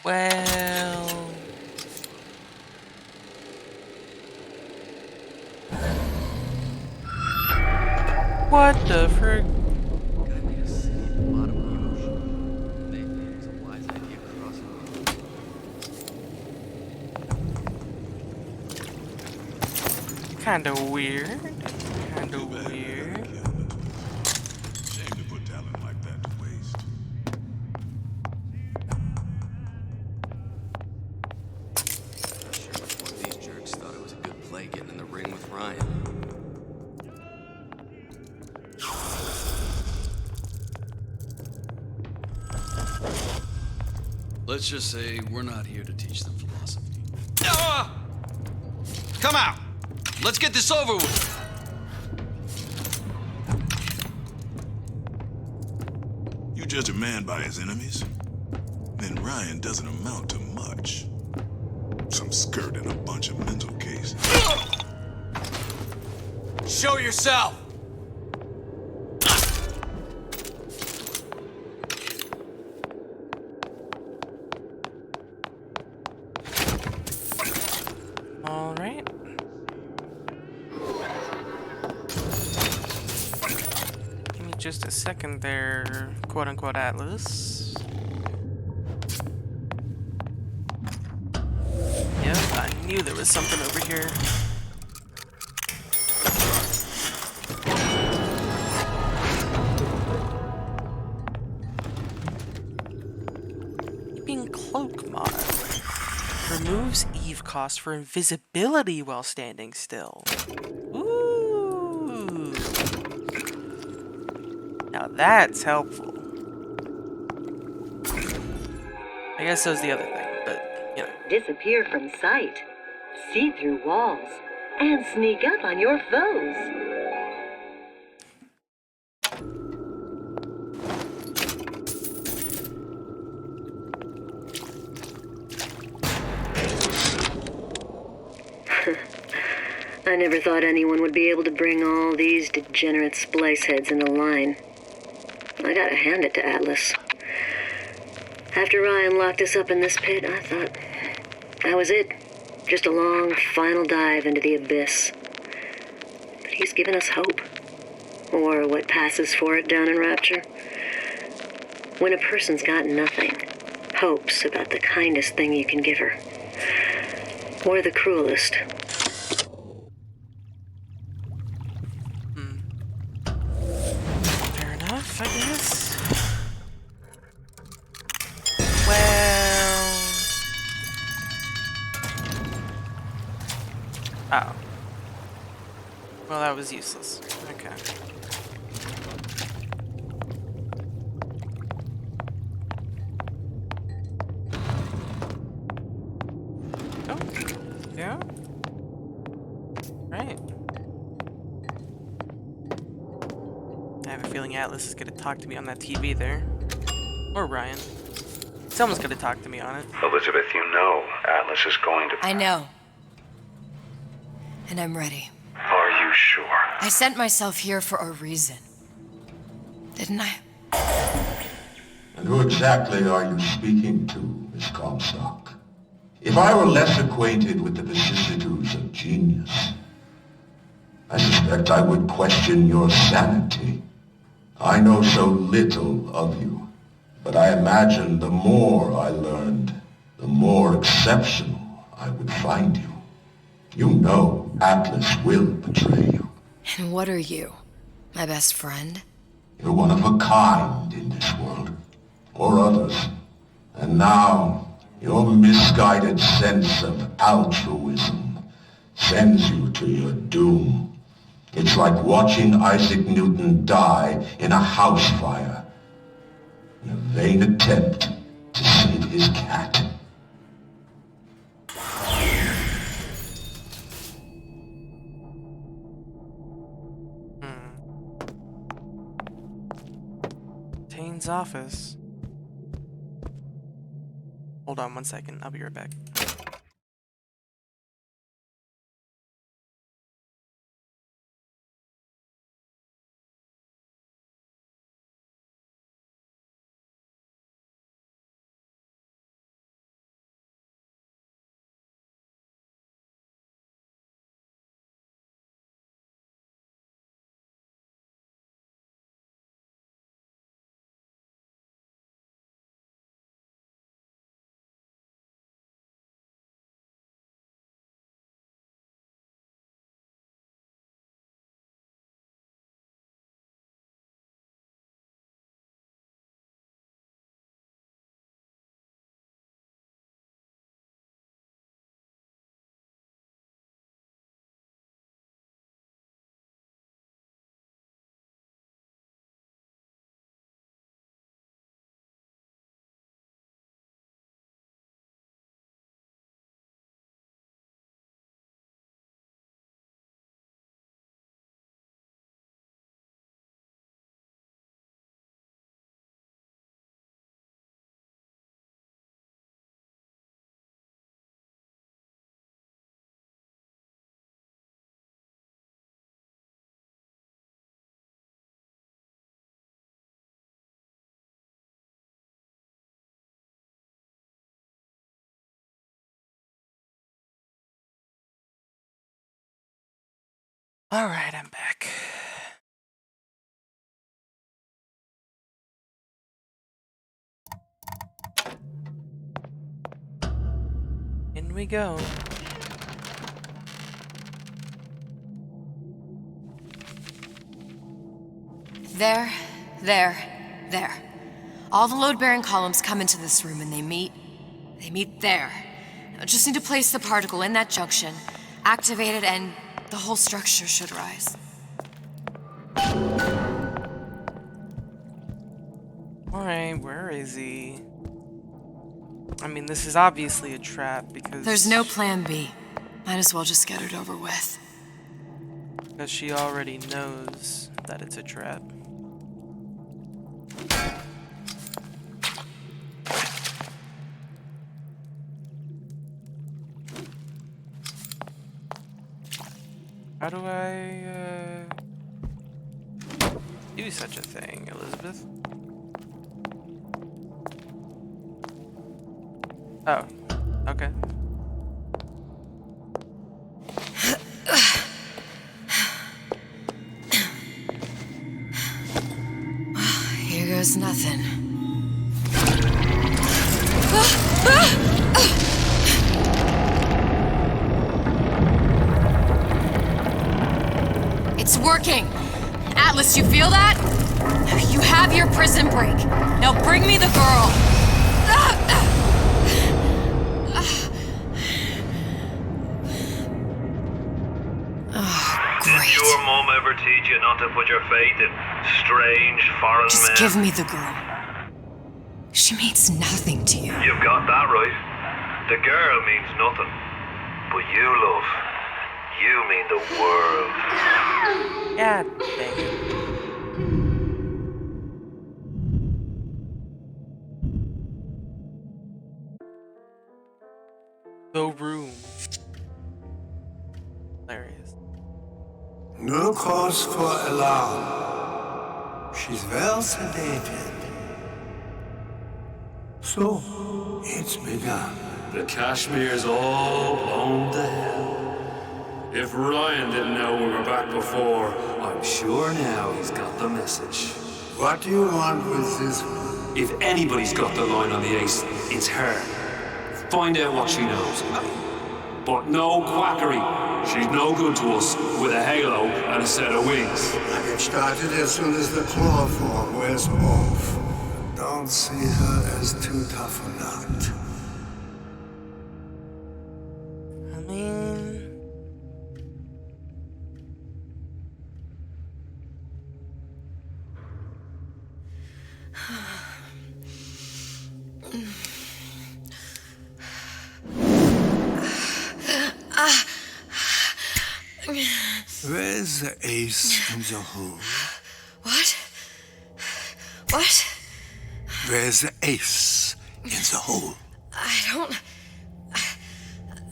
Well... What the frick? Kinda weird. Kinda weird. Shame to put talent like that to waste. Sure which one of these jerks thought it was a good play getting in the ring with Ryan. Let's just say we're not here to teach them philosophy. Come out! Let's get this over with. You judge a man by his enemies? Then Ryan doesn't amount to much. Some skirt and a bunch of mental cases. Show yourself! Alright. Give me just a second there, quote-unquote Atlas. Yep, I knew there was something over here. Keeping cloak mod. Removes Eve cost for invisibility while standing still. Ooh. Now that's helpful. I guess that was the other thing, but, you know. Disappear from sight, see through walls, and sneak up on your foes. I never thought anyone would be able to bring all these degenerate splice heads into line. I gotta hand it to Atlas. After Ryan locked us up in this pit, I thought that was it. Just a long, final dive into the abyss. But he's given us hope. Or what passes for it down in Rapture. When a person's got nothing, hope's about the kindest thing you can give her. Or the cruelest. Fair enough, I guess. Well... it was useless. Okay. Oh, yeah. Right. I have a feeling Atlas is gonna talk to me on that TV there. Or Ryan. Someone's gonna talk to me on it. Elizabeth, you know Atlas is going to... I know. And I'm ready. Are you sure? I sent myself here for a reason. Didn't I? And who exactly are you speaking to, Miss Comstock? If I were less acquainted with the vicissitudes of genius, I suspect I would question your sanity. I know so little of you, but I imagine the more I learned, the more exceptional I would find you. You know Atlas will betray you. And what are you? My best friend? You're one of a kind in this world, or others. And now, your misguided sense of altruism sends you to your doom. It's like watching Isaac Newton die in a house fire, in a vain attempt to save his cat. Tane's office. Hold on 1 second, I'll be right back. Alright, I'm back. In we go. There. All the load-bearing columns come into this room and they meet there. Now just need to place the particle in that junction, activate it, and the whole structure should rise. Alright, where is he? I mean, this is obviously a trap because... There's no plan B. Might as well just get it over with. Because she already knows that it's a trap. How do I, do such a thing, Elizabeth? Oh, okay. Here goes nothing. It's working! Atlas, you feel that? You have your prison break. Now bring me the girl! This is your moment. ever teach you not to put your faith in strange foreign Just men? give me the girl. She means nothing to you. You've got that right. The girl means nothing. But you, love, you mean the world. God dang it. The room. Hilarious. No cause for alarm. She's well sedated. So, it's begun. The Kashmir's all blown to hell. If Ryan didn't know we were back before, I'm sure now he's got the message. What do you want with this? If anybody's got the line on the ace, it's her. Find out what she knows. But no quackery. She's no good to us with a halo and a set of wings. I get started as soon as the claw form wears off. Don't see her as too tough a nut. I mean... Where's the ace in the hole? What? What? Where's the ace in the hole?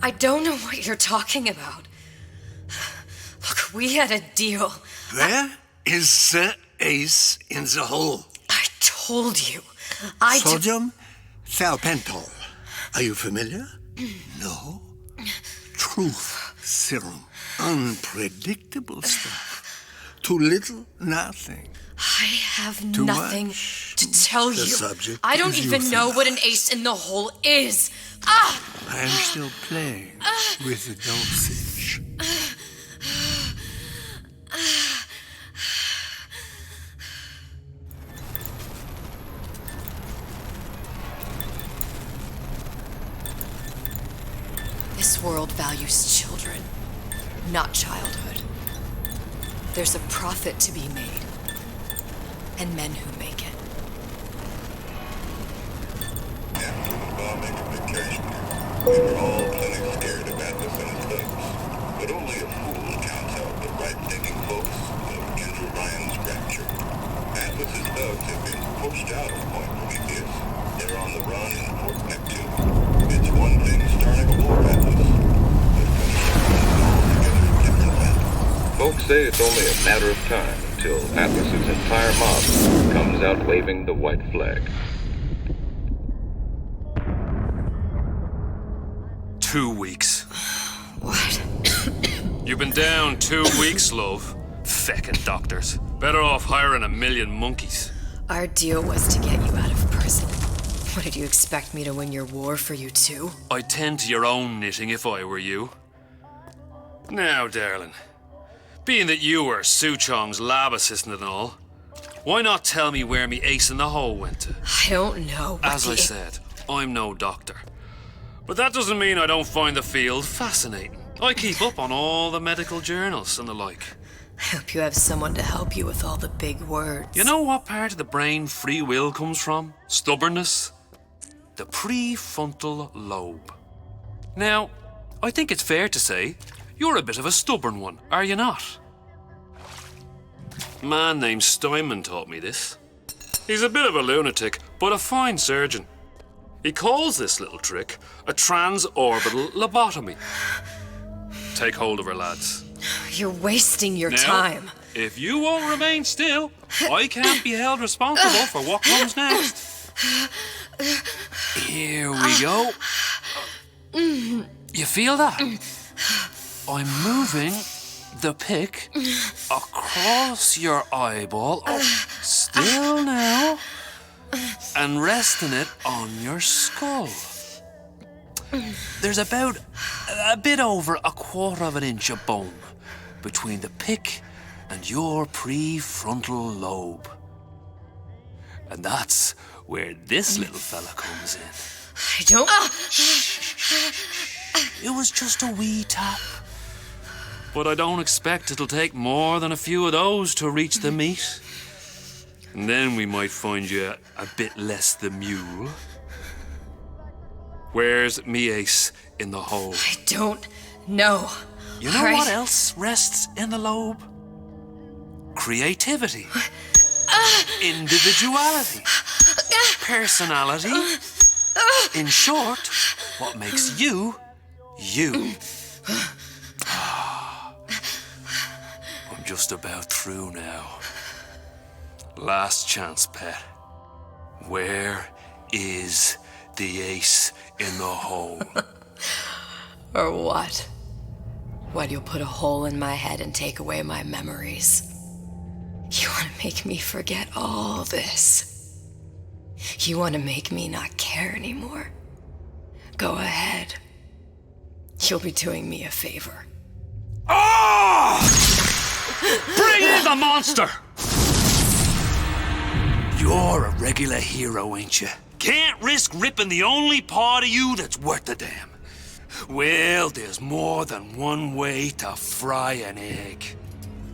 I don't know what you're talking about. Look, we had a deal. Where is the ace in the hole? I told you. Sodium thiopental. Are you familiar? No. Truth serum. Unpredictable stuff. Too little, nothing. I have Too nothing much. to tell The you. subject I don't is even know what an ace in the hole is. Ah! I am still playing with the dosage. This world values children, not childhood. There's a profit to be made, and men who make it. After the bomb exploitation, we were all plenty scared of Atlas and his thugs. But only a fool counts out the right-thinking folks of Andrew Ryan's rapture. Atlas's thugs have been pushed out of Point Prometheus. They're on the run in Fort Neptune. It's one thing starting a war, Atlas. Folks say it's only a matter of time until Atlas's entire mob comes out waving the white flag. 2 weeks. What? You've been down 2 weeks, love. Feckin' doctors. Better off hiring 1,000,000 monkeys. Our deal was to get you out of prison. What, did you expect me to win your war for you too? I'd tend to your own knitting if I were you. Now, darling, being that you were Su Chong's lab assistant and all, why not tell me where me ace in the hole went to? I don't know. As I said, I'm no doctor. But that doesn't mean I don't find the field fascinating. I keep up on all the medical journals and the like. I hope you have someone to help you with all the big words. You know what part of the brain free will comes from? Stubbornness? The prefrontal lobe. Now, I think it's fair to say you're a bit of a stubborn one, are you not? A man named Steinman taught me this. He's a bit of a lunatic, but a fine surgeon. He calls this little trick a transorbital lobotomy. Take hold of her, lads. You're wasting your Now, time. If you won't remain still, I can't be held responsible for what comes next. Here we go. You feel that? I'm moving the pick across your eyeball. Oh, still now. And resting it on your skull. There's about a bit over 1/4 inch of bone between the pick and your prefrontal lobe. And that's where this little fella comes in. I don't... It was just a wee tap. But I don't expect it'll take more than a few of those to reach the meat. And then we might find you a bit less the mule. Where's me ace in the hole? I don't know. You know All right. what else rests in the lobe? Creativity. Individuality. Personality. In short, what makes you, you. I'm just about through now. Last chance, pet. Where is the ace in the hole? Or what? What, you'll put a hole in my head and take away my memories? You want to make me forget all this? You want to make me not care anymore? Go ahead. You'll be doing me a favor. Oh! Bring in the monster! You're a regular hero, ain't you? Can't risk ripping the only part of you that's worth a damn. Well, there's more than one way to fry an egg.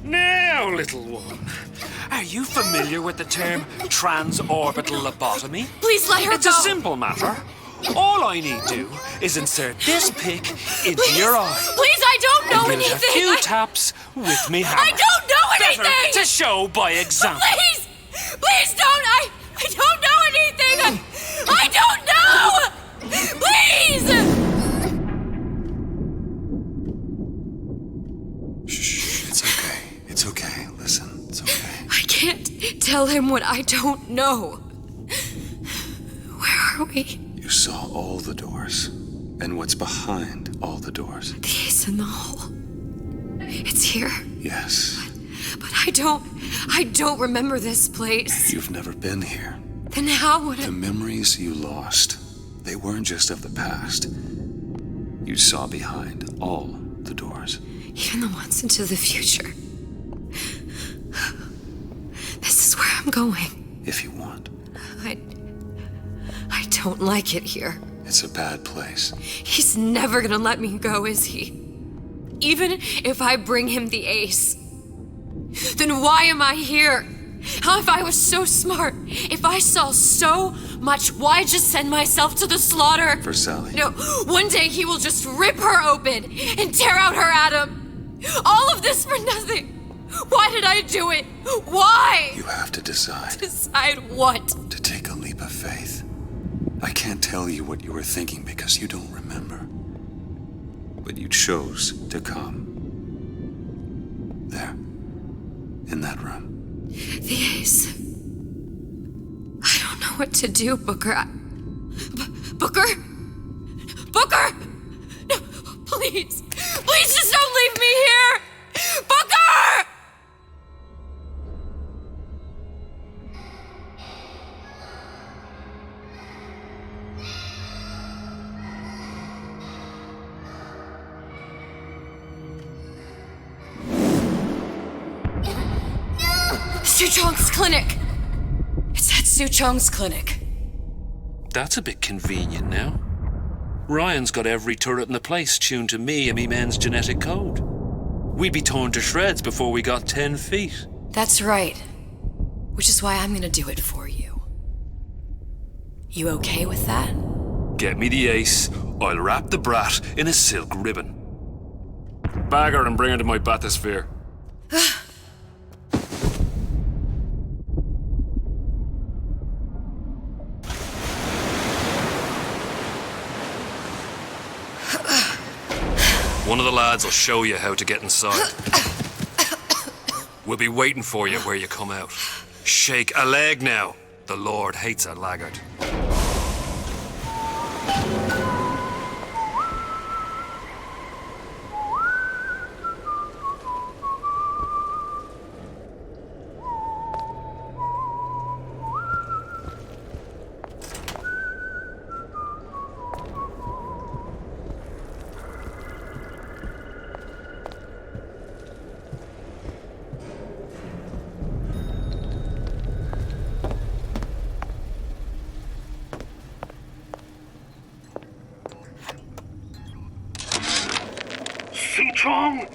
Now, little one, are you familiar with the term transorbital lobotomy? Please let her It's go. a simple matter. All I need do is insert this pick into your eye. Please, I don't know and give it anything. a few taps with me hammer. I don't know anything. Better to show by example. Please, please don't. I don't know anything. I don't know. Please. It's okay. It's okay. Listen, it's okay. I can't tell him what I don't know. Where are we? You saw all the doors. And what's behind all the doors. The ace in the hole. It's here. Yes. But I don't remember this place. You've never been here. Then how would The memories you lost, they weren't just of the past. You saw behind all the doors. Even the ones into the future. This is where I'm going. If you want. I don't like it here. It's a bad place. He's never gonna let me go, is he? Even if I bring him the ace. Then why am I here? How if I was so smart? If I saw so much, why just send myself to the slaughter? For Sally. No, one day he will just rip her open and tear out her atom. All of this for nothing. Why did I do it? Why? You have to decide. Decide what? To take a leap of faith. I can't tell you what you were thinking because you don't remember. But you chose to come. There. In that room. The ace. I don't know what to do, Booker. Booker? Booker! No, please. Please just don't leave me here! Booker! Suchong's clinic! It's at Suchong's clinic. That's a bit convenient now. Ryan's got every turret in the place tuned to me and me men's genetic code. We'd be torn to shreds before we got 10 feet. That's right. Which is why I'm gonna do it for you. You okay with that? Get me the ace, I'll wrap the brat in a silk ribbon. Bag her and bring her to my bathysphere. One of the lads will show you how to get inside. We'll be waiting for you where you come out. Shake a leg now. The Lord hates a laggard. Suchong,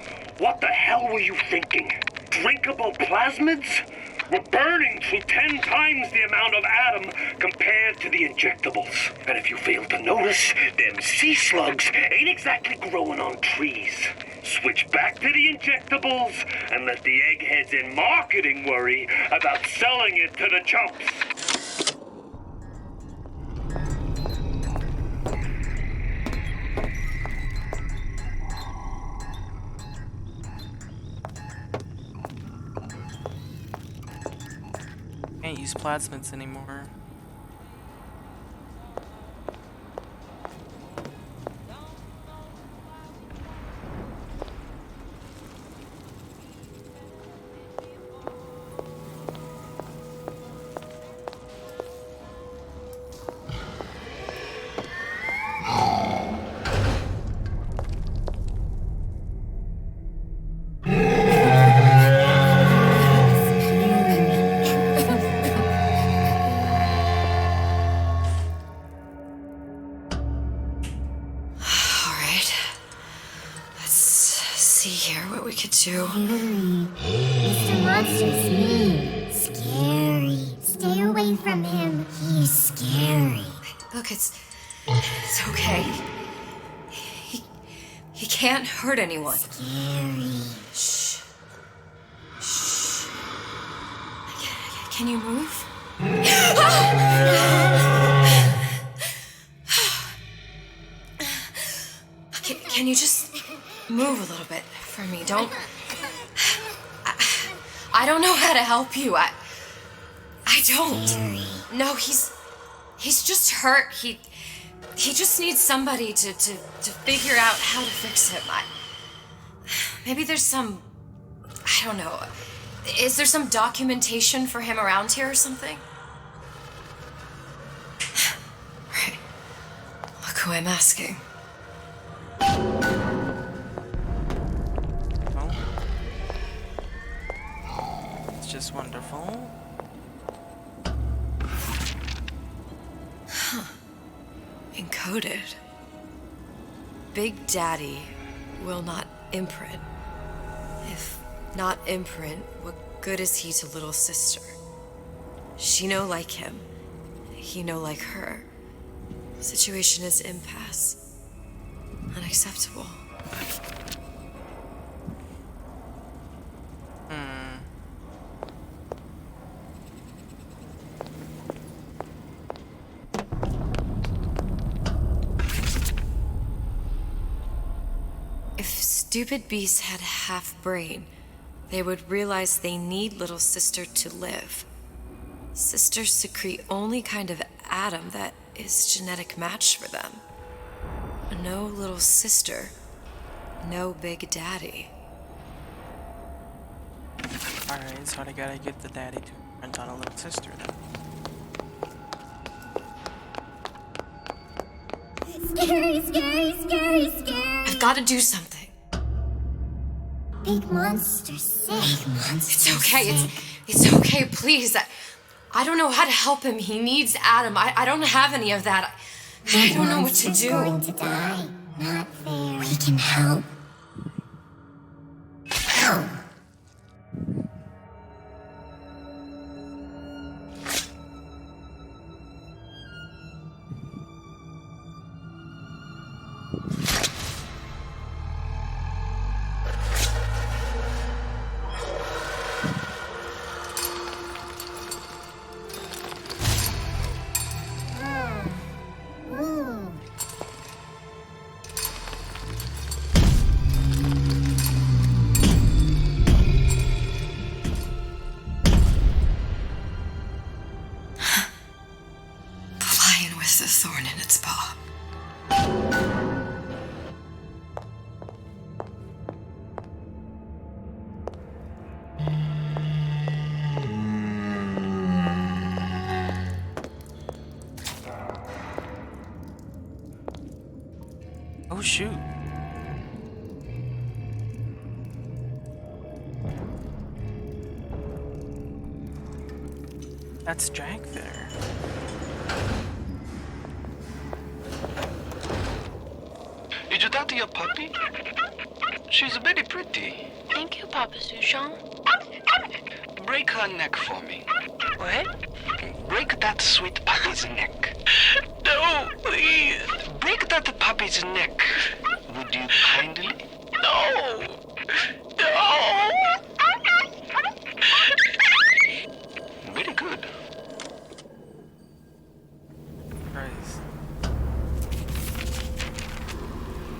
What the hell were you thinking? Drinkable plasmids? We're burning through 10 times the amount of atom compared to the injectables. And if you fail to notice, them sea slugs ain't exactly growing on trees. Switch back to the injectables and let the eggheads in marketing worry about selling it to the chumps. Can't use plasmids anymore. Do. Mr. Monster's mean. Scary. Stay away from him. He's scary. Look, it's okay. He can't hurt anyone. Scary. Shh. Shh. Can you move? Can you just move a little bit for me? I don't know how to help you. I don't. No, he's just hurt. He just needs somebody to figure out how to fix him. Maybe there's some, I don't know. Is there some documentation for him around here or something? Right. Look who I'm asking. Just wonderful. Huh. Encoded. Big Daddy will not imprint. If not imprint, what good is he to little sister? She no like him. He no like her. Situation is impasse. Unacceptable. Stupid beasts had half brain. They would realize they need little sister to live. Sisters secrete only kind of atom that is genetic match for them. No little sister, no Big Daddy. Alright, so I gotta get the daddy to print on a little sister then. Scary, scary, scary, scary. I've gotta do something. Big monster sick. It's okay. It's okay, please. I don't know how to help him. He needs Adam. I don't have any of that. I don't know what to do. Going to die. Not fair. We can help. Help. The thorn in its paw. Oh shoot. That's Jack there. Did you talk to your puppy? She's very pretty. Thank you, Papa Suchong. Break her neck for me. What? Break that sweet puppy's neck. No, please. Break that puppy's neck. Would you kindly? No. No. Very good.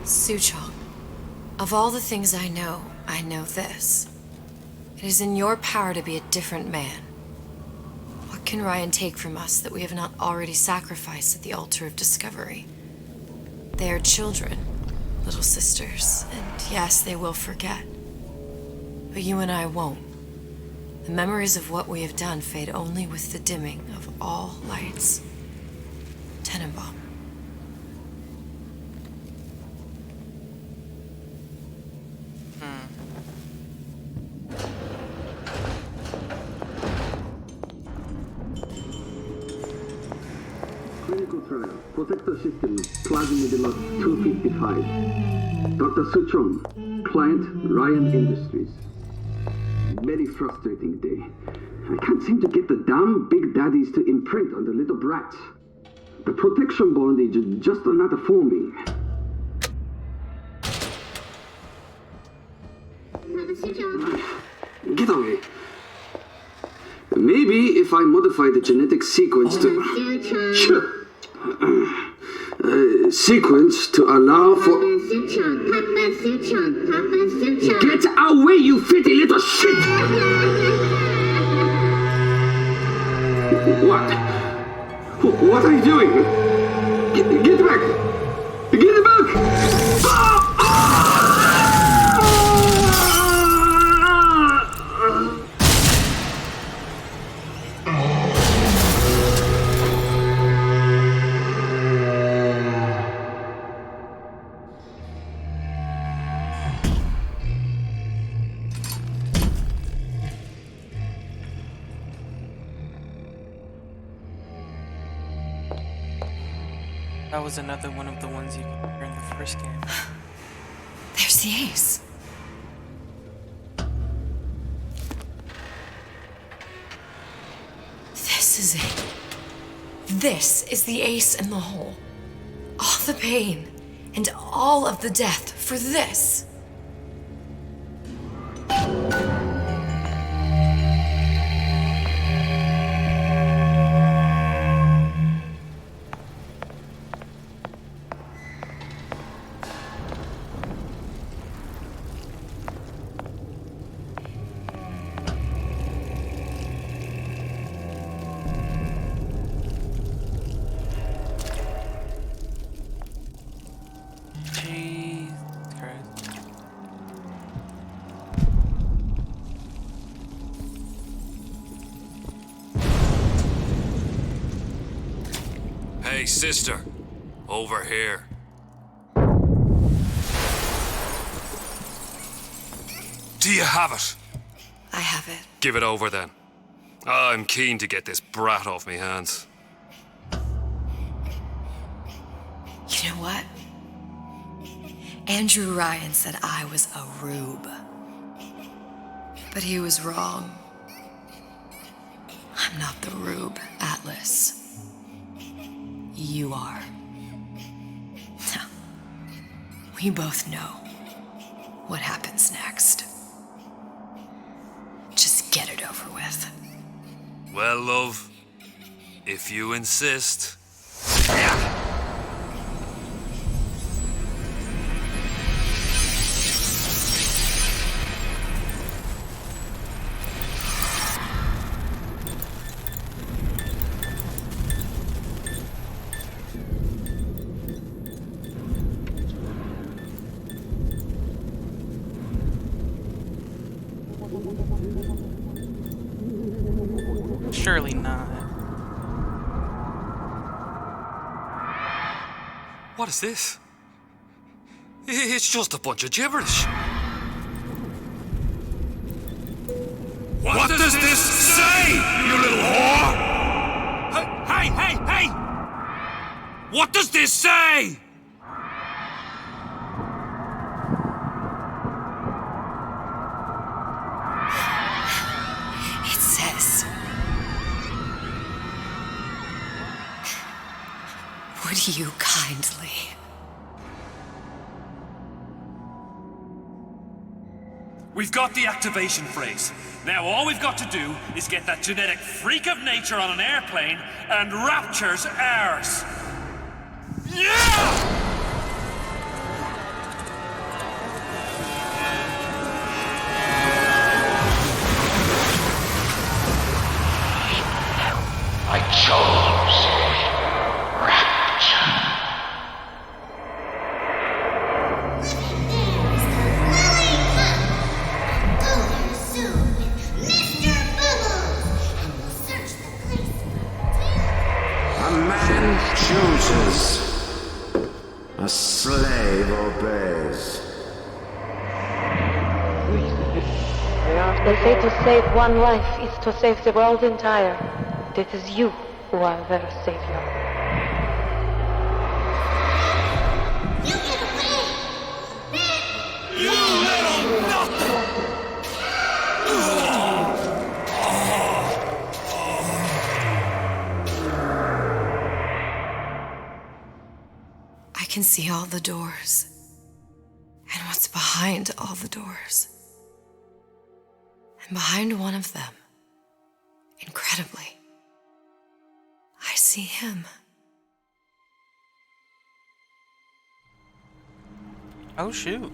Suchong, of all the things I know this. It is in your power to be a different man. What can Ryan take from us that we have not already sacrificed at the altar of discovery? They are children, little sisters, and yes, they will forget. But you and I won't. The memories of what we have done fade only with the dimming of all lights. Tenenbaum. Clinical trial. Protector system. Plasmid lot 255. Dr. Suchong. Client, Ryan Industries. Very frustrating day. I can't seem to get the damn big daddies to imprint on the little brats. The protection bondage is just not forming. Get away. Maybe if I modify the genetic sequence to... sequence to allow for... Get away, you fitty little shit! What? What are you doing? Get back! Get back! That was another one of the ones you could hear in the first game. There's the ace. This is it. This is the ace in the hole. All the pain and all of the death for this. Hey, sister. Over here. Do you have it? I have it. Give it over then. I'm keen to get this brat off me hands. You know what? Andrew Ryan said I was a rube. But he was wrong. I'm not the rube, Atlas. You are. Now, we both know what happens next. Just get it over with. Well, love, if you insist. Surely not. What is this? It's just a bunch of gibberish. What does this say, you little whore? Hey! What does this say? Would you kindly? We've got the activation phrase. Now all we've got to do is get that genetic freak of nature on an airplane, and Rapture's ours. Yeah! I chose Rapture. A man chooses, a slave obeys. They say to save one life is to save the world entire. It is you who are their savior. You little nothing! I can see all the doors. And what's behind all the doors. And behind one of them, incredibly, I see him. Oh, shoot.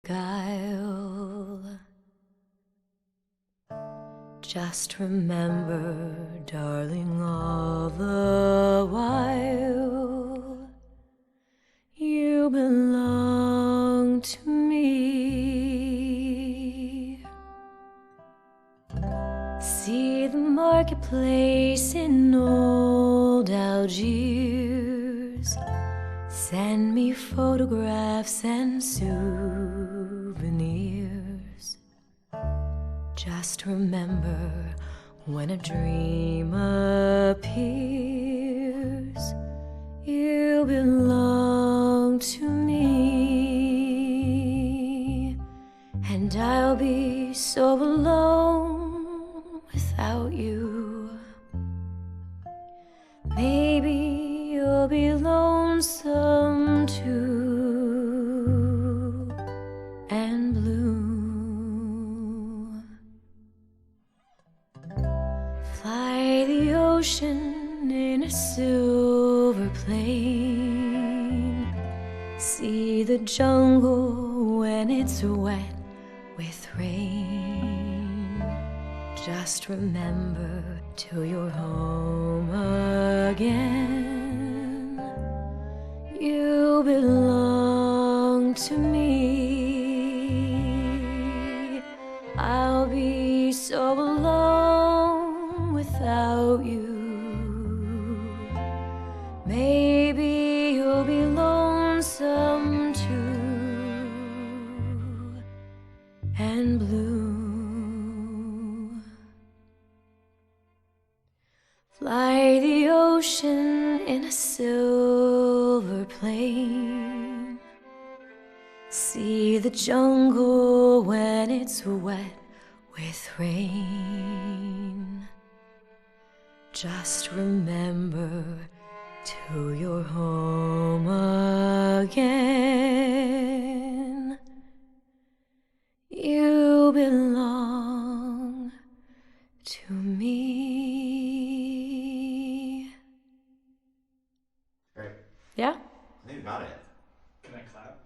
Guile Just remember, darling, all the while you belong to me. See the marketplace in old Algiers. Send me photographs and souvenirs. Just remember, when a dream appears, you belong to me. And I'll be so alone without you. Maybe you'll be lonesome too, and blue. Fly the ocean in a silver plane. See the jungle when it's wet with rain. Just remember, till you're home again, you belong to me. I'll be so alone without you. Maybe you'll be lonesome too, and blue. Fly the ocean in a silver plane. See the jungle when it's wet with rain. Just remember, till you're home again, you belong to me. Great. Yeah? I think we got it. Can I clap?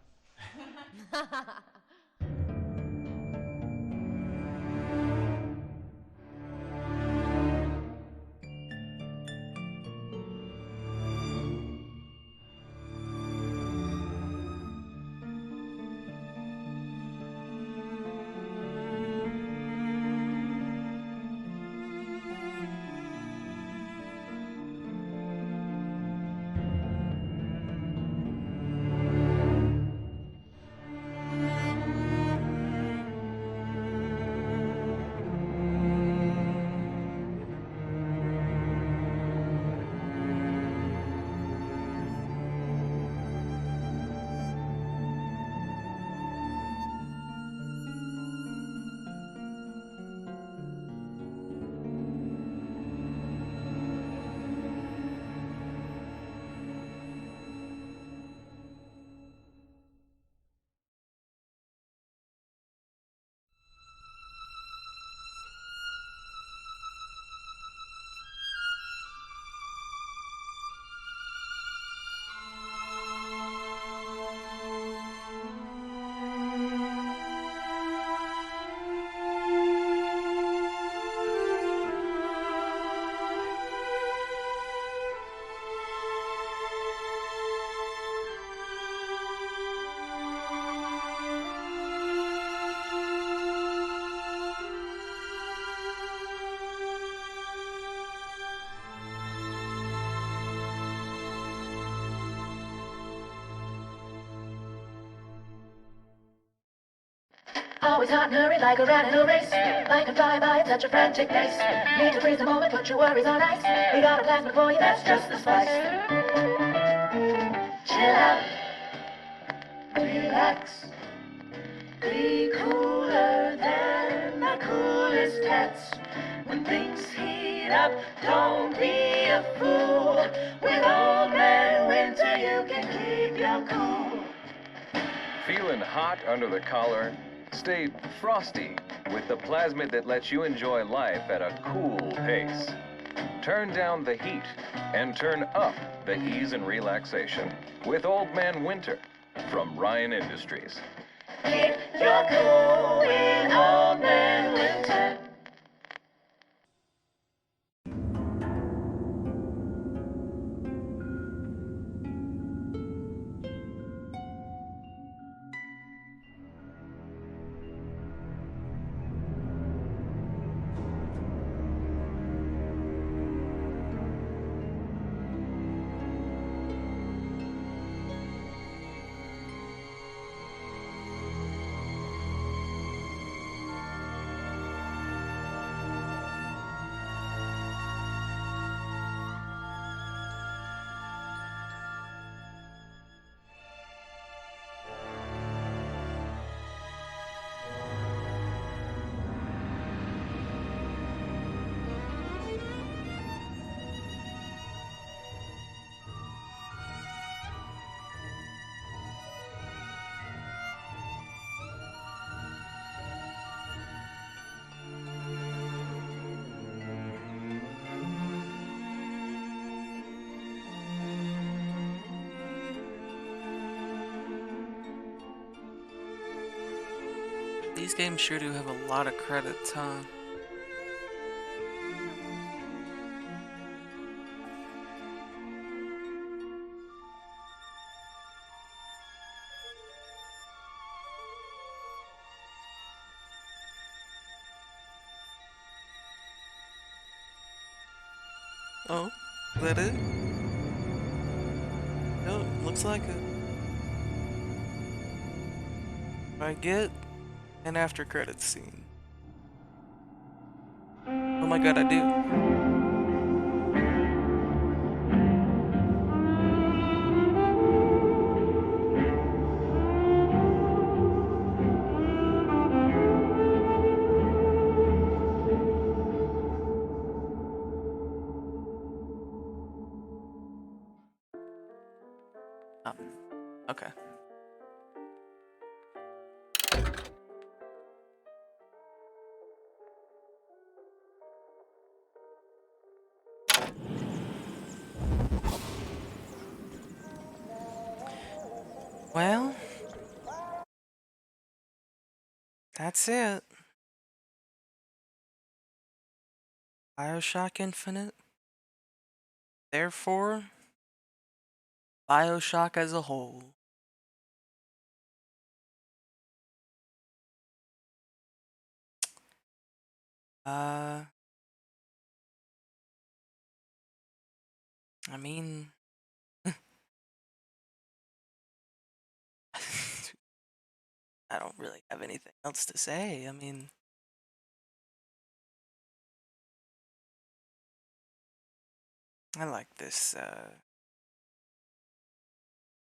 Always hot and hurried like a rat in a race. Like a fly-by at such a frantic pace. Need to freeze the moment, put your worries on ice. We got a plasma for you, that's just the spice. Chill out, relax. Be cooler than the coolest cats. When things heat up, don't be a fool. With Old Man Winter, you can keep your cool. Feeling hot under the collar? Stay frosty with the plasmid that lets you enjoy life at a cool pace. Turn down the heat and turn up the ease and relaxation with Old Man Winter from Ryan Industries. Keep your cool with Old Man Winter. These games sure do have a lot of credits, huh? Oh, is that it? Oh, looks like it. I get an after credits scene. Oh my god, I do. Oh, okay. Well, that's it. BioShock Infinite. Therefore, BioShock as a whole. I mean, I don't really have anything else to say. I mean, I like this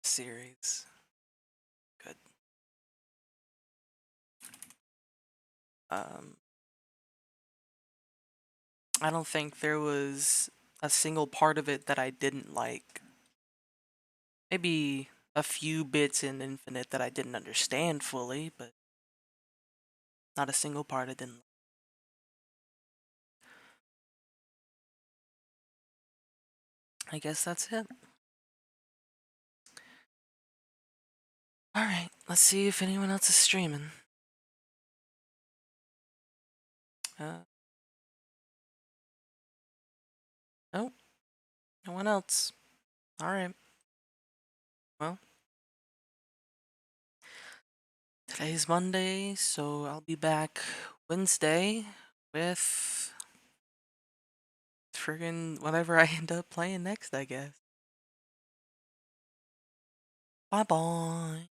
series. Good. I don't think there was a single part of it that I didn't like. Maybe a few bits in Infinite that I didn't understand fully, but not a single part I didn't like. I guess that's it. Alright, let's see if anyone else is streaming. Nope. No one else. Alright. Well. Today's Monday, so I'll be back Wednesday with friggin' whatever I end up playing next, I guess. Bye-bye.